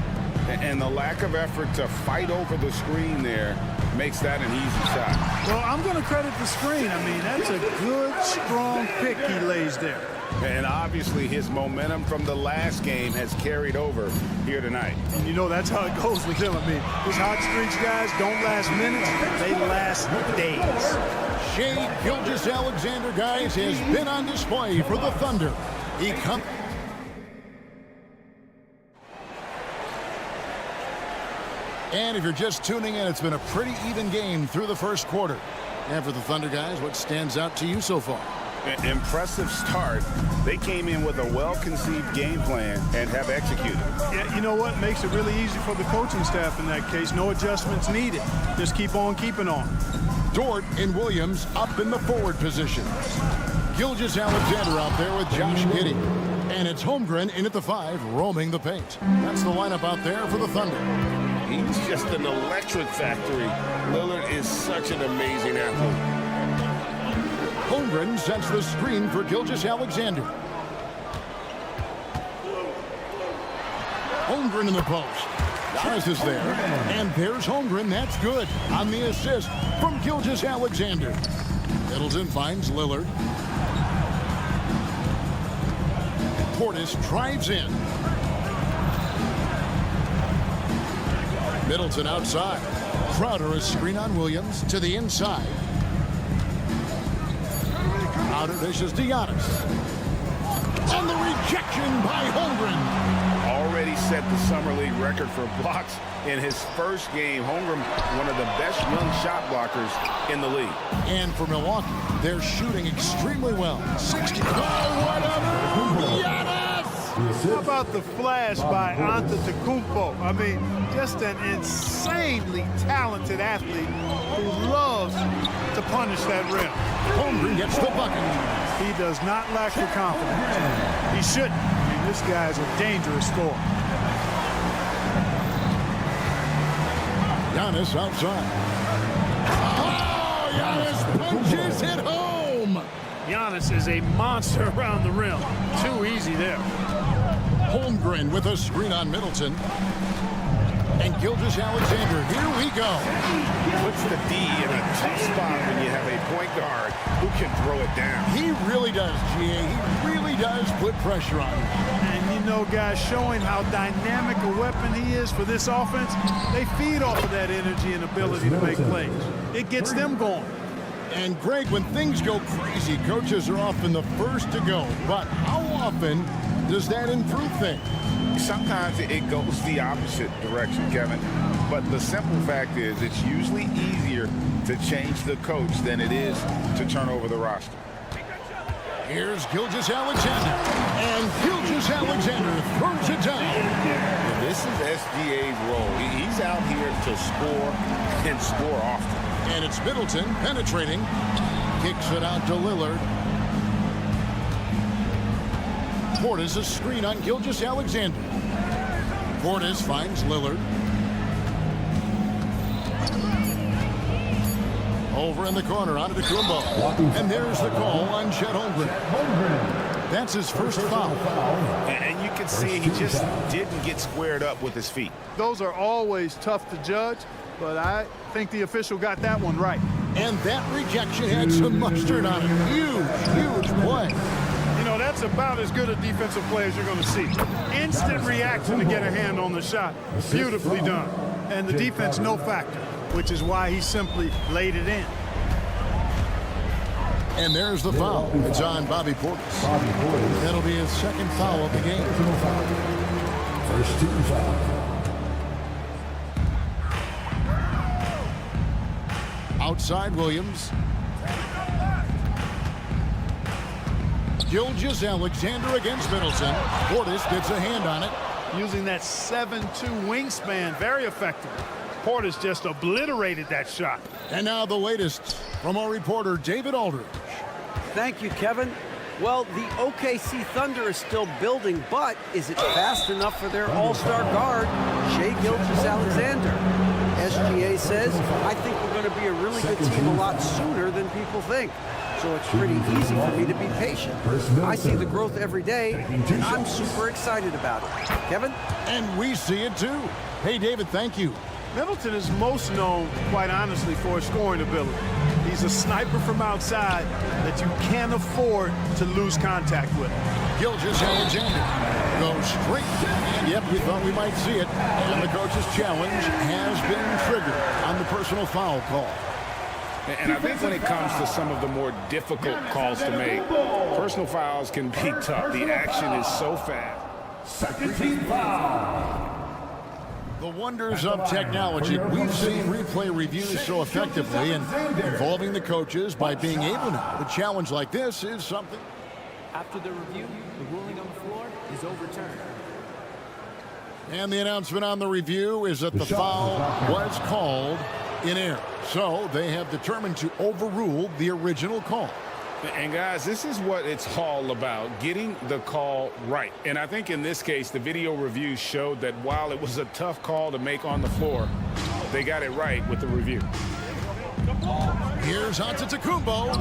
S5: And the lack of effort to fight over the screen there makes that an easy shot.
S3: Well, I'm going to credit the screen. I mean, that's a good, strong pick he lays there.
S5: And obviously his momentum from the last game has carried over here tonight.
S3: And you know that's how it goes with him. I mean, his hot streaks, guys, don't last minutes. They last days.
S1: Shai Gilgeous-Alexander, guys, has been on display for the Thunder. He comes. And if you're just tuning in, it's been a pretty even game through the first quarter. And for the Thunder guys, what stands out to you so far?
S5: Impressive start. They came in with a well-conceived game plan and have executed.
S3: Yeah, you know what? Makes it really easy for the coaching staff in that case. No adjustments needed. Just keep on keeping on.
S1: Dort and Williams up in the forward positions. Gilgeous-Alexander out there with Josh Giddey. And it's Holmgren in at the 5, roaming the paint. That's the lineup out there for the Thunder.
S5: He's just an electric factory. Lillard is such an amazing athlete.
S1: Holmgren sets the screen for Gilgeous-Alexander. Holmgren in the post. Giannis is there. And there's Holmgren. That's good. On the assist from Gilgeous-Alexander. Middleton finds Lillard. Portis drives in. Middleton outside. Crowder a screen on Williams to the inside. Crowder dishes to Giannis. And the rejection by Holmgren.
S5: Already set the Summer League record for blocks in his first game. Holmgren, one of the best young shot blockers in the league.
S1: And for Milwaukee, they're shooting extremely well. 60. Oh, whatever! Giannis!
S3: How about the flash by Antetokounmpo? I mean, just an insanely talented athlete who loves to punish that rim.
S1: Holmgren gets the bucket.
S3: He does not lack the confidence. He shouldn't. I mean, this guy's a dangerous scorer.
S1: Giannis outside. Oh, Giannis punches it home.
S3: Giannis is a monster around the rim. Too easy there.
S1: Holmgren with a screen on Middleton. And Gilgeous-Alexander, here we go.
S5: He puts the D in a tough spot when you have a point guard who can throw it down.
S1: He really does, GA. He really does put pressure on him.
S3: And you know, guys, showing how dynamic a weapon he is for this offense, they feed off of that energy and ability to make plays. It gets them going.
S1: And Greg, when things go crazy, coaches are often the first to go. But how often does that improve things?
S5: Sometimes it goes the opposite direction, Kevin. But the simple fact is it's usually easier to change the coach than it is to turn over the roster.
S1: Here's Gilgeous-Alexander. And Gilgeous-Alexander throws it down.
S5: And this is SGA's role. He's out here to score and score often.
S1: And it's Middleton penetrating. Kicks it out to Lillard. Portis a screen on Gilgeous-Alexander. Portis finds Lillard. Over in the corner, on to Kumbo. And there's the call on Chet Holmgren. That's his first foul.
S5: And you can see he just didn't get squared up with his feet.
S3: Those are always tough to judge, but I think the official got that one right.
S1: And that rejection had some mustard on it. Huge play.
S3: You know, that's about as good a defensive play as you're going to see. Instant reaction to get a hand on the shot. Beautifully done. And the defense, no factor, which is why he simply laid it in.
S1: And there's the foul. It's on Bobby Portis. That'll be his second foul of the game.
S4: First team foul.
S1: Outside Williams. Gilgeous-Alexander against Middleton. Portis gets a hand on it.
S3: Using that 7'2" wingspan, very effective. Portis just obliterated that shot.
S1: And now the latest from our reporter, David Aldridge.
S6: Thank you, Kevin. Well, the OKC Thunder is still building, but is it fast enough for their all-star guard, Shai Gilgeous-Alexander? SGA says, I think we're going to be a really good team a lot sooner than people think. So it's pretty easy for me to be patient. I see the growth every day, and I'm super excited about it. Kevin?
S1: And we see it too. Hey, David, thank you.
S3: Middleton is most known, quite honestly, for his scoring ability. He's a sniper from outside that you can't afford to lose contact with.
S1: Gilgeous-Alexander goes straight. And yep, we thought we might see it. And the coach's challenge has been triggered on the personal foul call.
S5: And I think when it comes to some of the more difficult calls to make, personal fouls can be tough. The action is so fast.
S4: Second team foul.
S1: The wonders of technology. We've seen replay reviews so effectively and involving the coaches by being able to. A challenge like this is something.
S14: After the review, the ruling on the floor is overturned.
S1: And the announcement on the review is that the foul was called in error. So they have determined to overrule the original call.
S5: And guys, this is what it's all about, getting the call right. And I think in this case, the video review showed that while it was a tough call to make on the floor, they got it right with the review.
S1: Here's Antetokounmpo.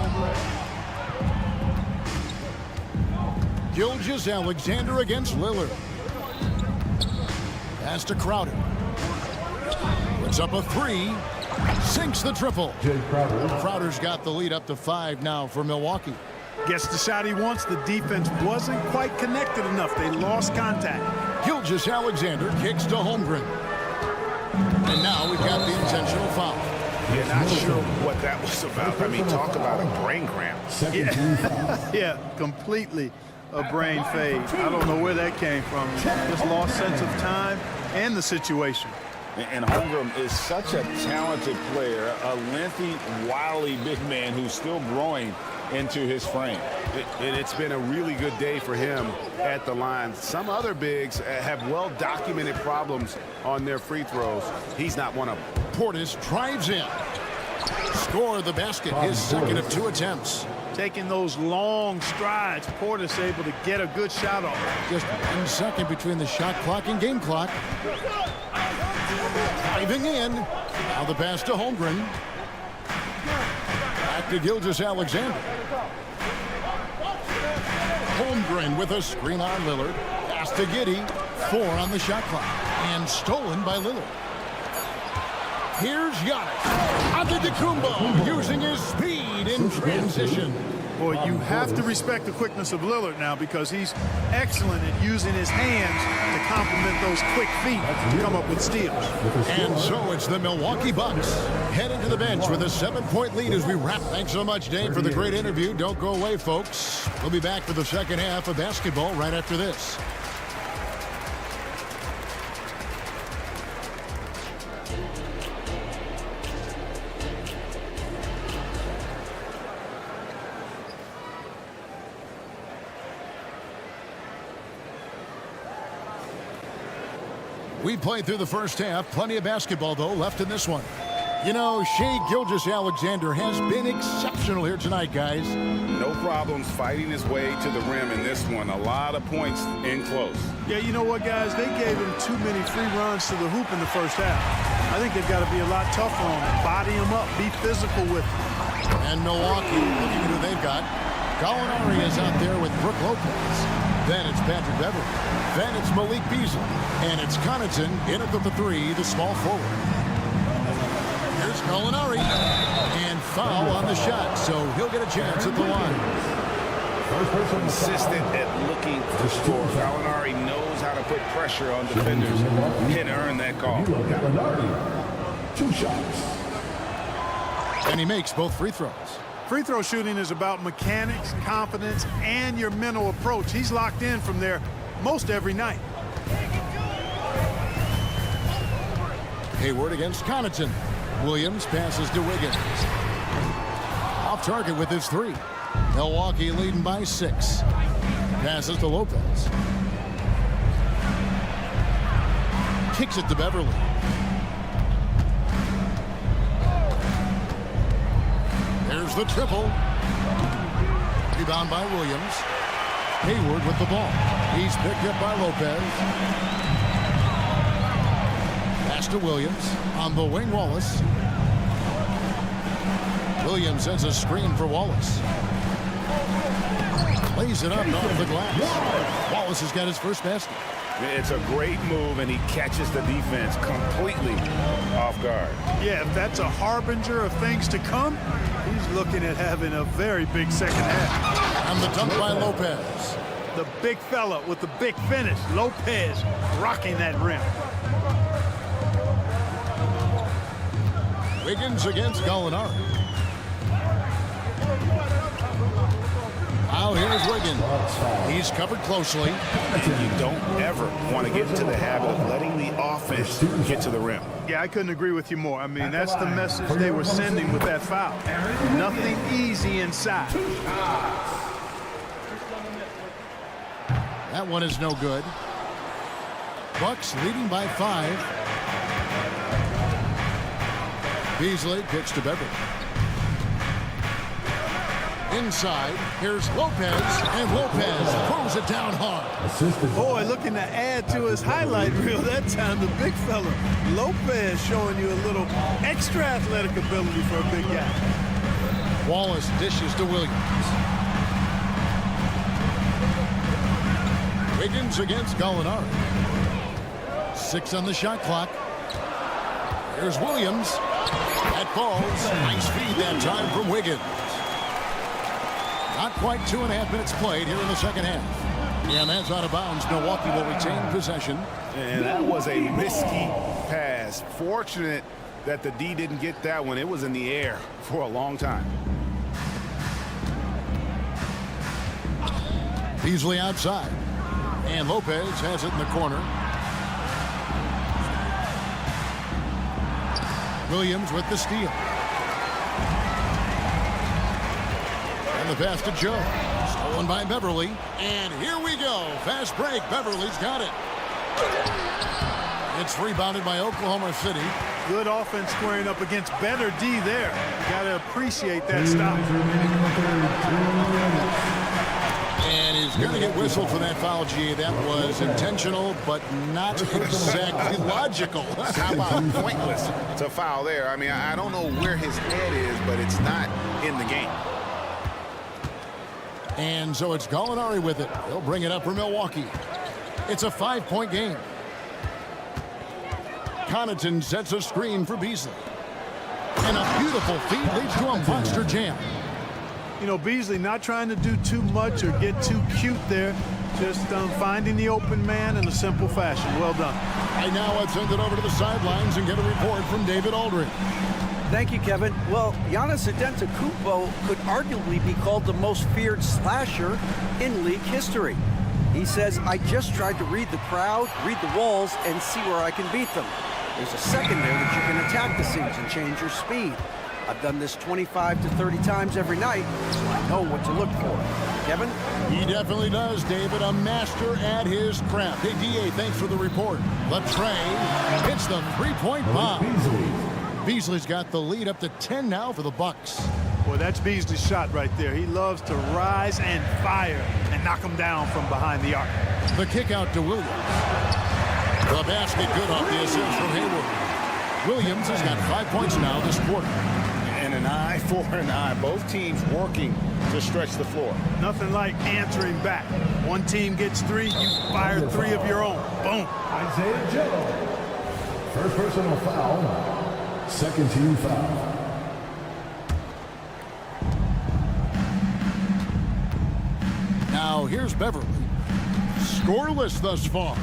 S1: Gilgeous-Alexander against Lillard. Pass to Crowder. Puts up a three. Sinks the triple. Crowder's got the lead up to 5 now for Milwaukee.
S3: Gets the shot he wants. The defense wasn't quite connected enough. They lost contact.
S1: Gilgeous-Alexander kicks to Holmgren. And now we've got the intentional foul.
S5: Yeah, not sure what that was about. I mean, talk about a brain cramp.
S3: Yeah, completely a brain fade. I don't know where that came from. Just lost sense of time and the situation.
S5: And Holmgren is such a talented player, a lengthy, wily big man who's still growing into his frame.
S7: It's been a really good day for him at the line. Some other bigs have well-documented problems on their free throws. He's not one of them.
S1: Portis drives in. Score the basket, his second of 2 attempts.
S3: Taking those long strides, Portis able to get a good shot off.
S1: Just 1 second between the shot clock and game clock. Driving in. Now the pass to Holmgren. Back to Gilgeous-Alexander. Holmgren with a screen on Lillard. Pass to Giddey. 4 on the shot clock. And stolen by Lillard. Here's Giannis. Antetokounmpo using his speed in transition.
S3: Boy, you have to respect the quickness of Lillard now because he's excellent at using his hands to complement those quick feet to come up with steals.
S1: And so it's the Milwaukee Bucks heading to the bench with a 7-point lead as we wrap. Thanks so much, Dave, for the great interview. Don't go away, folks. We'll be back for the second half of basketball right after this. We played through the first half. Plenty of basketball, though, left in this one. You know, Shai Gilgeous-Alexander has been exceptional here tonight, guys.
S5: No problems fighting his way to the rim in this one. A lot of points in close.
S3: Yeah, you know what, guys? They gave him too many free runs to the hoop in the first half. I think they've got to be a lot tougher on him. Body him up. Be physical with him.
S1: And Milwaukee, looking at who they've got. Gallinari is out there with Brook Lopez. Then it's Patrick Beverly. Then it's Malik Beasley. And it's Connaughton in at the 3, the small forward. Here's Gallinari. And foul on the shot, so he'll get a chance at the line.
S2: Consistent at looking to score. Gallinari knows how to put pressure on defenders and earn that call.
S4: 2 shots.
S1: And he makes both free throws.
S3: Free throw shooting is about mechanics, confidence, and your mental approach. He's locked in from there most every night.
S1: Hayward against Connaughton. Williams passes to Wiggins. Off target with his 3. Milwaukee leading by 6. Passes to Lopez. Kicks it to Beverly. There's the triple. Rebound by Williams. Hayward with the ball. He's picked up by Lopez. Pass to Williams. On the wing, Wallace. Williams sends a screen for Wallace. Lays it up off the glass. Wallace has got his first basket.
S5: It's a great move, and he catches the defense completely off guard.
S3: Yeah, if that's a harbinger of things to come, he's looking at having a very big second half.
S1: And the dunk by Lopez.
S3: The big fella with the big finish. Lopez rocking that rim.
S1: Wiggins against Gallinari. Now here's Wiggins. He's covered closely.
S5: You don't ever want to get into the habit of letting the offense get to the rim.
S3: Yeah, I couldn't agree with you more. I mean, that's the message they were sending with that foul. Nothing easy inside.
S1: That one is no good. Bucks leading by 5. Beasley kicks to Beverly. Inside, here's Lopez, and Lopez throws it down hard.
S3: Boy, looking to add to his highlight reel that time, the big fella. Lopez showing you a little extra athletic ability for a big guy.
S1: Wallace dishes to Williams. Wiggins against Gallinari. 6 on the shot clock. Here's Williams. That falls. Nice feed that time from Wiggins. Not quite 2.5 minutes played here in the second half. And that's out of bounds. Milwaukee will retain possession.
S5: And that was a risky pass. Fortunate that the D didn't get that one. It was in the air for a long time.
S1: Beasley outside. And Lopez has it in the corner. Williams with the steal. And the pass to Joe. Stolen by Beverly. And here we go. Fast break. Beverly's got it. It's rebounded by Oklahoma City.
S3: Good offense squaring up against better D there. Got to appreciate that stop.
S1: And he's going to get whistled for that foul, G. That was intentional, but not exactly logical.
S5: How about pointless? It's a foul there. I mean, I don't know where his head is, but it's not in the game.
S1: And so it's Gallinari with it. He'll bring it up for Milwaukee. It's a 5-point game. Connaughton sets a screen for Beasley. And a beautiful feed leads to a monster jam.
S3: You know, Beasley not trying to do too much or get too cute there. Just finding the open man in a simple fashion. Well done.
S1: Right now, I'd send it over to the sidelines and get a report from David Aldridge.
S6: Thank you, Kevin. Well, Giannis Antetokounmpo could arguably be called the most feared slasher in league history. He says, I just tried to read the crowd, read the walls, and see where I can beat them. There's a second there that you can attack the seams and change your speed. I've done this 25 to 30 times every night, so I know what to look for. Kevin?
S1: He definitely does, David. A master at his craft. Hey, D.A., thanks for the report. Latrey hits the three-point bomb. Beasley's got the lead up to 10 now for the Bucks.
S3: Boy, that's Beasley's shot right there. He loves to rise and fire and knock him down from behind the arc.
S1: The kick out to Williams. The basket good off the assist from Hayward. Williams has got 5 points now this quarter.
S5: And an eye for an eye. Both teams working to stretch the floor.
S3: Nothing like answering back. One team gets 3, you fire 3 of your own. Boom.
S4: Isaiah Joe. First personal foul. Second team foul.
S1: Now here's Beverly. Scoreless thus far.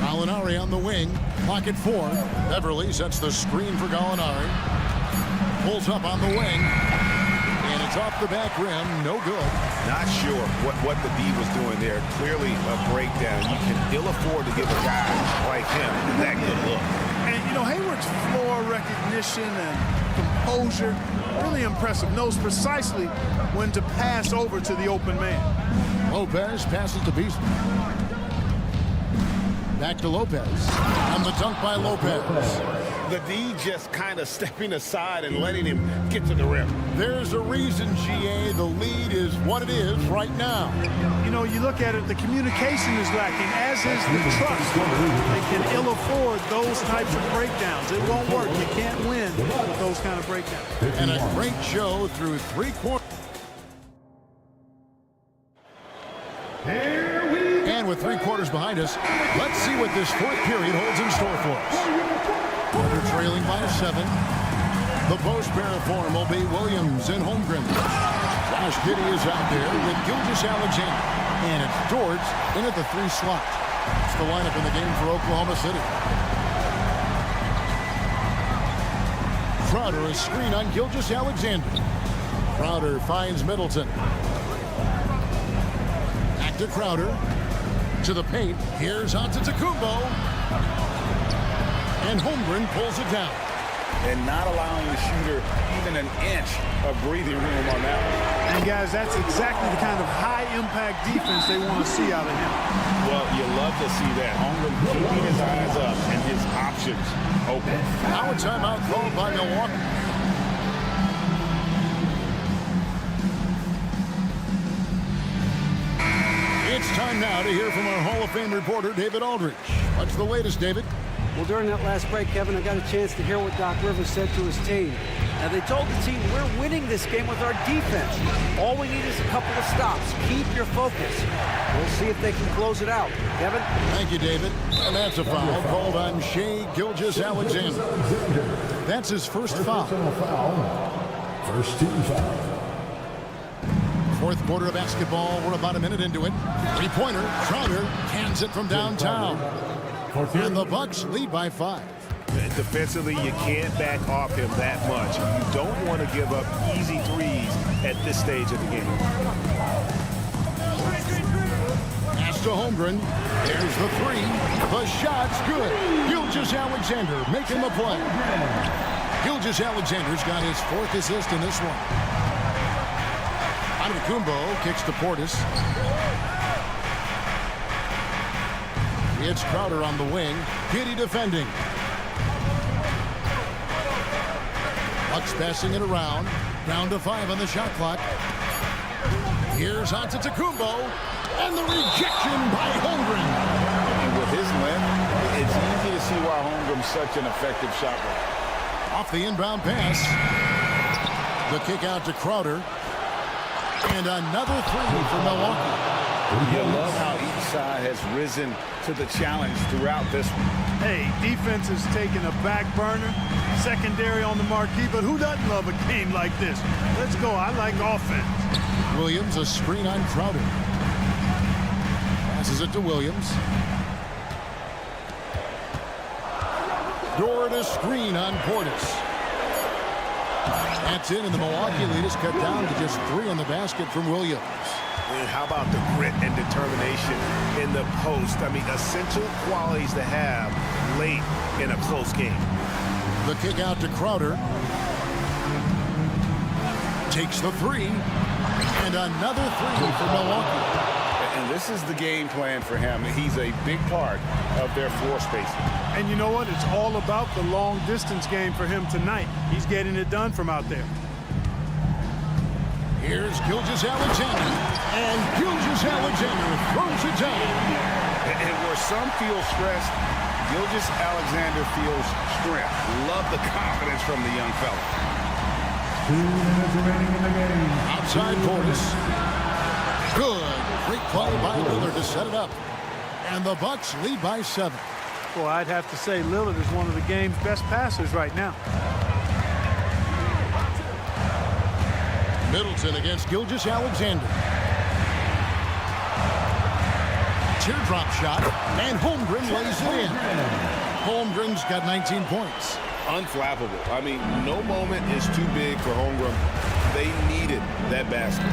S1: Gallinari on the wing. Clock at 4. Beverly sets the screen for Gallinari. Pulls up on the wing. And it's off the back rim. No good.
S5: Not sure what the D was doing there. Clearly a breakdown. You can ill afford to give a guy like him that good look.
S3: And, you know, Hayward's floor recognition and composure, really impressive. Knows precisely when to pass over to the open man.
S1: Lopez passes to Beasley. Back to Lopez. On the dunk by Lopez.
S5: The D just kind of stepping aside and letting him get to the rim.
S1: There's a reason, GA, the lead is what it is right now.
S3: You know, you look at it, the communication is lacking, as is the trust. They can ill afford those types of breakdowns. It won't work. You can't win with those kind of breakdowns.
S1: And a great show through 3 quarters. And with 3 quarters behind us, let's see what this 4th period holds in store for us. They're trailing by 7. The post pair of form will be Williams and Holmgren. Josh Giddey is out there with Gilgeous-Alexander. And it's George in at the 3 slot. It's the lineup in the game for Oklahoma City. Crowder, a screen on Gilgeous-Alexander. Crowder finds Middleton. Back to Crowder. To the paint. Here's Antetokounmpo. And Holmgren pulls it down.
S5: And not allowing the shooter even an inch of breathing room on that one.
S3: And, guys, that's exactly the kind of high-impact defense they want to see out of him.
S5: Well, you love to see that. Holmgren keeping his eyes up and his options open.
S1: Now a timeout called by Milwaukee. It's time now to hear from our Hall of Fame reporter, David Aldridge. What's the latest, David?
S6: Well, during that last break, Kevin, I got a chance to hear what Doc Rivers said to his team. Now, they told the team, we're winning this game with our defense. All we need is a couple of stops. Keep your focus. We'll see if they can close it out. Kevin?
S1: Thank you, David. And that's a foul called on Shai Gilgeous-Alexander. That's his first foul.
S4: First team foul.
S1: 4th quarter of basketball. We're about a minute into it. 3-pointer. Crowder cans it from downtown. And the Bucks lead by 5.
S7: Defensively, you can't back off him that much. You don't want to give up easy threes at this stage of the game.
S1: Pass to Holmgren. There's the 3. The shot's good. Gilgeous-Alexander making the play. Gilgeous-Alexander's got his 4th assist in this one. Antetokounmpo kicks to Portis. It's Crowder on the wing. Giddey defending. Bucks passing it around. Down to 5 on the shot clock. Here's Antetokounmpo. And the rejection by Holmgren.
S5: And with his length, it's easy to see why Holmgren's such an effective shot blocker.
S1: Off the inbound pass. The kick out to Crowder. And another 3 for Milwaukee.
S5: You love how each side has risen to the challenge throughout this one.
S3: Hey, defense is taking a back burner, secondary on the marquee, but who doesn't love a game like this? Let's go. I like offense.
S1: Williams, a screen on Crowder. Passes it to Williams. Door to screen on Portis. That's in, and the Milwaukee lead is cut down to just 3 on the basket from Williams.
S7: And how about the grit and determination in the post? I mean, essential qualities to have late in a close game.
S1: The kick out to Crowder. Takes the 3. And another 3 for Milwaukee.
S5: And this is the game plan for him. He's a big part of their floor spacing.
S3: And you know what? It's all about the long distance game for him tonight. He's getting it done from out there.
S1: Here's Gilgeous-Alexander. And Gilgeous-Alexander throws it down.
S5: And where some feel stressed, Gilgeous-Alexander feels strength. Love the confidence from the young fella.
S4: 2 minutes remaining in the game.
S1: Outside Portis. Good. Great play by Lillard to set it up. And the Bucks lead by 7.
S3: Well, I'd have to say Lillard is one of the game's best passers right now.
S1: Middleton against Gilgeous-Alexander. Teardrop shot, and Holmgren lays it in. Holmgren's got 19 points.
S5: Unflappable. I mean, no moment is too big for Holmgren. They needed that basket.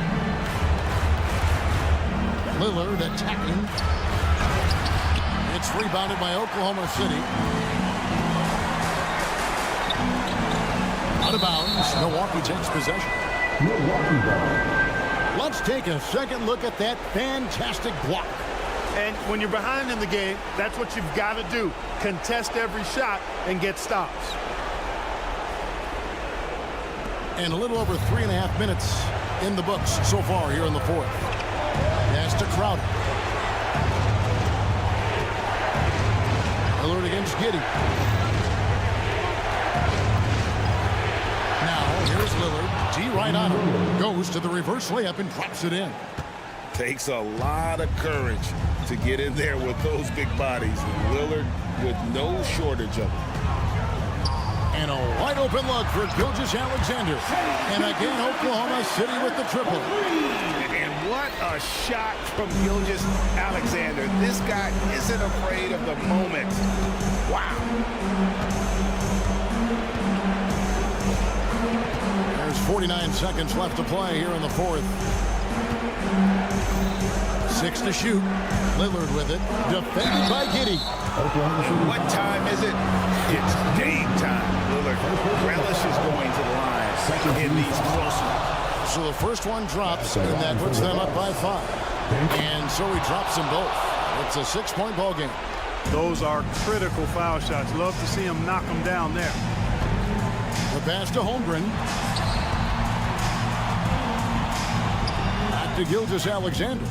S1: Lillard attacking. It's rebounded by Oklahoma City. Out of bounds. Milwaukee takes possession. Let's take a second look at that fantastic block.
S3: And when you're behind in the game, that's what you've got to do. Contest every shot and get stops.
S1: And a little over 3.5 minutes in the books so far here in the fourth. Pass to Crowder. Lillard against Giddey. Now here's Lillard. D right on him. Goes to the reverse layup and drops it in.
S5: Takes a lot of courage to get in there with those big bodies. And Lillard with no shortage of them.
S1: And a wide open look for Gilgeous-Alexander. And again, Oklahoma City with the triple.
S5: And what a shot from Gilgeous-Alexander. This guy isn't afraid of the moment. Wow.
S1: There's 49 seconds left to play here in the fourth. 6 to shoot. Lillard with it. Defended by Giddey.
S5: What time is it? It's game time. Lillard relishes going to the line in these close ones.
S1: So the first one drops, and that puts them up by 5. And so he drops them both. It's a 6-point ball game.
S3: Those are critical foul shots. Love to see him knock them down there.
S1: The pass to Holmgren. Back to Gilgeous-Alexander.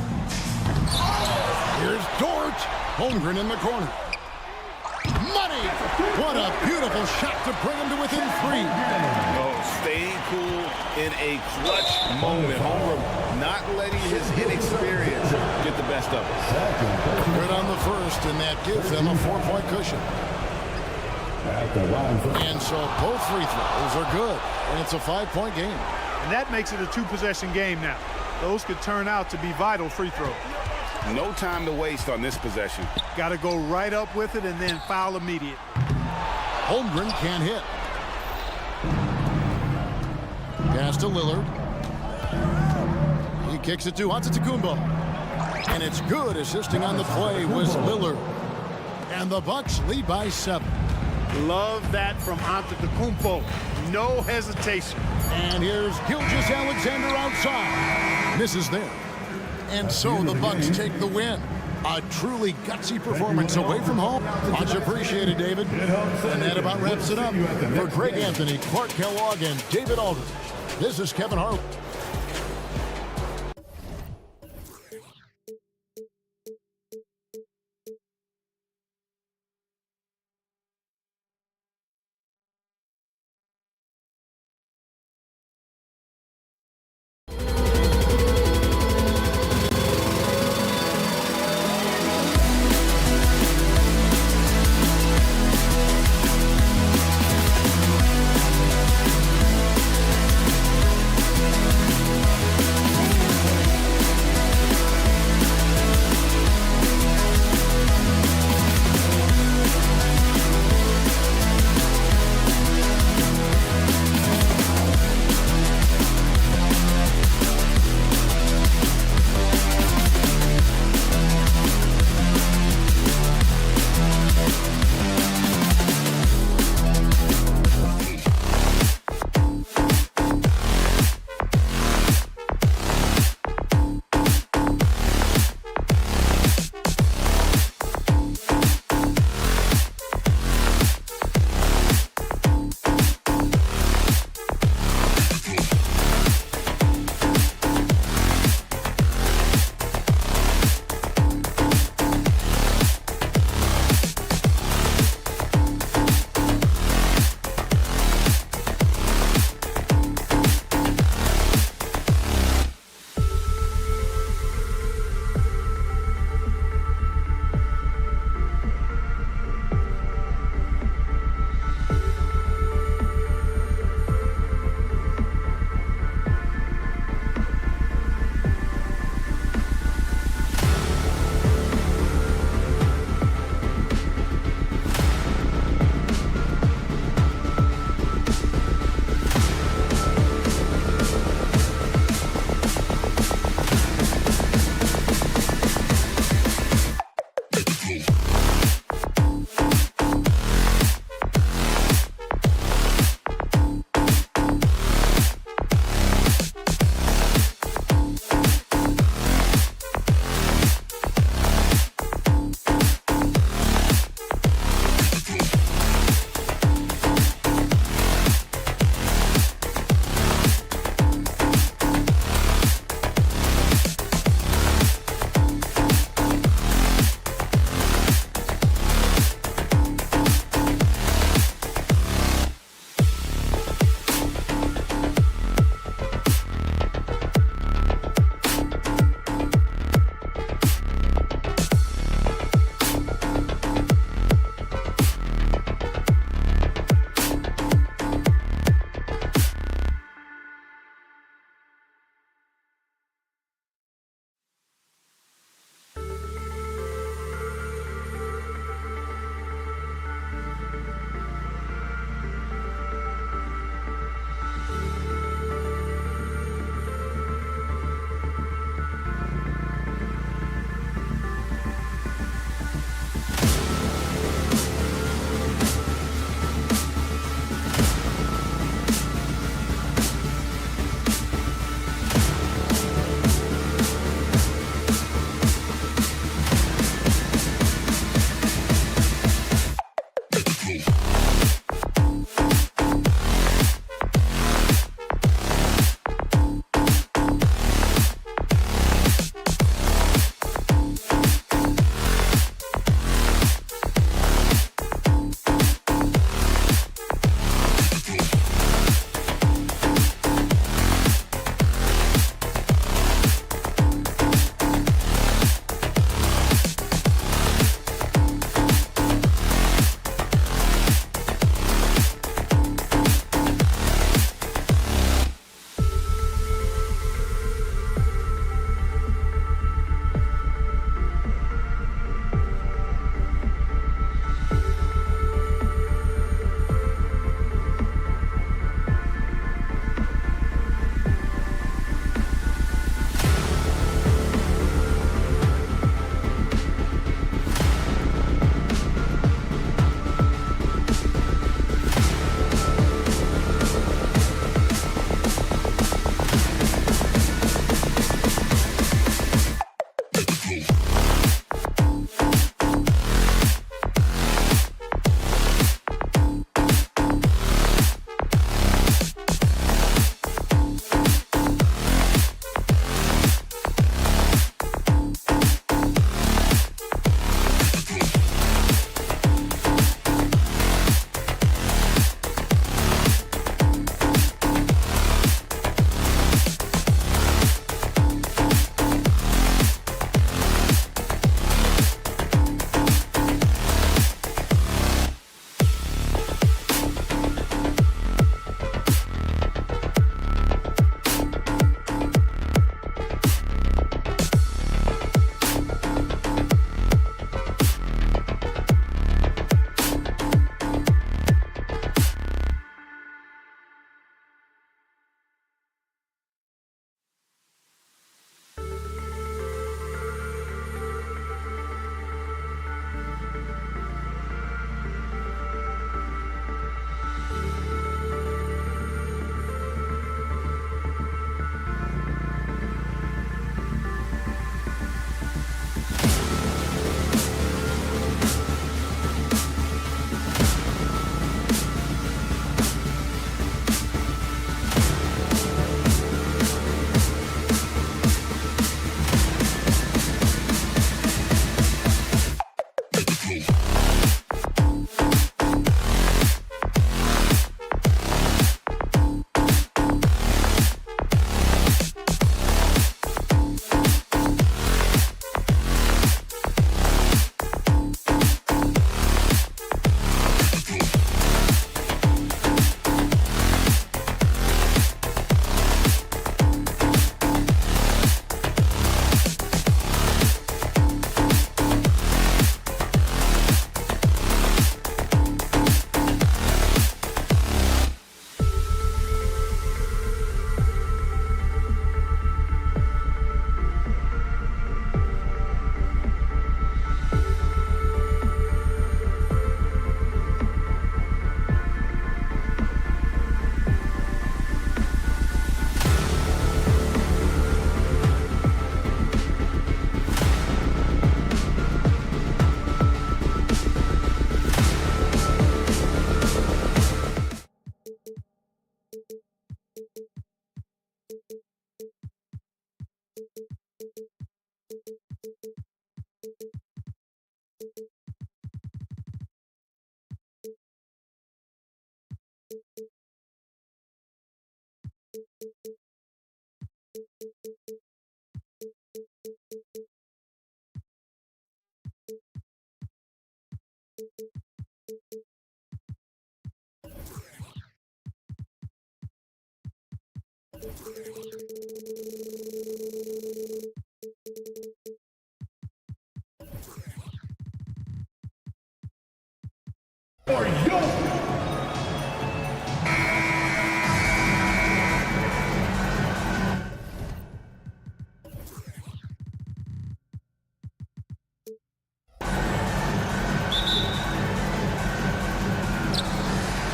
S1: Here's Dort. Holmgren in the corner. Money! What a beautiful shot to bring him to within 3.
S5: No, staying cool in a clutch moment. Holmgren not letting his inexperience get the best of him.
S1: Good on the first, and that gives them a 4-point cushion. And so both free throws are good, and it's a 5-point game.
S3: And that makes it a 2-possession game now. Those could turn out to be vital free throws.
S5: No time to waste on this possession.
S3: Got to go right up with it and then foul immediate.
S1: Holmgren can't hit. Pass to Lillard. He kicks it to Antetokounmpo. And it's good. Assisting on the play was Lillard. And the Bucks lead by 7.
S3: Love that from Antetokounmpo. No hesitation.
S1: And here's Gilgeous-Alexander outside. Misses there. And so the Bucks take the win. A truly gutsy performance away from home. Much appreciated, David. And that about wraps it up. For Greg Anthony, Clark Kellogg, and David Aldridge, this is Kevin Harlan.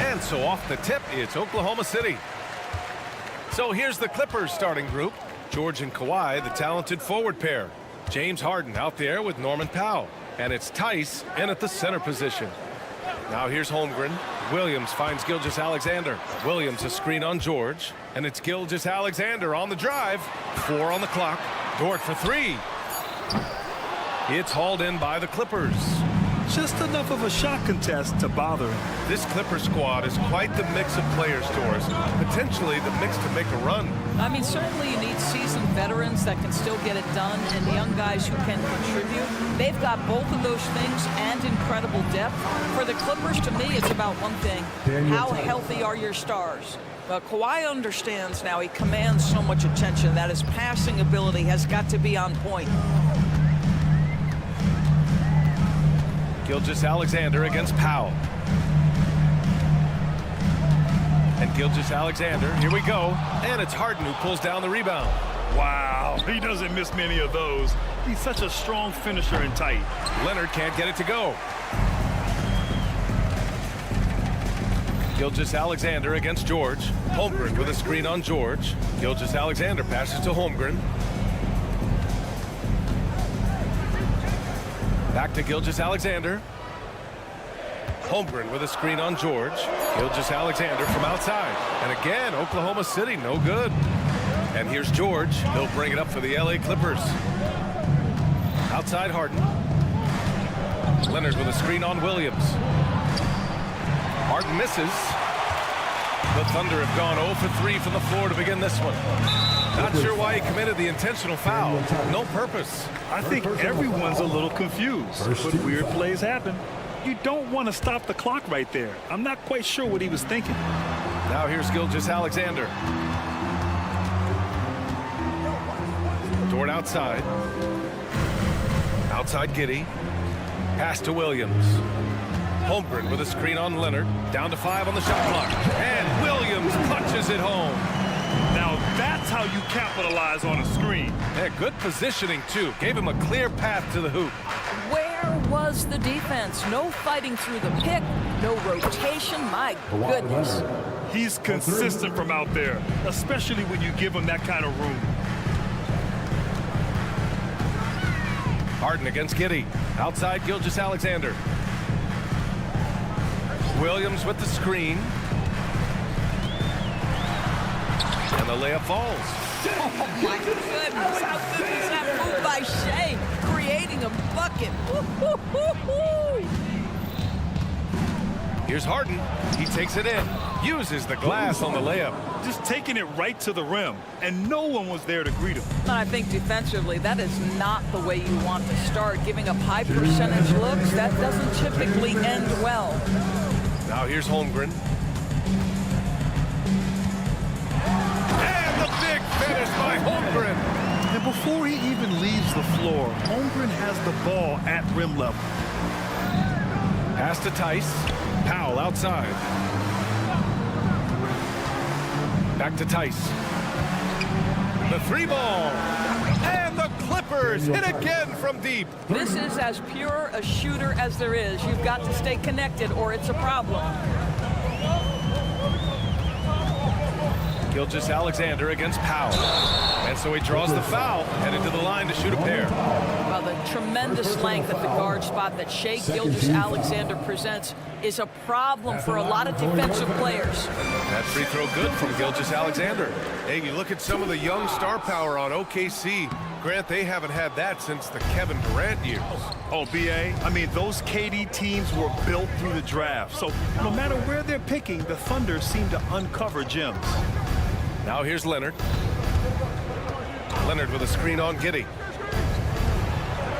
S11: And so off the tip, it's Oklahoma City. So here's the Clippers starting group. George and Kawhi, the talented forward pair. James Harden out there with Norman Powell. And it's Tice in at the center position. Now here's Holmgren. Williams finds Gilgeous-Alexander. Williams a screen on George. And it's Gilgeous-Alexander on the drive. 4 on the clock. Dort for 3. It's hauled in by the Clippers.
S9: Just enough of a shot contest to bother him.
S11: This Clipper squad is quite the mix of players, Doris. Potentially the mix to make a run.
S8: I mean, certainly you need seasoned veterans that can still get it done and young guys who can contribute. They've got both of those things and incredible depth. For the Clippers, to me, it's about one thing. How healthy are your stars? Kawhi understands now. He commands so much attention that his passing ability has got to be on point.
S11: Gilgeous-Alexander against Powell. And Gilgeous-Alexander, here we go. And it's Harden who pulls down the rebound.
S9: Wow, he doesn't miss many of those. He's such a strong finisher and tight.
S11: Leonard can't get it to go. Gilgeous-Alexander against George. Holmgren with a screen on George. Gilgeous-Alexander passes to Holmgren. Back to Gilgeous-Alexander. Holmgren with a screen on George. Gilgeous-Alexander from outside. And again, Oklahoma City, no good. And here's George. He'll bring it up for the LA Clippers. Outside Harden. Leonard with a screen on Williams. Harden misses. The Thunder have gone 0 for 3 from the floor to begin this one. Not sure why he committed the intentional foul. No purpose.
S9: I think everyone's a little confused, but weird plays happen. You don't want to stop the clock right there. I'm not quite sure what he was thinking.
S11: Now here's Gilgeous-Alexander. Dort outside. Outside Giddey. Pass to Williams. Holmgren with a screen on Leonard. Down to 5 on the shot clock. And Williams punches it home.
S9: Now that's how you capitalize on a screen.
S11: Yeah, good positioning, too. Gave him a clear path to the hoop.
S8: Where was the defense? No fighting through the pick, no rotation. My goodness.
S9: He's consistent from out there, especially when you give him that kind of room.
S11: Harden against Giddey. Outside Gilgeous-Alexander. Williams with the screen. And the layup falls.
S8: Oh, my goodness. How good is that move by Shea? Creating a bucket.
S11: Here's Harden. He takes it in. Uses the glass on the layup.
S9: Just taking it right to the rim. And no one was there to greet him.
S8: And I think defensively, that is not the way you want to start. Giving up high percentage looks, that doesn't typically end well.
S11: Now here's Holmgren. And the big finish by Holmgren.
S9: And before he even leaves the floor, Holmgren has the ball at rim level.
S11: Pass to Tice. Powell outside. Back to Tice. The 3-ball. And the Clippers hit again from deep.
S8: This is as pure a shooter as there is. You've got to stay connected or it's a problem.
S11: Gilgeous-Alexander against Powell. And so he draws the foul, headed to the line to shoot a pair.
S8: Well, the tremendous length at the guard spot that Shea Gilgeous-Alexander presents is a problem for a lot of defensive players.
S11: That free throw good from Gilgeous-Alexander. Hey, you look at some of the young star power on OKC. Grant, they haven't had that since the Kevin Durant years.
S9: Oh, B.A., I mean, those KD teams were built through the draft. So no matter where they're picking, the Thunder seem to uncover gems.
S11: Now here's Leonard. Leonard with a screen on Giddey.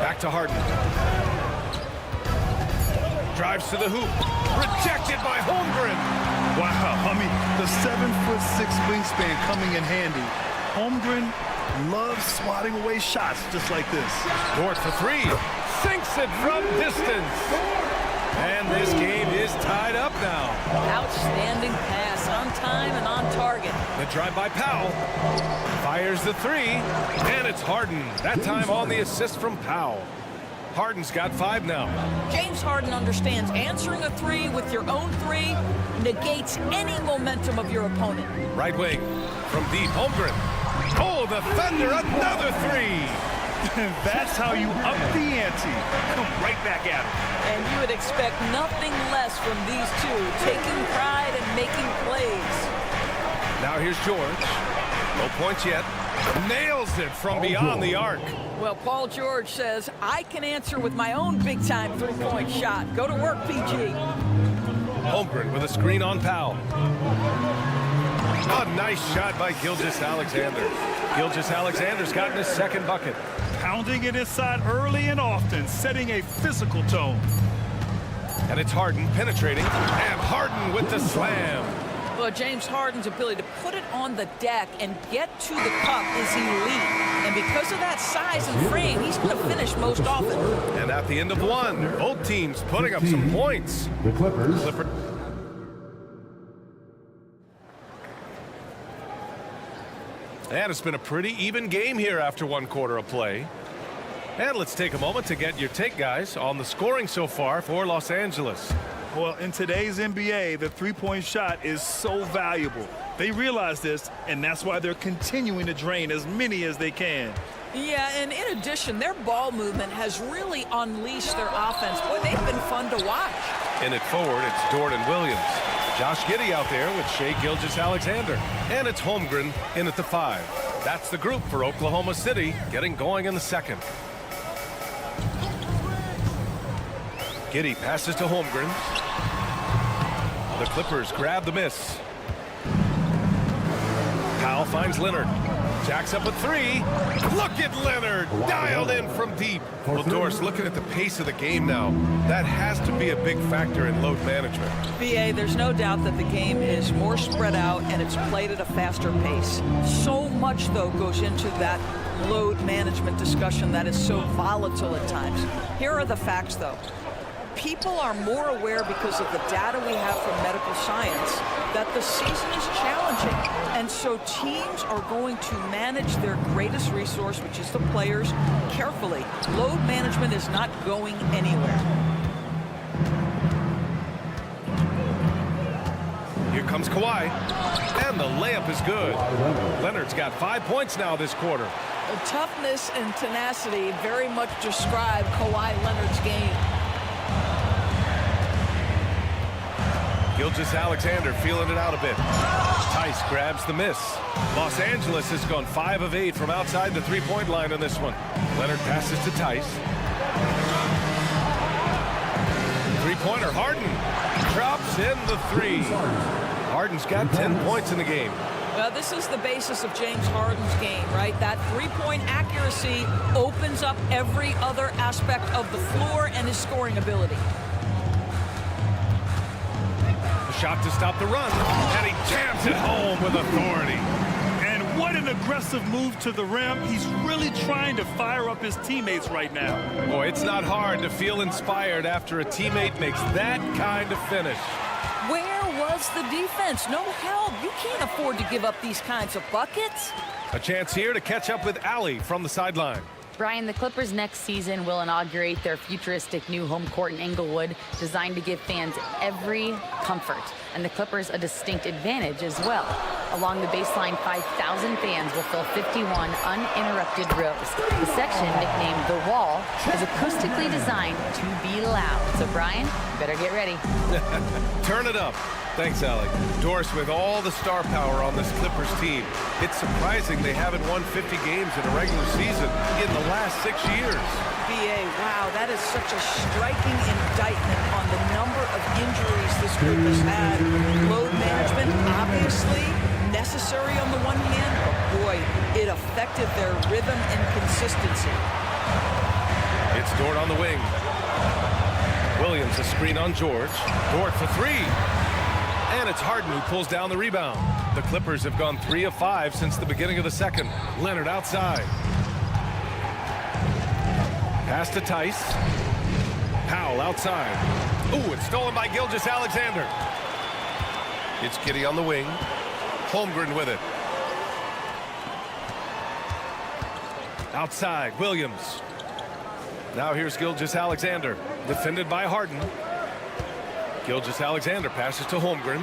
S11: Back to Harden. Drives to the hoop. Rejected by Holmgren.
S9: Wow, I mean, the 7'6" wingspan coming in handy. Holmgren loves swatting away shots just like this.
S11: Dort for three. Sinks it from distance. And this game is tied up now.
S8: Outstanding pass, on time and on target.
S11: The drive by Powell. Fires the three. And it's Harden. That time on the assist from Powell. Harden's got 5 now.
S8: James Harden understands answering a three with your own three negates any momentum of your opponent.
S11: Right wing from deep. Holmgren. Oh, the Thunder, another three.
S9: That's how you up the ante. Come right back at him.
S8: And you would expect nothing less from these two, taking pride and making plays.
S11: Now here's George. No points yet. Nails it from beyond the arc.
S8: Well, Paul George says, I can answer with my own big-time three-point shot. Go to work, PG.
S11: Holmgren with a screen on Powell. A nice shot by Gilgeous-Alexander. Gilgeous-Alexander's gotten his second bucket.
S9: Pounding it inside early and often, setting a physical tone.
S11: And it's Harden penetrating. And Harden with the slam.
S8: Well, James Harden's ability to put it on the deck and get to the cup is elite. And because of that size and frame, he's going to finish most often.
S11: And at the end of one, both teams putting up some points.
S4: The Clippers.
S11: And it's been a pretty even game here after 1 quarter of play. And let's take a moment to get your take, guys, on the scoring so far for Los Angeles.
S9: Well, in today's NBA, the three-point shot is so valuable. They realize this, and that's why they're continuing to drain as many as they can.
S8: Yeah, and in addition, their ball movement has really unleashed their offense. Boy, they've been fun to watch.
S11: In it forward, it's Dort and Williams. Josh Giddey out there with Shai Gilgeous-Alexander. And it's Holmgren in at the 5. That's the group for Oklahoma City, getting going in the second. Giddey passes to Holmgren. The Clippers grab the miss. Powell finds Leonard. Jacks up a 3. Look at Leonard, dialed in from deep. Well, Doris, looking at the pace of the game now, that has to be a big factor in load management.
S8: BA, there's no doubt that the game is more spread out and it's played at a faster pace. So much, though, goes into that load management discussion that is so volatile at times. Here are the facts, though. People are more aware because of the data we have from medical science that the season is challenging. And so teams are going to manage their greatest resource, which is the players, carefully. Load management is not going anywhere.
S11: Here comes Kawhi. And the layup is good. Leonard's got 5 points now this quarter.
S8: The toughness and tenacity very much describe Kawhi Leonard's game.
S11: Gilgeous-Alexander feeling it out a bit. Tice grabs the miss. Los Angeles has gone 5 of 8 from outside the three-point line on this one. Leonard passes to Tice. Three-pointer, Harden drops in the 3. Harden's got 10 points in the game.
S8: Well, this is the basis of James Harden's game, right? That three-point accuracy opens up every other aspect of the floor and his scoring ability.
S11: Shot to stop the run, and he jams it home with authority.
S9: And what an aggressive move to the rim. He's really trying to fire up his teammates right now.
S11: Boy, it's not hard to feel inspired after a teammate makes that kind of finish.
S8: Where was the defense? No help. You can't afford to give up these kinds of buckets.
S11: A chance here to catch up with Allie from the sideline.
S10: Brian, the Clippers next season will inaugurate their futuristic new home court in Inglewood, designed to give fans every comfort, and the Clippers a distinct advantage as well. Along the baseline, 5,000 fans will fill 51 uninterrupted rows. The section, nicknamed The Wall, is acoustically designed to be loud. So, Brian, you better get ready.
S11: Turn it up. Thanks, Allie. Doris, with all the star power on this Clippers team, it's surprising they haven't won 50 games in a regular season in the last 6 years.
S8: BA, wow, that is such a striking indictment on the number of injuries this group has had. Load management, obviously necessary on the one It affected their rhythm and consistency.
S11: It's Dort on the wing. Williams a screen on George. Dort for three. And it's Harden who pulls down the rebound. The Clippers have gone 3 of 5 since the beginning of the second. Leonard outside. Pass to Tice. Powell outside. Ooh, it's stolen by Gilgeous-Alexander. It's Giddey on the wing. Holmgren with it. Outside, Williams. Now here's Gilgeous-Alexander, defended by Harden. Gilgeous-Alexander passes to Holmgren.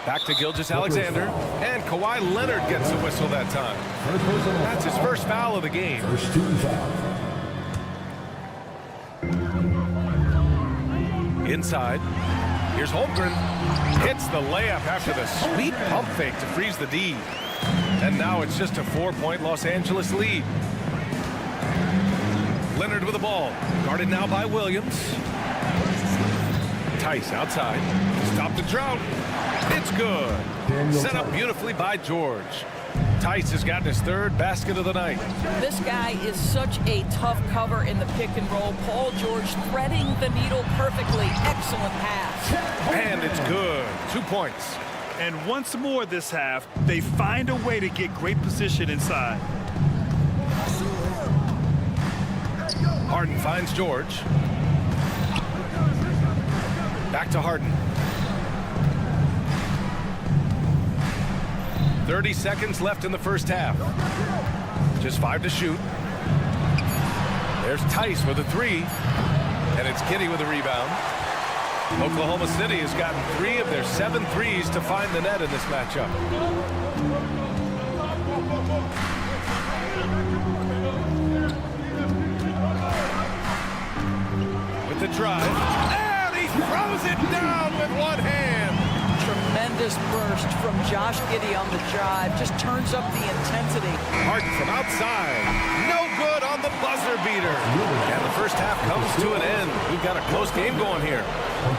S11: Back to Gilgeous-Alexander. And Kawhi Leonard gets a whistle that time. That's his first foul of the game.
S4: First team foul.
S11: Inside. Here's Holmgren. Hits the layup after the sweet pump fake to freeze the D. And now it's just a 4-point Los Angeles lead. Leonard with the ball. Guarded now by Williams. Tice outside. Stop the drought. It's good. Set up beautifully by George. Tice has gotten his third basket of the night.
S8: This guy is such a tough cover in the pick and roll. Paul George threading the needle perfectly. Excellent pass.
S11: And it's good. 2 points.
S9: And once more this half, they find a way to get great position inside.
S11: Harden finds George. Back to Harden. 30 seconds left in the first half. Just 5 to shoot. There's Tice with a 3. And it's Giddey with a rebound. Oklahoma City has gotten 3 of their 7 threes to find the net in this matchup. With the drive. And he throws it down with one hand.
S8: Tremendous burst from Josh Giddey on the drive. Just turns up the intensity.
S11: Harden from outside. No good on the buzzer beater. And the first half comes to an end. We've got a close game going here.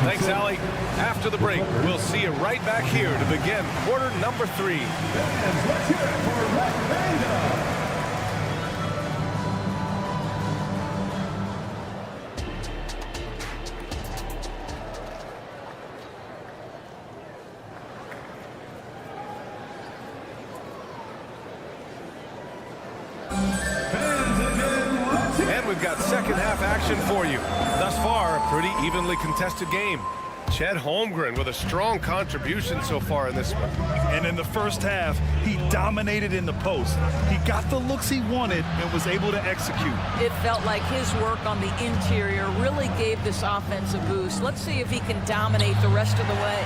S11: Thanks, Allie. After the break, we'll see you right back here to begin quarter number 3.
S4: Let's hear it for Red Panda.
S11: And we've got second half action for you. Thus far, a pretty evenly contested game. Chet Holmgren with a strong contribution so far in this one.
S9: And in the first half, he dominated in the post. He got the looks he wanted and was able to execute.
S8: It felt like his work on the interior really gave this offense a boost. Let's see if he can dominate the rest of the way.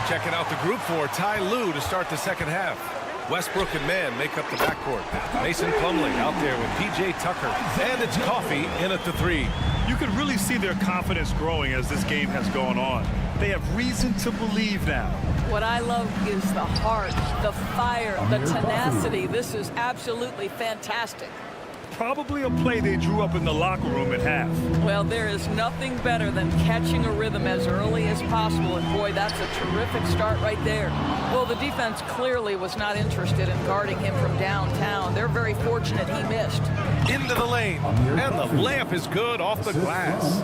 S11: Checking out the group for Ty Lue to start the second half. Westbrook and Mann make up the backcourt. Mason Plumlee out there with P.J. Tucker. And it's Coffey in at the 3.
S9: You can really see their confidence growing as this game has gone on. They have reason to believe now.
S8: What I love is the heart, the fire, the tenacity. This is absolutely fantastic.
S9: Probably a play they drew up in the locker room at half.
S8: Well, there is nothing better than catching a rhythm as early as possible, and boy, that's a terrific start right there. Well, the defense clearly was not interested in guarding him from downtown. They're very fortunate he missed.
S11: Into the lane, and the layup is good off the glass.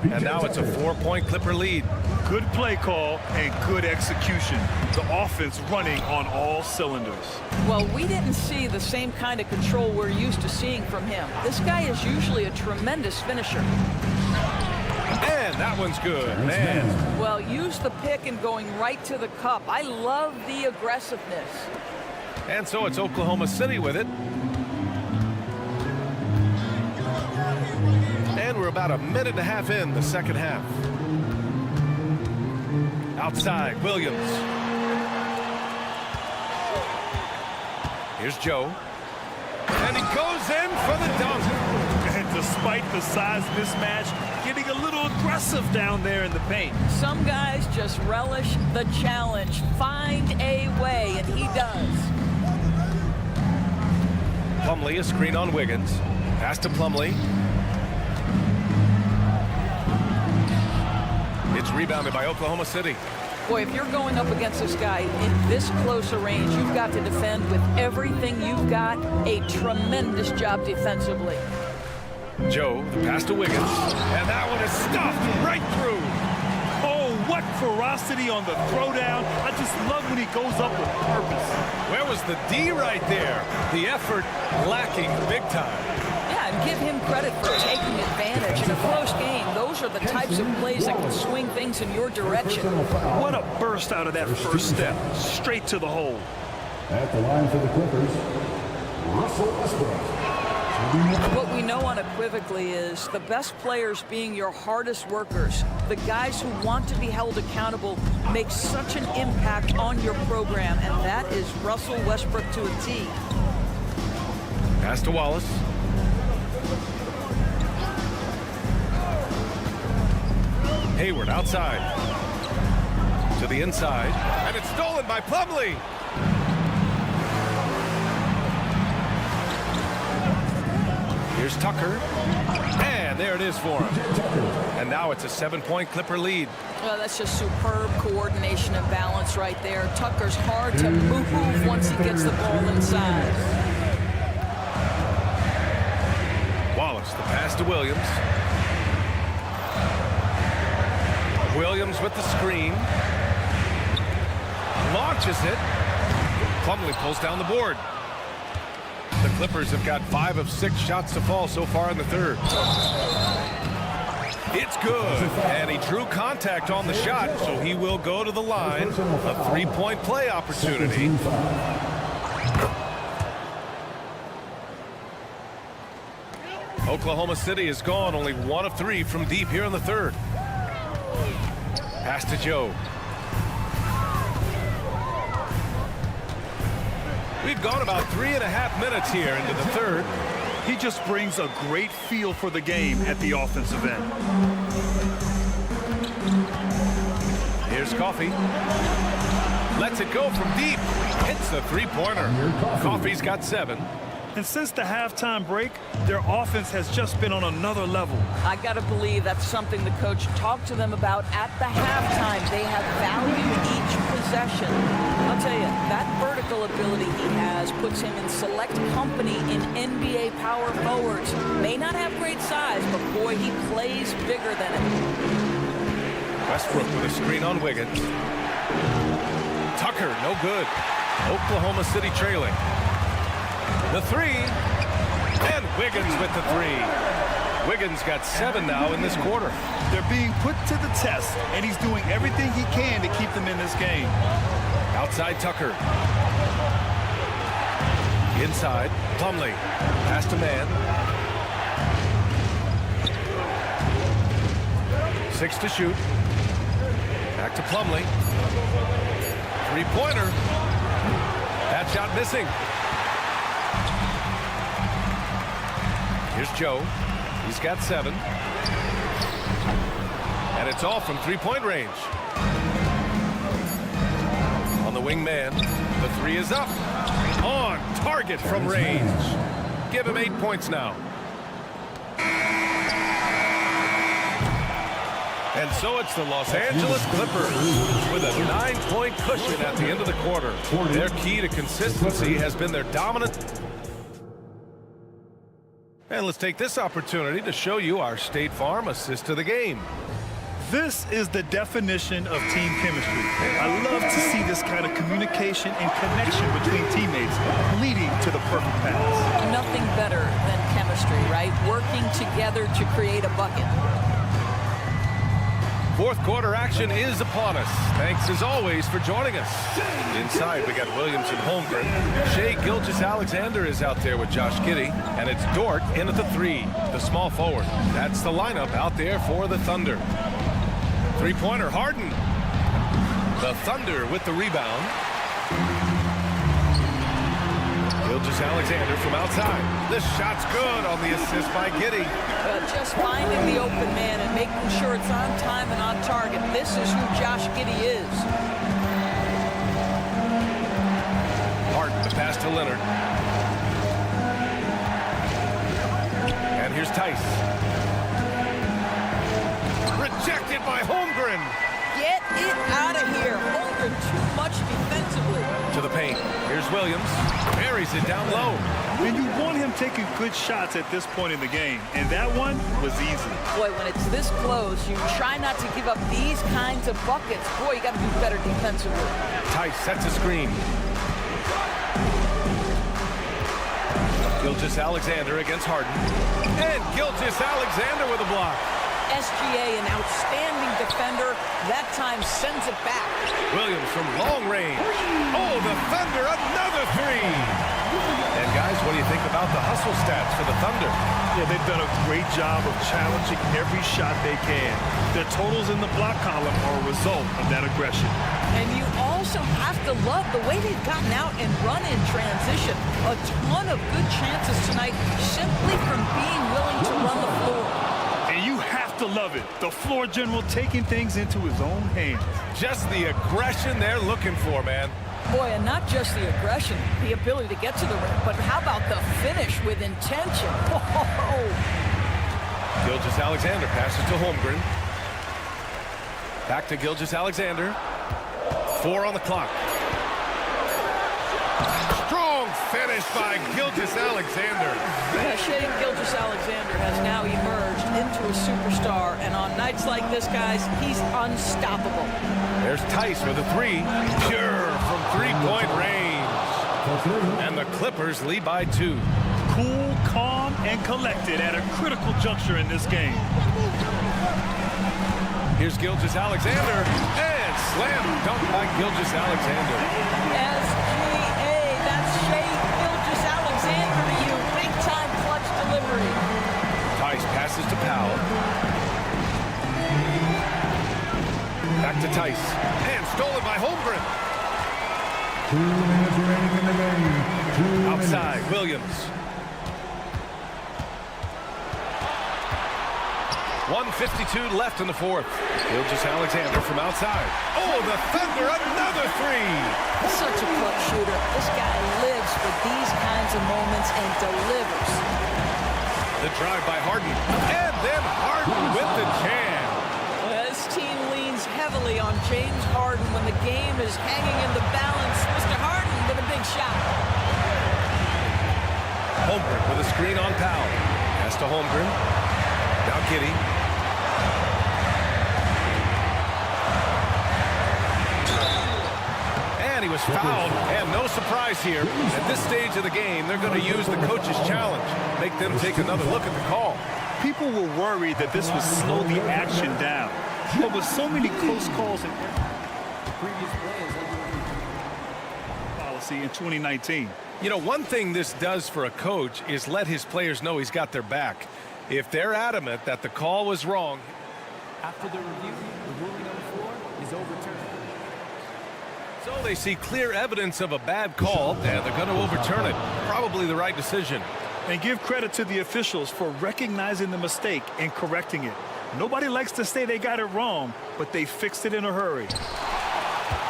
S11: And now it's a 4-point Clipper lead.
S9: Good play call and good execution. The offense running on all cylinders.
S8: Well, we didn't see the same kind of control we're used to seeing from him. This guy is usually a tremendous finisher.
S11: And that one's good, man.
S8: Well, use the pick and going right to the cup. I love the aggressiveness.
S11: And so it's Oklahoma City with it. And we're about a minute and a half in the second half. Outside, Williams. Here's Joe. And he goes in for the dunk.
S9: And despite the size mismatch, getting a little aggressive down there in the paint.
S8: Some guys just relish the challenge. Find a way, and he does.
S11: Plumlee, a screen on Wiggins. Pass to Plumlee. It's rebounded by Oklahoma City.
S8: Boy, if you're going up against this guy in this close a range, you've got to defend with everything you've got. A tremendous job defensively.
S11: Joe, the pass to Wiggins, and that one is stuffed right through.
S9: Oh, what ferocity on the throwdown. I just love when he goes up with purpose.
S11: Where was the D right there? The effort lacking big time.
S8: Yeah, and give him credit for taking advantage in a close game. Those are the types of plays that can swing things in your direction.
S9: What a burst out of that first step. Straight to the hole.
S4: At the line for the Clippers, Russell Westbrook.
S8: What we know unequivocally is the best players being your hardest workers, the guys who want to be held accountable, make such an impact on your program, and that is Russell Westbrook to a T.
S11: Pass to Wallace. Hayward outside. To the inside. And it's stolen by Plumlee. Here's Tucker. And there it is for him. And now it's a 7-point Clipper lead.
S8: Well, that's just superb coordination and balance right there. Tucker's hard to move once he gets the ball inside.
S11: Wallace, the pass to Williams. Williams with the screen. Launches it. Plumlee pulls down the board. The Clippers have got 5 of 6 shots to fall so far in the third. It's good, and he drew contact on the shot, so he will go to the line. A 3-point play opportunity. Oklahoma City has gone only 1 of 3 from deep here in the third. Pass to Joe. We've gone about 3.5 minutes here into the third.
S9: He just brings a great feel for the game at the offensive end.
S11: Here's Coffey. Lets it go from deep. Hits the three-pointer. Coffey's got 7.
S9: And since the halftime break, their offense has just been on another level.
S8: I got to believe that's something the coach talked to them about at the halftime. They have valued each possession. I'll tell you, that vertical ability he has puts him in select company in NBA power forwards. May not have great size, but boy, he plays bigger than it.
S11: Westbrook with a screen on Wiggins. Tucker, no good. Oklahoma City trailing. The 3, and Wiggins with the 3. Wiggins got 7 now in this quarter.
S9: They're being put to the test, and he's doing everything he can to keep them in this game.
S11: Outside Tucker. Inside, Plumlee. Pass to man. 6 to shoot. Back to Plumlee. 3-pointer. That shot missing. Here's Joe. He's got 7. And it's all from 3-point range. On the wing man, the 3 is up. On target from range. Give him 8 points now. And so it's the Los Angeles Clippers with a 9-point cushion at the end of the quarter. Their key to consistency has been their dominant. And let's take this opportunity to show you our State Farm assist to the game.
S9: This is the definition of team chemistry. I love to see this kind of communication and connection between teammates leading to the perfect pass.
S8: Nothing better than chemistry, right? Working together to create a bucket.
S11: Fourth quarter action is upon us. Thanks as always for joining us. Inside we got Williams and Holmgren. Shai Gilgeous-Alexander is out there with Josh Giddey. And it's Dort in at the 3, the small forward. That's the lineup out there for the Thunder. 3-pointer, Harden. The Thunder with the rebound. Gilgeous-Alexander from outside. This shot's good on the assist by Giddey.
S8: Just finding the open man and making sure it's on time and on target. This is who Josh Giddey is.
S11: Harden, the pass to Leonard. And here's Tice. Rejected by Holmgren.
S8: Get it out of here.
S11: to the paint. Here's Williams. Buries it down low.
S9: And you want him taking good shots at this point in the game. And that one was easy.
S8: Boy, when it's this close, you try not to give up these kinds of buckets. Boy, you got to do better defensively.
S11: Tice sets a screen. Gilgeous-Alexander against Harden. And Gilgeous-Alexander with a block.
S8: SGA, an outstanding defender, that time sends it back.
S11: Williams from long range. Oh, the Thunder, another three. And guys, what do you think about the hustle stats for the Thunder?
S9: Yeah, they've done a great job of challenging every shot they can. Their totals in the block column are a result of that aggression.
S8: And you also have to love the way they've gotten out and run in transition. A ton of good chances tonight simply from being willing to run the floor.
S9: And you have to love it. The floor general taking things into his own hands.
S11: Just the aggression they're looking for, man.
S8: Boy, and not just the aggression, the ability to get to the rim, but how about the finish with intention? Whoa!
S11: Gilgeous-Alexander passes to Holmgren. Back to Gilgeous-Alexander. 4 on the clock. Strong finish by Gilgeous-Alexander.
S8: Yeah, Shea Gilgeous-Alexander has now emerged into a superstar, and on nights like this, guys, he's unstoppable.
S11: There's Tice with a three. Pure from three-point range. And the Clippers lead by 2.
S9: Cool, calm, and collected at a critical juncture in this game.
S11: Here's Gilgeous-Alexander. And slam dunk by Gilgeous-Alexander.
S8: SGA, that's Shea Gilgeous-Alexander to you. Big-time clutch delivery.
S11: Tice passes to Powell. Back to Tice. And stolen by Holmgren.
S4: 2 minutes remaining in the game.
S11: Outside, Williams. 1:52 left in the fourth. Gilgeous-Alexander from outside. Oh, the Thunder, another three.
S8: Such a clutch shooter. This guy lives for these kinds of moments and delivers.
S11: The drive by Harden. And then Harden with the jam.
S8: This team leans heavily on James Harden when the game is hanging in the balance. Mr. Harden with a big shot.
S11: Holmgren with a screen on Powell. Pass to Holmgren. Now Giddey. And he was fouled, and no surprise here. At this stage of the game, they're going to use the coach's challenge. Make them take another look at the call.
S9: People were worried that this would slow the action down. But with so many close calls and
S14: Previous play is
S9: policy in 2019.
S11: You know, one thing this does for a coach is let his players know he's got their back. If they're adamant that the call was wrong.
S14: after the review, the ruling on the floor is overturned.
S11: So they see clear evidence of a bad call, and they're going to overturn it. Probably the right decision.
S9: And give credit to the officials for recognizing the mistake and correcting it. Nobody likes to say they got it wrong, but they fixed it in a hurry.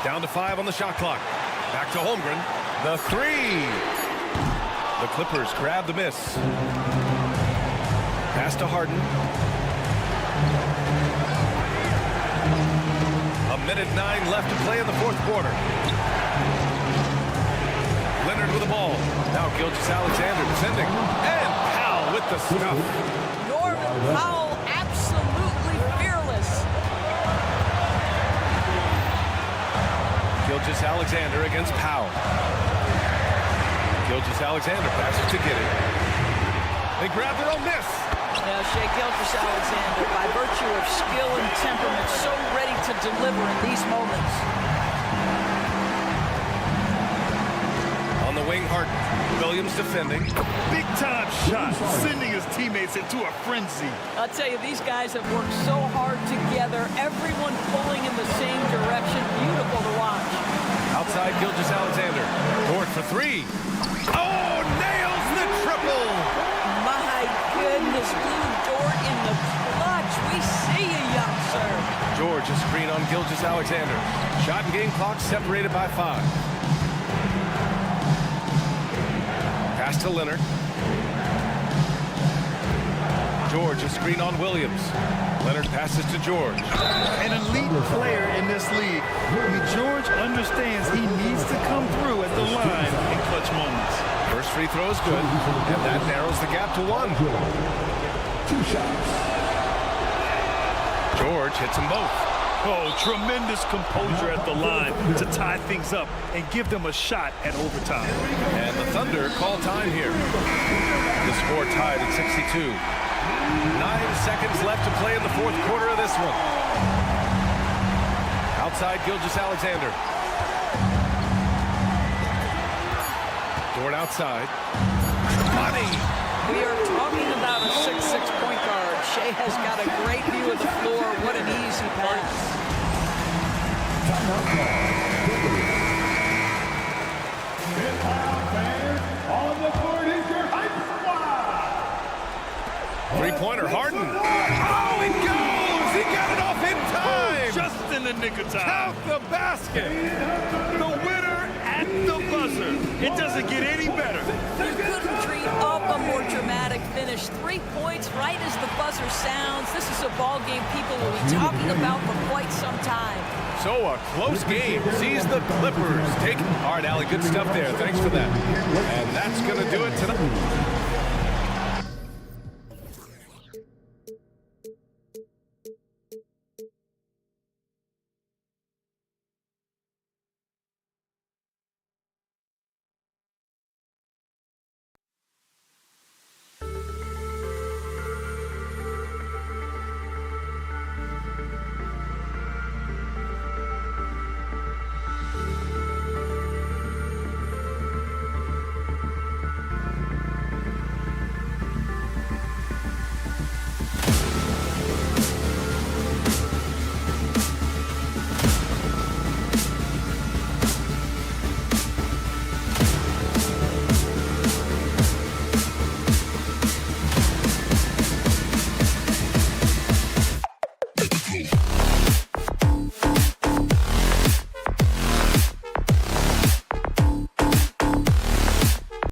S11: Down to 5 on the shot clock. Back to Holmgren. The three. The Clippers grab the miss. Pass to Harden. A minute 9 left to play in the fourth quarter. Leonard with the ball. Now Gilgeous-Alexander defending. And Powell with the stuff.
S8: Norman Powell absolutely fearless.
S11: Gilgeous-Alexander against Powell. Gilgeous-Alexander passes to Giddey. They grab their own miss.
S8: Now Shea Gilgeous-Alexander, by virtue of skill and temperament, so ready to deliver in these moments.
S11: On the wing, Harden. Williams defending.
S9: Big-time shot, sending his teammates into a frenzy.
S8: I'll tell you, these guys have worked so hard together, everyone pulling in the same direction. Beautiful to watch.
S11: Outside Gilgeous-Alexander. Dort for three. Oh, nails the triple.
S8: My goodness, Blue Dort in the clutch. We see you, young sir.
S11: George, a screen on Gilgeous-Alexander. Shot and game clock separated by 5. Pass to Leonard. George, a screen on Williams. Leonard passes to George.
S9: An elite player in this league. I mean, George understands he needs to come through at the line in clutch moments.
S11: First free throw is good, and that narrows the gap to 1.
S4: 2 shots.
S11: George hits them both.
S9: Oh, tremendous composure at the line to tie things up and give them a shot at overtime.
S11: And the Thunder call time here. The score tied at 62. 9 seconds left to play in the fourth quarter of this one. Outside Gilgeous-Alexander. Dort outside. Money!
S8: We are talking about a 6'6" point guard. Shea has got a great view of the floor. What an easy pass.
S4: On the court is your hype squad.
S11: Three-pointer, Harden. Oh, it goes! He got it off in time!
S9: Just in the nick of time.
S11: Count the basket!
S9: The winner at the buzzer. It doesn't get any better.
S8: You couldn't dream up a more dramatic finish. 3 points right as the buzzer sounds. This is a ball game people will be talking about for quite some time.
S11: So a close game sees the Clippers take. All right, Allie, good stuff there. Thanks for that. And that's going to do it tonight.
S4: Go.